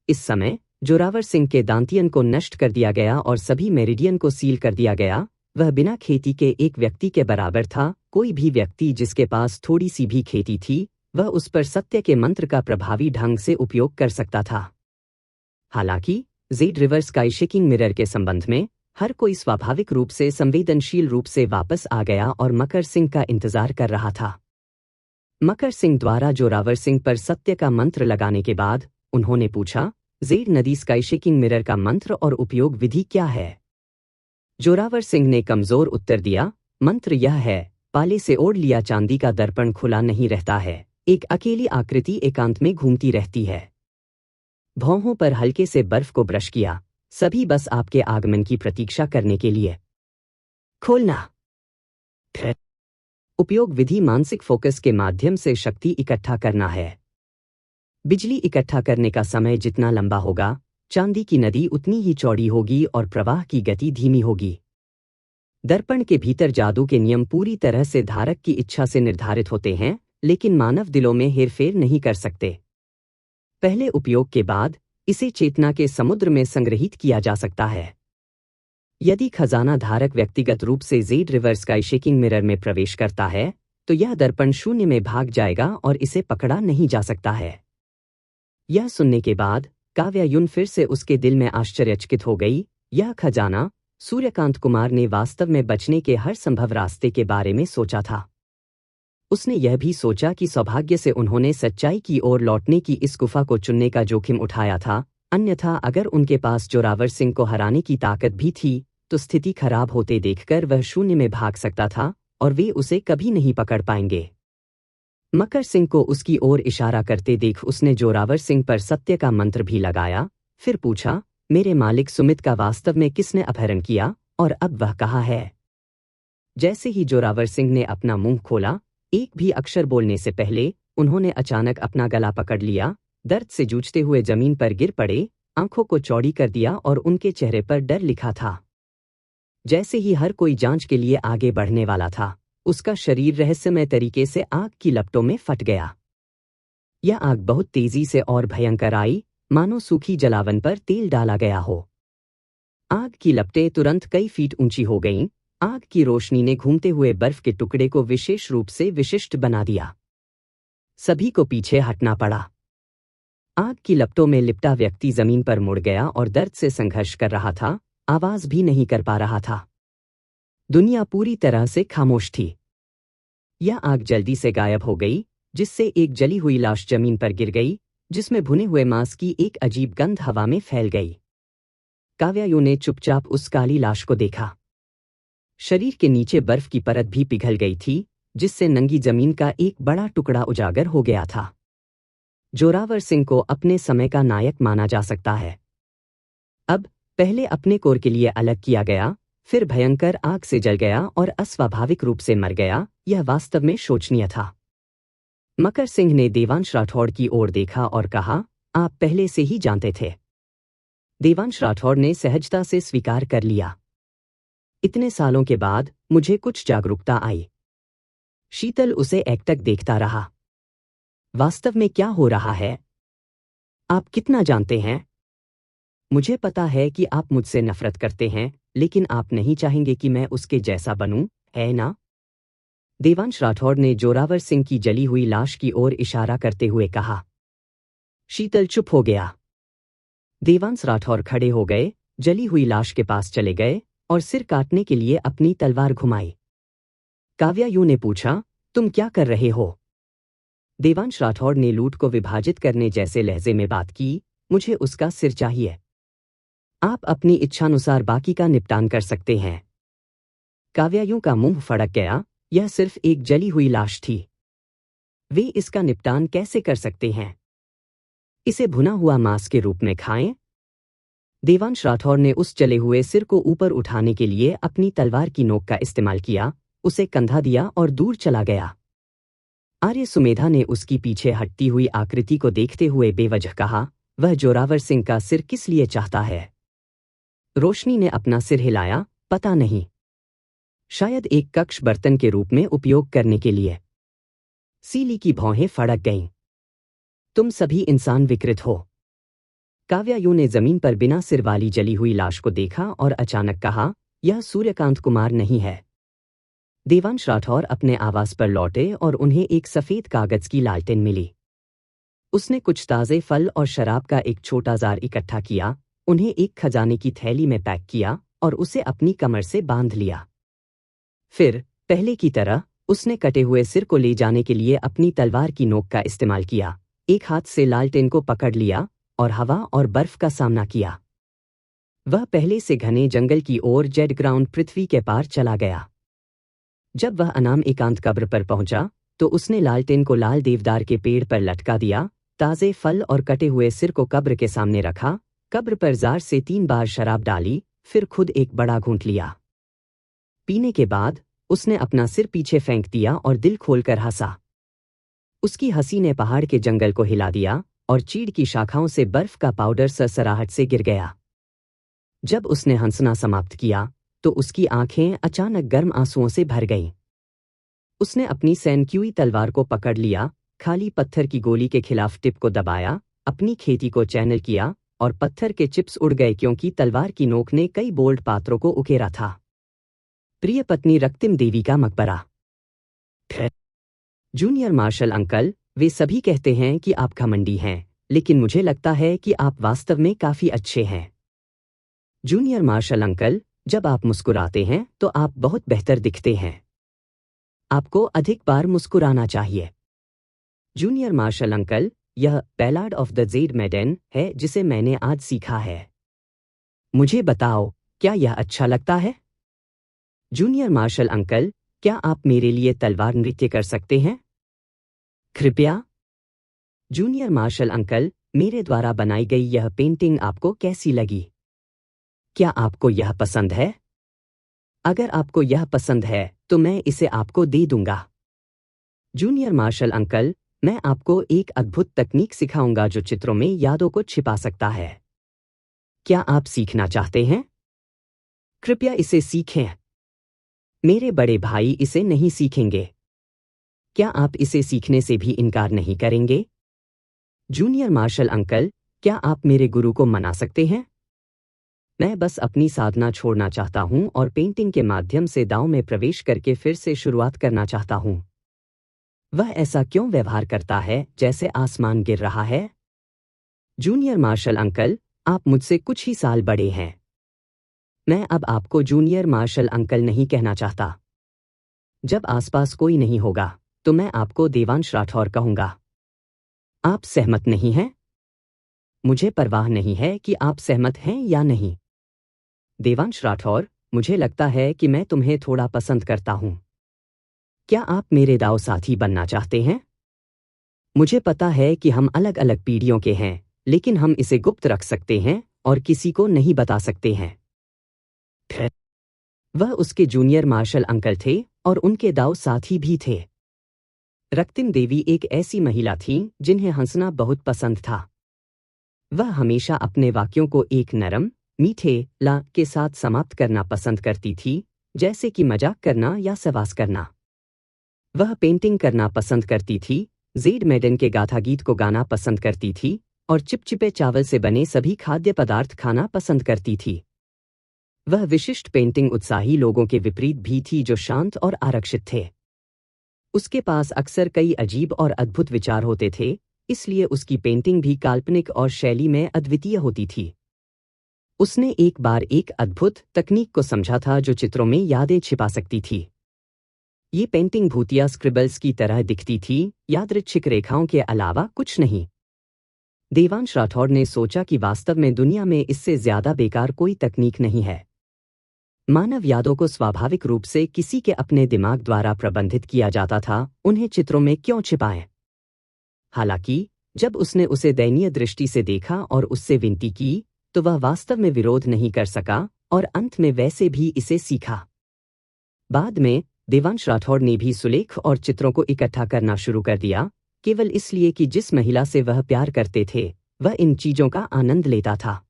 इस समय जोरावर सिंह के दांतियन को नष्ट कर दिया गया और सभी मेरिडियन को सील कर दिया गया। वह बिना खेती के एक व्यक्ति के बराबर था। कोई भी व्यक्ति जिसके पास थोड़ी सी भी खेती थी, वह उस पर सत्य के मंत्र का प्रभावी ढंग से उपयोग कर सकता था। हालांकि Z river sky shaking mirror के संबंध में हर कोई स्वाभाविक रूप से संवेदनशील रूप से वापस आ गया और मकर सिंह का इंतजार कर रहा था। मकर सिंह द्वारा जोरावर सिंह पर सत्य का मंत्र लगाने के बाद उन्होंने पूछा, जेड नदी स्काई शेकिंग मिरर का मंत्र और उपयोग विधि क्या है? जोरावर सिंह ने कमजोर उत्तर दिया, मंत्र यह है, पाले से ओढ़ लिया चांदी का दर्पण खुला नहीं रहता है, एक अकेली आकृति एकांत में घूमती रहती है। भौहों पर हल्के से बर्फ को ब्रश किया, सभी बस आपके आगमन की प्रतीक्षा करने के लिए। खोलना। उपयोग विधि मानसिक फोकस के माध्यम से शक्ति इकट्ठा करना है। बिजली इकट्ठा करने का समय जितना लंबा होगा, चांदी की नदी उतनी ही चौड़ी होगी और प्रवाह की गति धीमी होगी। दर्पण के भीतर जादू के नियम पूरी तरह से धारक की इच्छा से निर्धारित होते हैं, लेकिन मानव दिलों में हेरफेर नहीं कर सकते। पहले उपयोग के बाद इसे चेतना के समुद्र में संग्रहित किया जा सकता है। यदि खजाना धारक व्यक्तिगत रूप से Z river sky shaking mirror में प्रवेश करता है, तो यह दर्पण शून्य में भाग जाएगा और इसे पकड़ा नहीं जा सकता है। यह सुनने के बाद काव्यायुन फिर से उसके दिल में आश्चर्यचकित हो गई। यह खजाना, सूर्यकांत कुमार ने वास्तव में बचने के हर संभव रास्ते के बारे में सोचा था। उसने यह भी सोचा कि सौभाग्य से उन्होंने सच्चाई की ओर लौटने की इस गुफा को चुनने का जोखिम उठाया था, अन्यथा अगर उनके पास जोरावर सिंह को हराने की ताकत भी थी, तो स्थिति खराब होते देखकर वह शून्य में भाग सकता था और वे उसे कभी नहीं पकड़ पाएंगे। मकर सिंह को उसकी ओर इशारा करते देख उसने जोरावर सिंह पर सत्य का मंत्र भी लगाया। फिर पूछा, मेरे मालिक सुमित का वास्तव में किसने अपहरण किया और अब वह कहाँ है? जैसे ही जोरावर सिंह ने अपना मुंह खोला, एक भी अक्षर बोलने से पहले उन्होंने अचानक अपना गला पकड़ लिया, दर्द से जूझते हुए जमीन पर गिर पड़े, आंखों को चौड़ी कर दिया और उनके चेहरे पर डर लिखा था। जैसे ही हर कोई जांच के लिए आगे बढ़ने वाला था, उसका शरीर रहस्यमय तरीके से आग की लपटों में फट गया। यह आग बहुत तेजी से और भयंकर आई, मानो सूखी जलावन पर तेल डाला गया हो। आग की लपटें तुरंत कई फीट ऊंची हो गईं। आग की रोशनी ने घूमते हुए बर्फ के टुकड़े को विशेष रूप से विशिष्ट बना दिया। सभी को पीछे हटना पड़ा। आग की लपटों में लिपटा व्यक्ति जमीन पर मुड़ गया और दर्द से संघर्ष कर रहा था, आवाज भी नहीं कर पा रहा था। दुनिया पूरी तरह से खामोश थी। यह आग जल्दी से गायब हो गई, जिससे एक जली हुई लाश जमीन पर गिर गई, जिसमें भुने हुए मांस की एक अजीब गंध हवा में फैल गई। काव्यायु ने चुपचाप उस काली लाश को देखा। शरीर के नीचे बर्फ की परत भी पिघल गई थी, जिससे नंगी जमीन का एक बड़ा टुकड़ा उजागर हो गया था। जोरावर सिंह को अपने समय का नायक माना जा सकता है। अब पहले अपने कोर के लिए अलग किया गया, फिर भयंकर आग से जल गया और अस्वाभाविक रूप से मर गया। यह वास्तव में शोचनीय था। मकर सिंह ने देवांश राठौड़ की ओर देखा और कहा, आप पहले से ही जानते थे। देवांश राठौड़ ने सहजता से स्वीकार कर लिया। इतने सालों के बाद मुझे कुछ जागरूकता आई। शीतल उसे एकटक देखता रहा। वास्तव में क्या हो रहा है? आप कितना जानते हैं? मुझे पता है कि आप मुझसे नफरत करते हैं, लेकिन आप नहीं चाहेंगे कि मैं उसके जैसा बनूं, है ना? देवांश राठौड़ ने जोरावर सिंह की जली हुई लाश की ओर इशारा करते हुए कहा। शीतल चुप हो गया। देवांश राठौड़ खड़े हो गए, जली हुई लाश के पास चले गए और सिर काटने के लिए अपनी तलवार घुमाई। काव्यायु ने पूछा, तुम क्या कर रहे हो? देवांश राठौड़ ने लूट को विभाजित करने जैसे लहजे में बात की, मुझे उसका सिर चाहिए। आप अपनी इच्छानुसार बाकी का निपटान कर सकते हैं। काव्यायु का मुंह फड़क गया, यह सिर्फ एक जली हुई लाश थी। वे इसका निपटान कैसे कर सकते हैं? इसे भुना हुआ मांस के रूप में खाएं? देवांश राठौर ने उस जले हुए सिर को ऊपर उठाने के लिए अपनी तलवार की नोक का इस्तेमाल किया, उसे कंधा दिया और दूर चला गया। आर्य सुमेधा ने उसकी पीछे हटती हुई आकृति को देखते हुए बेवजह कहा, वह जोरावर सिंह का सिर किस लिए चाहता है? रोशनी ने अपना सिर हिलाया, पता नहीं। शायद एक कक्ष बर्तन के रूप में उपयोग करने के लिए। सीली की भौहें फड़क गईं। तुम सभी इंसान विकृत हो। काव्यायु ने जमीन पर बिना सिर वाली जली हुई लाश को देखा और अचानक कहा, यह सूर्यकांत कुमार नहीं है। देवांश राठौर अपने आवास पर लौटे और उन्हें एक सफेद कागज की लालटेन मिली। उसने कुछ ताज़े फल और शराब का एक छोटा जार इकट्ठा किया, उन्हें एक खजाने की थैली में पैक किया और उसे अपनी कमर से बांध लिया। फिर, पहले की तरह, उसने कटे हुए सिर को ले जाने के लिए अपनी तलवार की नोक का इस्तेमाल किया, एक हाथ से लालटेन को पकड़ लिया और हवा और बर्फ का सामना किया। वह पहले से घने जंगल की ओर जेड ग्राउंड पृथ्वी के पार चला गया। जब वह अनाम एकांत कब्र पर पहुंचा, तो उसने लालटेन को लाल देवदार के पेड़ पर लटका दिया, ताज़े फल और कटे हुए सिर को कब्र के सामने रखा, कब्र पर जार से 3 बार शराब डाली, फिर खुद एक बड़ा घूंट लिया। पीने के बाद, उसने अपना सिर पीछे फेंक दिया और दिल खोलकर हंसा। उसकी हंसी ने पहाड़ के जंगल को हिला दिया और चीड़ की शाखाओं से बर्फ का पाउडर सरसराहट से गिर गया। जब उसने हंसना समाप्त किया, तो उसकी आंखें अचानक गर्म आंसुओं से भर गईं। उसने अपनी सैनक्यूई तलवार को पकड़ लिया, खाली पत्थर की गोली के खिलाफ टिप को दबाया, अपनी खेती को चैनल किया और पत्थर के चिप्स उड़ गए क्योंकि तलवार की नोक ने कई बोल्ड पात्रों को उकेरा था। प्रिय पत्नी रक्तिम देवी का मकबरा। जूनियर मार्शल अंकल, वे सभी कहते हैं कि आप घमंडी हैं, लेकिन मुझे लगता है कि आप वास्तव में काफी अच्छे हैं। जूनियर मार्शल अंकल, जब आप मुस्कुराते हैं तो आप बहुत बेहतर दिखते हैं। आपको अधिक बार मुस्कुराना चाहिए। जूनियर मार्शल अंकल, यह ballad of the jade maiden है जिसे मैंने आज सीखा है। मुझे बताओ, क्या यह अच्छा लगता है? जूनियर मार्शल अंकल, क्या आप मेरे लिए तलवार नृत्य कर सकते हैं? कृपया। जूनियर मार्शल अंकल, मेरे द्वारा बनाई गई यह पेंटिंग आपको कैसी लगी? क्या आपको यह पसंद है? अगर आपको यह पसंद है, तो मैं इसे आपको दे दूंगा। जूनियर मार्शल अंकल, मैं आपको एक अद्भुत तकनीक सिखाऊंगा जो चित्रों में यादों को छिपा सकता है। क्या आप सीखना चाहते हैं? कृपया इसे सीखें। मेरे बड़े भाई इसे नहीं सीखेंगे। क्या आप इसे सीखने से भी इनकार नहीं करेंगे? जूनियर मार्शल अंकल, क्या आप मेरे गुरु को मना सकते हैं? मैं बस अपनी साधना छोड़ना चाहता हूं और पेंटिंग के माध्यम से दांव में प्रवेश करके फिर से शुरुआत करना चाहता हूं। वह ऐसा क्यों व्यवहार करता है जैसे आसमान गिर रहा है? जूनियर मार्शल अंकल, आप मुझसे कुछ ही साल बड़े हैं। मैं अब आपको जूनियर मार्शल अंकल नहीं कहना चाहता। जब आसपास कोई नहीं होगा, तो मैं आपको देवांश राठौर कहूंगा। आप सहमत नहीं हैं? मुझे परवाह नहीं है कि आप सहमत हैं या नहीं। देवांश राठौर, मुझे लगता है कि मैं तुम्हें थोड़ा पसंद करता हूं। क्या आप मेरे दाव साथी बनना चाहते हैं? मुझे पता है कि हम अलग अलग पीढ़ियों के हैं, लेकिन हम इसे गुप्त रख सकते हैं और किसी को नहीं बता सकते हैं। वह उसके जूनियर मार्शल अंकल थे और उनके दाव साथी भी थे। रक्तिम देवी एक ऐसी महिला थी जिन्हें हंसना बहुत पसंद था। वह हमेशा अपने वाक्यों को एक नरम, मीठे ला के साथ समाप्त करना पसंद करती थी, जैसे कि मजाक करना या सवास करना। वह पेंटिंग करना पसंद करती थी, जेड मेडन के गाथा गीत को गाना पसंद करती थी और चिपचिपे चावल से बने सभी खाद्य पदार्थ खाना पसंद करती थी। वह विशिष्ट पेंटिंग उत्साही लोगों के विपरीत भी थी जो शांत और आरक्षित थे। उसके पास अक्सर कई अजीब और अद्भुत विचार होते थे, इसलिए उसकी पेंटिंग भी काल्पनिक और शैली में अद्वितीय होती थी। उसने एक बार एक अद्भुत तकनीक को समझा था जो चित्रों में यादें छिपा सकती थी। ये पेंटिंग भूतिया स्क्रिबल्स की तरह दिखती थी, यादृच्छिक रेखाओं के अलावा कुछ नहीं। देवांश राठौर ने सोचा कि वास्तव में दुनिया में इससे ज्यादा बेकार कोई तकनीक नहीं है। मानव यादों को स्वाभाविक रूप से किसी के अपने दिमाग द्वारा प्रबंधित किया जाता था, उन्हें चित्रों में क्यों छिपाएं? हालांकि जब उसने उसे दयनीय दृष्टि से देखा और उससे विनती की, तो वह वास्तव में विरोध नहीं कर सका और अंत में वैसे भी इसे सीखा। बाद में देवांश राठौड़ ने भी सुलेख और चित्रों को इकट्ठा करना शुरू कर दिया, केवल इसलिए कि जिस महिला से वह प्यार करते थे वह इन चीजों का आनंद लेता था।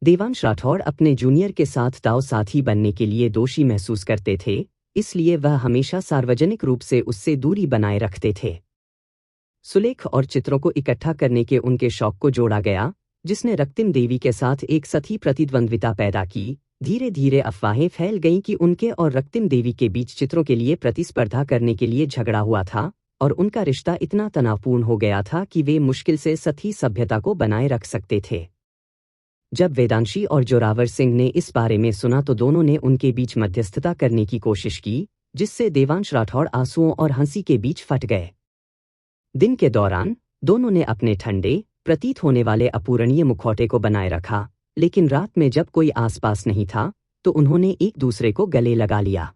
देवांश राठौड़ अपने जूनियर के साथ दाव साथी बनने के लिए दोषी महसूस करते थे, इसलिए वह हमेशा सार्वजनिक रूप से उससे दूरी बनाए रखते थे। सुलेख और चित्रों को इकट्ठा करने के उनके शौक को जोड़ा गया, जिसने रक्तिम देवी के साथ एक सती प्रतिद्वंद्विता पैदा की। धीरे धीरे अफवाहें फैल गईं कि उनके और रक्तिम देवी के बीच चित्रों के लिए प्रतिस्पर्धा करने के लिए झगड़ा हुआ था और उनका रिश्ता इतना तनावपूर्ण हो गया था कि वे मुश्किल से सती सभ्यता को बनाए रख सकते थे। जब वेदांशी और जोरावर सिंह ने इस बारे में सुना तो दोनों ने उनके बीच मध्यस्थता करने की कोशिश की, जिससे देवांश राठौड़ आंसुओं और हंसी के बीच फट गए। दिन के दौरान दोनों ने अपने ठंडे, प्रतीत होने वाले अपूरणीय मुखौटे को बनाए रखा, लेकिन रात में जब कोई आसपास नहीं था तो उन्होंने एक दूसरे को गले लगा लिया।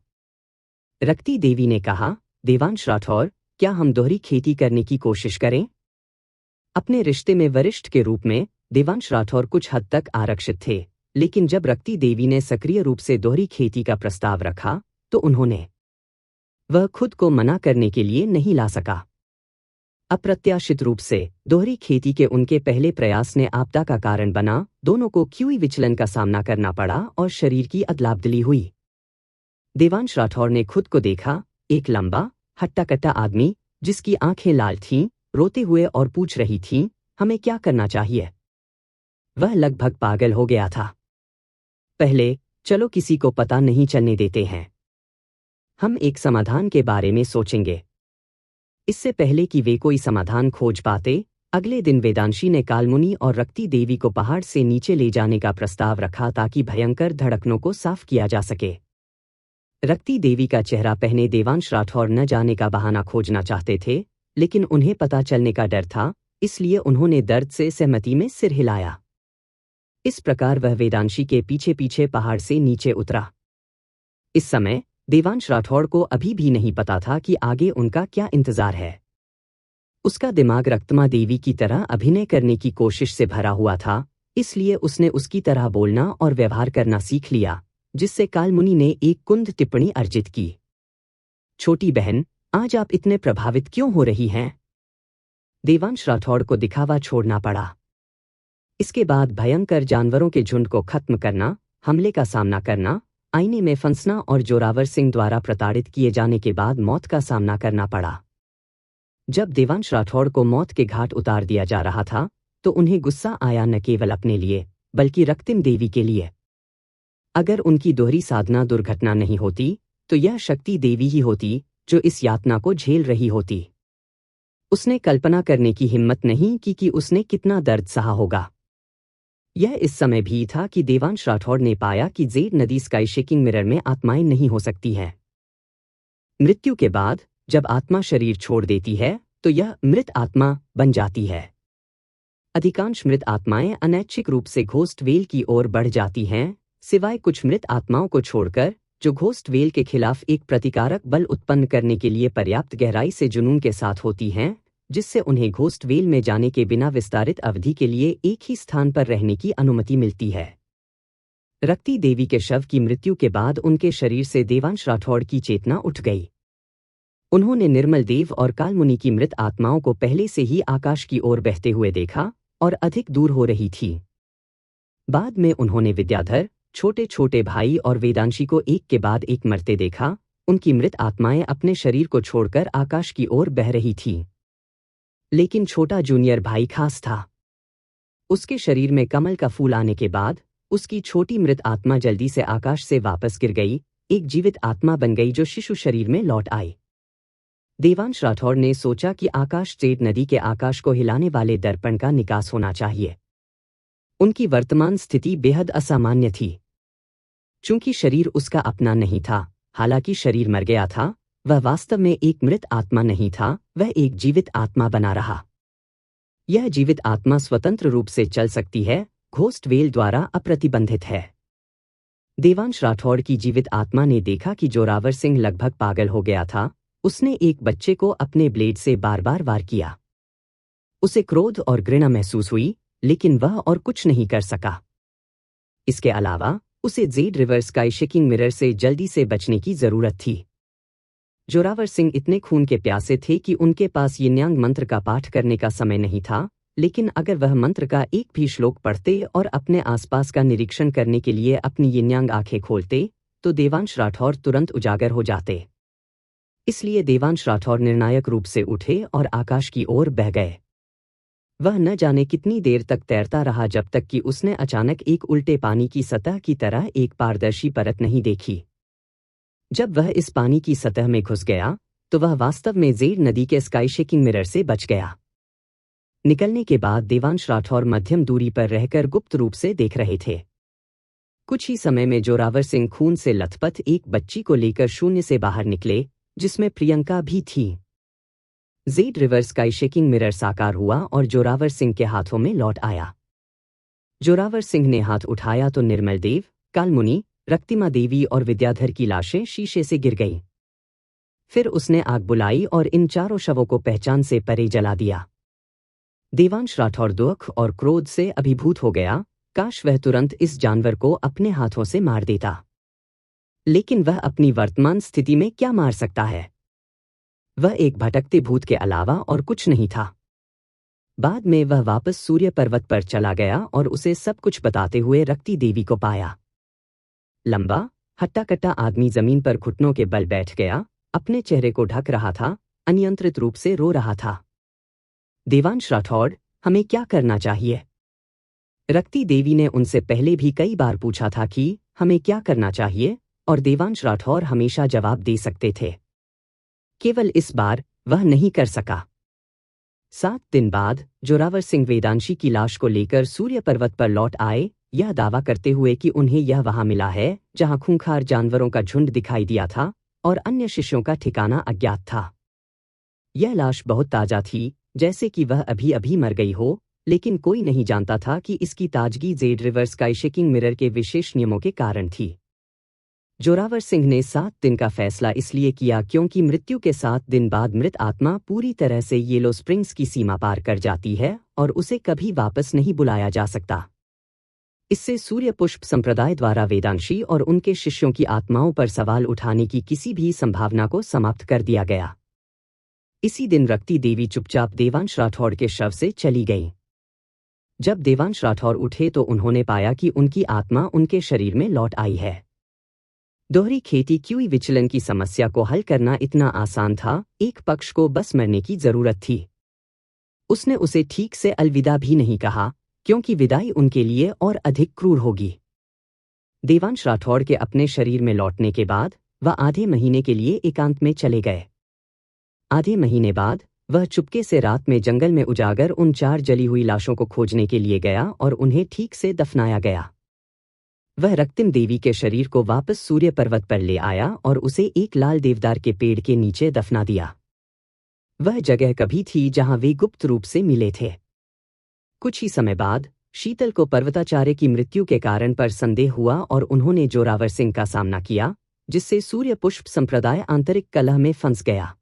रक्ति देवी ने कहा, देवांश राठौड़, क्या हम दोहरी खेती करने की कोशिश करें? अपने रिश्ते में वरिष्ठ के रूप में देवांश राठौड़ कुछ हद तक आरक्षित थे, लेकिन जब रक्ति देवी ने सक्रिय रूप से दोहरी खेती का प्रस्ताव रखा तो वह खुद को मना करने के लिए नहीं ला सका। अप्रत्याशित रूप से दोहरी खेती के उनके पहले प्रयास ने आपदा का कारण बना। दोनों को क्यूई विचलन का सामना करना पड़ा और शरीर की अदलाबदली हुई। देवांश राठौड़ ने खुद को देखा, एक लंबा, हट्टा-कट्टा आदमी जिसकी आंखें लाल थीं, रोते हुए और पूछ रही थीं, हमें क्या करना चाहिए? वह लगभग पागल हो गया था। पहले चलो किसी को पता नहीं चलने देते हैं। हम एक समाधान के बारे में सोचेंगे। इससे पहले कि वे कोई समाधान खोज पाते, अगले दिन वेदांशी ने कालमुनि और रक्ति देवी को पहाड़ से नीचे ले जाने का प्रस्ताव रखा ताकि भयंकर धड़कनों को साफ किया जा सके। रक्ति देवी का चेहरा पहने देवांश राठौड़ न जाने का बहाना खोजना चाहते थे, लेकिन उन्हें पता चलने का डर था, इसलिए उन्होंने दर्द से सहमति में सिर हिलाया। इस प्रकार वह वेदांशी के पीछे पीछे पहाड़ से नीचे उतरा। इस समय देवांश राठौड़ को अभी भी नहीं पता था कि आगे उनका क्या इंतजार है। उसका दिमाग रक्तमा देवी की तरह अभिनय करने की कोशिश से भरा हुआ था, इसलिए उसने उसकी तरह बोलना और व्यवहार करना सीख लिया, जिससे कालमुनि ने एक कुंद टिप्पणी अर्जित की। छोटी बहन, आज आप इतने प्रभावित क्यों हो रही हैं? देवांश राठौड़ को दिखावा छोड़ना पड़ा। इसके बाद भयंकर जानवरों के झुंड को खत्म करना, हमले का सामना करना, आईने में फंसना और जोरावर सिंह द्वारा प्रताड़ित किए जाने के बाद मौत का सामना करना पड़ा। जब देवांश राठौड़ को मौत के घाट उतार दिया जा रहा था तो उन्हें गुस्सा आया, न केवल अपने लिए बल्कि रक्तिम देवी के लिए। अगर उनकी दोहरी साधना दुर्घटना नहीं होती तो यह शक्ति देवी ही होती जो इस यातना को झेल रही होती। उसने कल्पना करने की हिम्मत नहीं की कि उसने कितना दर्द सहा होगा। यह इस समय भी था कि देवांश राठौड़ ने पाया कि जेड नदी स्काई शेकिंग मिरर में आत्माएं नहीं हो सकती हैं। मृत्यु के बाद जब आत्मा शरीर छोड़ देती है तो यह मृत आत्मा बन जाती है। अधिकांश मृत आत्माएं अनैच्छिक रूप से घोस्ट वेल की ओर बढ़ जाती हैं, सिवाय कुछ मृत आत्माओं को छोड़कर जो घोस्ट वेल के खिलाफ एक प्रतिकारक बल उत्पन्न करने के लिए पर्याप्त गहराई से जुनून के साथ होती हैं, जिससे उन्हें घोस्ट वेल में जाने के बिना विस्तारित अवधि के लिए एक ही स्थान पर रहने की अनुमति मिलती है। रक्ति देवी के शव की मृत्यु के बाद उनके शरीर से देवांश राठौड़ की चेतना उठ गई। उन्होंने निर्मल देव और कालमुनि की मृत आत्माओं को पहले से ही आकाश की ओर बहते हुए देखा और अधिक दूर हो रही थी। बाद में उन्होंने विद्याधर, छोटे छोटे भाई और वेदांशी को एक के बाद एक मरते देखा। उनकी मृत आत्माएं अपने शरीर को छोड़कर आकाश की ओर बह रही थीं। लेकिन छोटा जूनियर भाई खास था। उसके शरीर में कमल का फूल आने के बाद उसकी छोटी मृत आत्मा जल्दी से आकाश से वापस गिर गई, एक जीवित आत्मा बन गई जो शिशु शरीर में लौट आई। देवांश राठौड़ ने सोचा कि आकाश जेड नदी के आकाश को हिलाने वाले दर्पण का निकास होना चाहिए। उनकी वर्तमान स्थिति बेहद असामान्य थी। चूंकि शरीर उसका अपना नहीं था, हालांकि शरीर मर गया था, वह वास्तव में एक मृत आत्मा नहीं था, वह एक जीवित आत्मा बना रहा। यह जीवित आत्मा स्वतंत्र रूप से चल सकती है, घोस्ट वेल द्वारा अप्रतिबंधित है। देवांश राठौड़ की जीवित आत्मा ने देखा कि जोरावर सिंह लगभग पागल हो गया था। उसने एक बच्चे को अपने ब्लेड से बार बार वार किया। उसे क्रोध और घृणा महसूस हुई, लेकिन वह और कुछ नहीं कर सका। इसके अलावा उसे Z river sky shaking mirror से जल्दी से बचने की जरूरत थी। जोरावर सिंह इतने खून के प्यासे थे कि उनके पास यिन्यांग मंत्र का पाठ करने का समय नहीं था, लेकिन अगर वह मंत्र का एक भी श्लोक पढ़ते और अपने आसपास का निरीक्षण करने के लिए अपनी यिन्यांग आंखें खोलते, तो देवांश राठौर तुरंत उजागर हो जाते। इसलिए देवांश राठौर निर्णायक रूप से उठे और आकाश की ओर बह गए। वह न जाने कितनी देर तक तैरता रहा जब तक कि उसने अचानक एक उल्टे पानी की सतह की तरह एक पारदर्शी परत नहीं देखी। जब वह इस पानी की सतह में घुस गया, तो वह वास्तव में जेड नदी के स्काई शेकिंग मिरर से बच गया। निकलने के बाद देवांश राठौर मध्यम दूरी पर रहकर गुप्त रूप से देख रहे थे। कुछ ही समय में जोरावर सिंह खून से लथपथ एक बच्ची को लेकर शून्य से बाहर निकले, जिसमें प्रियंका भी थी। Z river sky shaking mirror साकार हुआ और जोरावर सिंह के हाथों में लौट आया। जोरावर सिंह ने हाथ उठाया तो निर्मल देव, कालमुनि, रक्तिमा देवी और विद्याधर की लाशें शीशे से गिर गईं। फिर उसने आग बुलाई और इन चारों शवों को पहचान से परे जला दिया। देवांश राठौर दुख और क्रोध से अभिभूत हो गया। काश वह तुरंत इस जानवर को अपने हाथों से मार देता, लेकिन वह अपनी वर्तमान स्थिति में क्या मार सकता है? वह एक भटकते भूत के अलावा और कुछ नहीं था। बाद में वह वापस सूर्य पर्वत पर चला गया और उसे सब कुछ बताते हुए रक्ति देवी को पाया। लंबा हट्टा-कट्टा आदमी जमीन पर घुटनों के बल बैठ गया, अपने चेहरे को ढक रहा था, अनियंत्रित रूप से रो रहा था। देवांश राठौड़, हमें क्या करना चाहिए? रक्ति देवी ने उनसे पहले भी कई बार पूछा था कि हमें क्या करना चाहिए, और देवांश राठौर हमेशा जवाब दे सकते थे। केवल इस बार वह नहीं कर सका। 7 दिन बाद जोरावर सिंह वेदांशी की लाश को लेकर सूर्य पर्वत पर लौट आए, यह दावा करते हुए कि उन्हें यह वहां मिला है जहां खूंखार जानवरों का झुंड दिखाई दिया था और अन्य शिष्यों का ठिकाना अज्ञात था। यह लाश बहुत ताजा थी, जैसे कि वह अभी अभी मर गई हो, लेकिन कोई नहीं जानता था कि इसकी ताजगी Z river sky shaking mirror के विशेष नियमों के कारण थी। जोरावर सिंह ने 7 दिन का फैसला इसलिए किया क्योंकि मृत्यु के 7 दिन बाद मृत आत्मा पूरी तरह से येलो स्प्रिंग्स की सीमा पार कर जाती है और उसे कभी वापस नहीं बुलाया जा सकता। इससे सूर्य पुष्प संप्रदाय द्वारा वेदांशी और उनके शिष्यों की आत्माओं पर सवाल उठाने की किसी भी संभावना को समाप्त कर दिया गया। इसी दिन रक्ति देवी चुपचाप देवांश राठौड़ के शव से चली गईं। जब देवांश राठौर उठे तो उन्होंने पाया कि उनकी आत्मा उनके शरीर में लौट आई है। दोहरी खेती क्यूई विचलन की समस्या को हल करना इतना आसान था, एक पक्ष को बस मरने की जरूरत थी। उसने उसे ठीक से अलविदा भी नहीं कहा, क्योंकि विदाई उनके लिए और अधिक क्रूर होगी। देवांश राठौड़ के अपने शरीर में लौटने के बाद वह आधे महीने के लिए एकांत में चले गए। आधे महीने बाद वह चुपके से रात में जंगल में उजागर उन 4 जली हुई लाशों को खोजने के लिए गया और उन्हें ठीक से दफनाया गया। वह रक्तिम देवी के शरीर को वापस सूर्य पर्वत पर ले आया और उसे एक लाल देवदार के पेड़ के नीचे दफना दिया। वह जगह कभी थी जहां वे गुप्त रूप से मिले थे। कुछ ही समय बाद शीतल को पर्वताचार्य की मृत्यु के कारण पर संदेह हुआ और उन्होंने जोरावर सिंह का सामना किया, जिससे सूर्य पुष्प संप्रदाय आंतरिक कलह में फंस गया।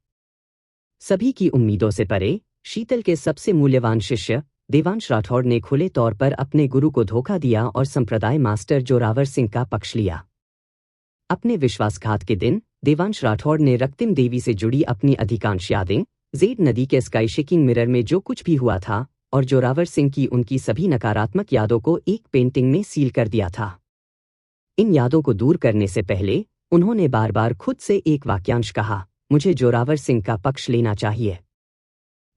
सभी की उम्मीदों से परे शीतल के सबसे मूल्यवान शिष्य देवांश राठौड़ ने खुले तौर पर अपने गुरु को धोखा दिया और संप्रदाय मास्टर जोरावर सिंह का पक्ष लिया। अपने विश्वासघात के दिन देवांश राठौड़ ने रक्तिम देवी से जुड़ी अपनी अधिकांश यादें, जेड नदी के स्काई शेकिंग मिरर में जो कुछ भी हुआ था और जोरावर सिंह की उनकी सभी नकारात्मक यादों को एक पेंटिंग में सील कर दिया था। इन यादों को दूर करने से पहले उन्होंने बार बार खुद से एक वाक्यांश कहा, मुझे जोरावर सिंह का पक्ष लेना चाहिए।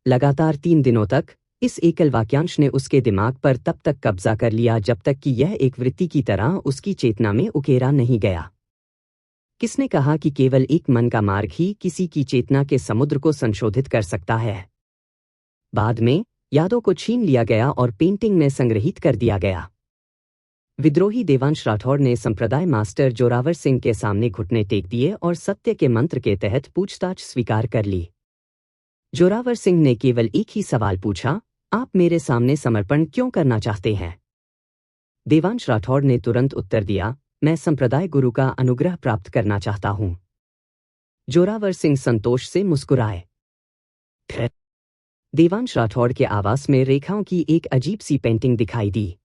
लगातार 3 दिनों तक इस एकल वाक्यांश ने उसके दिमाग पर तब तक कब्जा कर लिया जब तक कि यह एक वृत्ति की तरह उसकी चेतना में उकेरा नहीं गया। किसने कहा कि केवल एक मन का मार्ग ही किसी की चेतना के समुद्र को संशोधित कर सकता है? बाद में यादों को छीन लिया गया और पेंटिंग में संग्रहित कर दिया गया। विद्रोही देवांश राठौड़ ने संप्रदाय मास्टर जोरावर सिंह के सामने घुटने टेक दिए और सत्य के मंत्र के तहत पूछताछ स्वीकार कर ली। जोरावर सिंह ने केवल एक ही सवाल पूछा, आप मेरे सामने समर्पण क्यों करना चाहते हैं? देवांश राठौड़ ने तुरंत उत्तर दिया, मैं संप्रदाय गुरु का अनुग्रह प्राप्त करना चाहता हूं। जोरावर सिंह संतोष से मुस्कुराए। देवांश राठौड़ के आवास में रेखाओं की एक अजीब सी पेंटिंग दिखाई दी।